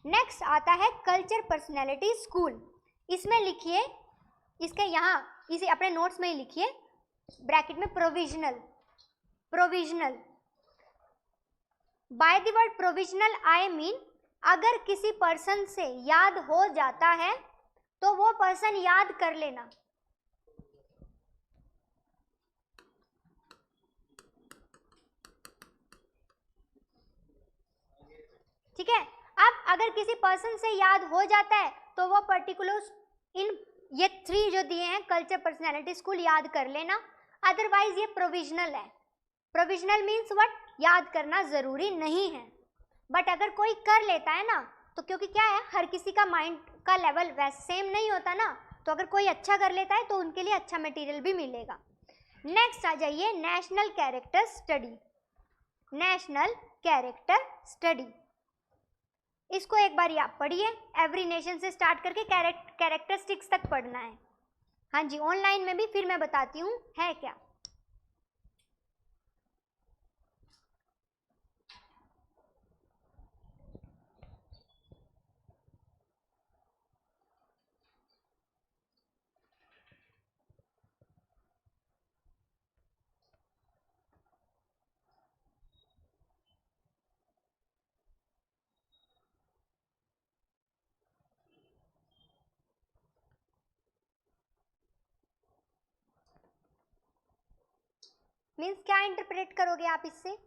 नेक्स्ट आता है कल्चर पर्सनैलिटी स्कूल। इसमें लिखिए, इसके यहाँ इसे अपने नोट्स में ही लिखिए, ब्रैकेट में provisional. Bye the word provisional I mean, अगर किसी पर्सन से याद हो जाता है तो वो पर्सन याद कर लेना। ठीक है, अब अगर किसी पर्सन से याद हो जाता है तो वो पर्टिकुलर इन ये 3 जो दिए हैं कल्चर पर्सनैलिटी स्कूल याद कर लेना, अदरवाइज ये प्रोविजनल है। प्रोविजनल मीन्स व्हाट, याद करना जरूरी नहीं है, बट अगर कोई कर लेता है ना, तो क्योंकि क्या है, हर किसी का माइंड का लेवल वैसे सेम नहीं होता ना, तो अगर कोई अच्छा कर लेता है तो उनके लिए अच्छा मटेरियल भी मिलेगा। नेक्स्ट आ जाइए national character study. National character study, इसको एक बार आप पढ़िए, एवरी नेशन से स्टार्ट करके कैरेक्टरिस्टिक्स तक पढ़ना है। हाँ जी, ऑनलाइन में भी फिर मैं बताती हूँ है क्या। मीन्स क्या इंटरप्रेट करोगे आप इससे?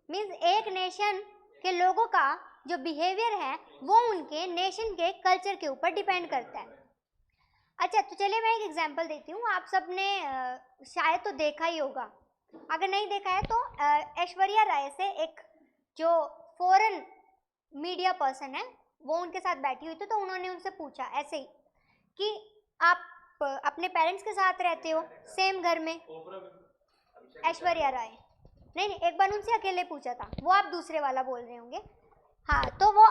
मीन्स एक नेशन के लोगों का जो बिहेवियर है वो उनके नेशन के कल्चर के ऊपर डिपेंड करता है। अच्छा, तो चलिए मैं एक एग्जांपल देती हूँ, आप सबने शायद तो देखा ही होगा, अगर नहीं देखा है तो ऐश्वर्या राय से एक जो फॉरेन मीडिया पर्सन है वो उनके साथ बैठी हुई थी, तो उन्होंने उनसे पूछा ऐसे ही कि आप अपने पेरेंट्स के साथ रहते हो सेम घर में? ऐश्वर्या राय नहीं, एक बार उनसे अकेले पूछा था, वो आप दूसरे वाला बोल रहे होंगे। हाँ, तो वो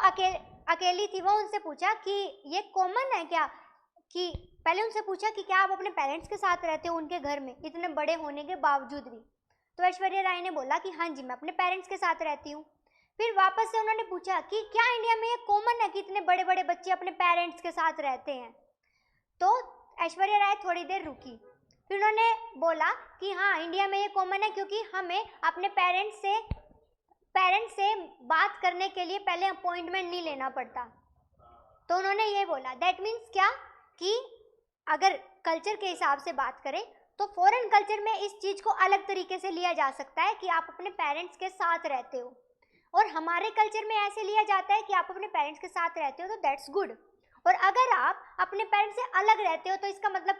अकेली थी, वो उनसे पूछा कि ये कॉमन है क्या, कि पहले उनसे पूछा कि क्या आप अपने पेरेंट्स के साथ रहते हो उनके घर में इतने बड़े होने के बावजूद भी? तो ऐश्वर्या राय ने बोला कि हाँ जी, मैं अपने पेरेंट्स के साथ रहती हूँ। फिर वापस से उन्होंने पूछा कि क्या इंडिया में ये कॉमन है कि इतने बड़े बड़े बच्चे अपने पेरेंट्स के साथ रहते हैं? तो ऐश्वर्या राय थोड़ी देर रुकी, फिर उन्होंने बोला कि हाँ, इंडिया में ये कॉमन है क्योंकि हमें अपने पेरेंट्स से बात करने के लिए पहले अपॉइंटमेंट नहीं लेना पड़ता। तो उन्होंने ये बोला, दैट मीन्स क्या कि अगर कल्चर के हिसाब से बात करें तो फॉरेन कल्चर में इस चीज़ को अलग तरीके से लिया जा सकता है कि आप अपने पेरेंट्स के साथ रहते हो, और हमारे कल्चर में ऐसे लिया जाता है कि आप अपने पेरेंट्स के साथ रहते हो, तो दैट्स गुड। और अगर आप अपने पेरेंट्स से अलग रहते हो तो इसका मतलब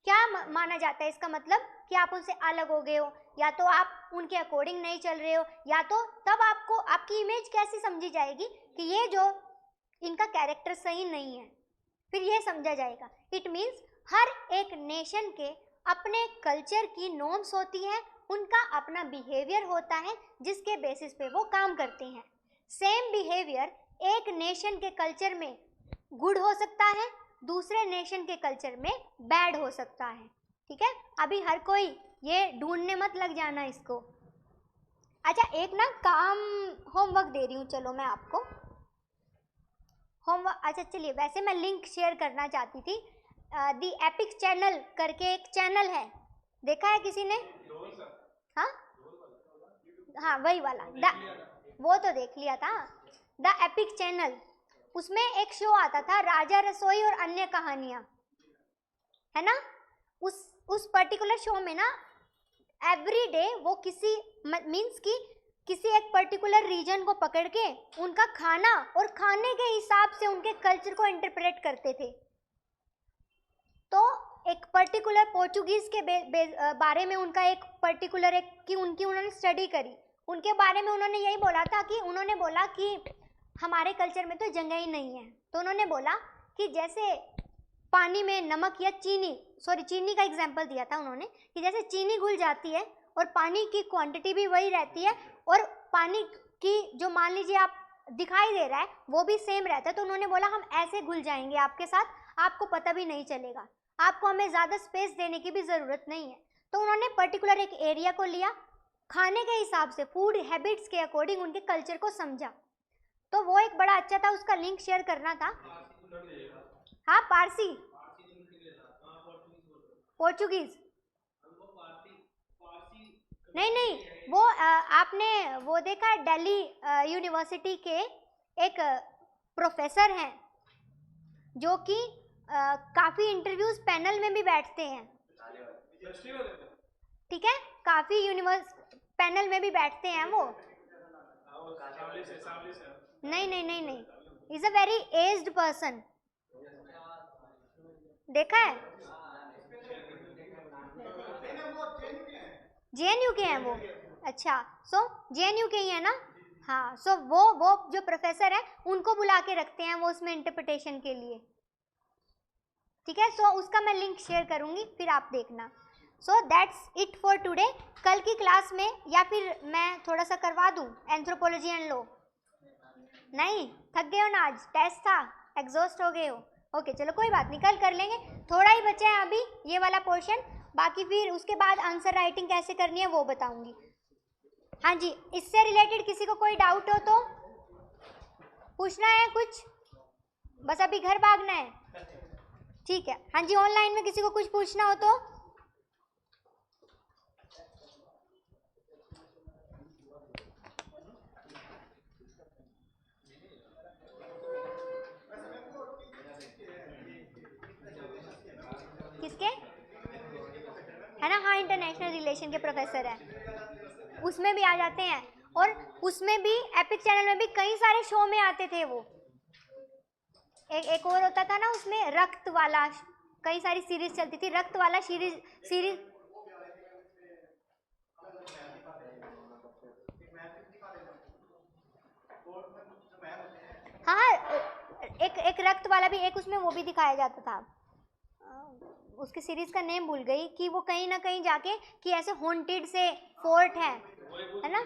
क्या माना जाता है? इसका मतलब कि आप उनसे अलग हो गए हो, या तो आप उनके अकॉर्डिंग नहीं चल रहे हो, या तो तब आपको आपकी इमेज कैसी समझी जाएगी कि ये जो इनका कैरेक्टर सही नहीं है, फिर ये समझा जाएगा। इट मीन्स हर एक नेशन के अपने कल्चर की नॉर्म्स होती है, उनका अपना बिहेवियर होता है जिसके बेसिस पे वो काम करते हैं। सेम बिहेवियर एक नेशन के कल्चर में गुड हो सकता है, दूसरे नेशन के कल्चर में बैड हो सकता है। ठीक है, अभी हर कोई ये ढूंढने मत लग जाना इसको। अच्छा, एक ना काम होमवर्क दे रही हूँ, चलो मैं आपको होमवर्क। अच्छा चलिए, वैसे मैं लिंक शेयर करना चाहती थी। दी एपिक चैनल करके एक चैनल है, देखा है किसी ने? हाँ हाँ, वही वाला, वो तो देख लिया था। द एपिक चैनल, उसमें एक शो आता था राजा रसोई और अन्य कहानियां, है ना? उस पर्टिकुलर शो में ना एवरी डे वो किसी एक पर्टिकुलर रीजन को पकड़ के उनका खाना और खाने के हिसाब से उनके कल्चर को इंटरप्रेट करते थे। तो एक पर्टिकुलर पोर्चुगीज के बारे में उनका एक पर्टिकुलर उनकी उन्होंने स्टडी करी, उनके बारे में उन्होंने यही बोला था कि उन्होंने बोला कि हमारे कल्चर में तो जगह ही नहीं है। तो उन्होंने बोला कि जैसे पानी में नमक या चीनी का एग्जाम्पल दिया था उन्होंने, कि जैसे चीनी घुल जाती है और पानी की क्वांटिटी भी वही रहती है, और पानी की जो मान लीजिए आप दिखाई दे रहा है वो भी सेम रहता है। तो उन्होंने बोला हम ऐसे घुल जाएंगे आपके साथ, आपको पता भी नहीं चलेगा, आपको हमें ज़्यादा स्पेस देने की भी ज़रूरत नहीं है। तो उन्होंने पर्टिकुलर एक एरिया को लिया, खाने के हिसाब से फूड हैबिट्स के अकॉर्डिंग उनके कल्चर को समझा। तो वो एक बड़ा अच्छा था, उसका लिंक शेयर करना था। हाँ, पारसी, पोर्चुगीज नहीं, वो आपने वो देखा है, दिल्ली यूनिवर्सिटी के एक प्रोफेसर हैं जो कि काफ़ी इंटरव्यूज पैनल में भी बैठते हैं। ठीक है, काफ़ी पैनल में भी बैठते हैं वो। नहीं, is a very aged person, देखा है? JNU के हैं वो। अच्छा, सो JNU के ही है ना? हाँ, सो वो जो प्रोफेसर है उनको बुला के रखते हैं वो उसमें इंटरप्रिटेशन के लिए। ठीक है, सो उसका मैं लिंक शेयर करूंगी, फिर आप देखना। So that's it for today. कल की क्लास में या फिर मैं थोड़ा सा करवा दूं एंथ्रोपोलॉजी एंड लॉ? नहीं, थक गए हो ना, आज टेस्ट था, एग्जॉस्ट हो गए हो? ओके, चलो कोई बात नहीं, कल कर लेंगे। थोड़ा ही बचा है अभी ये वाला पोर्शन, बाकी फिर उसके बाद आंसर राइटिंग कैसे करनी है वो बताऊंगी। हाँ जी, इससे रिलेटेड किसी को कोई डाउट हो तो पूछना है कुछ? बस अभी घर भागना है? ठीक है। हाँ जी, ऑनलाइन में किसी को कुछ पूछना हो तो? किसके है ना? हाँ, इंटरनेशनल रिलेशन के प्रोफेसर हैं, उसमें भी आ जाते हैं। और उसमें भी एपिक चैनल में भी कई सारे शो में आते थे वो। एक और होता था ना उसमें, रक्त वाला, कई सारी सीरीज चलती थी, रक्त वाला सीरीज। हाँ, एक रक्त वाला भी, एक उसमें वो भी दिखाया जाता था, उसकी सीरीज का नेम भूल गई, कि वो कहीं ना कहीं जाके कि ऐसे हॉन्टेड से फोर्ट है ना?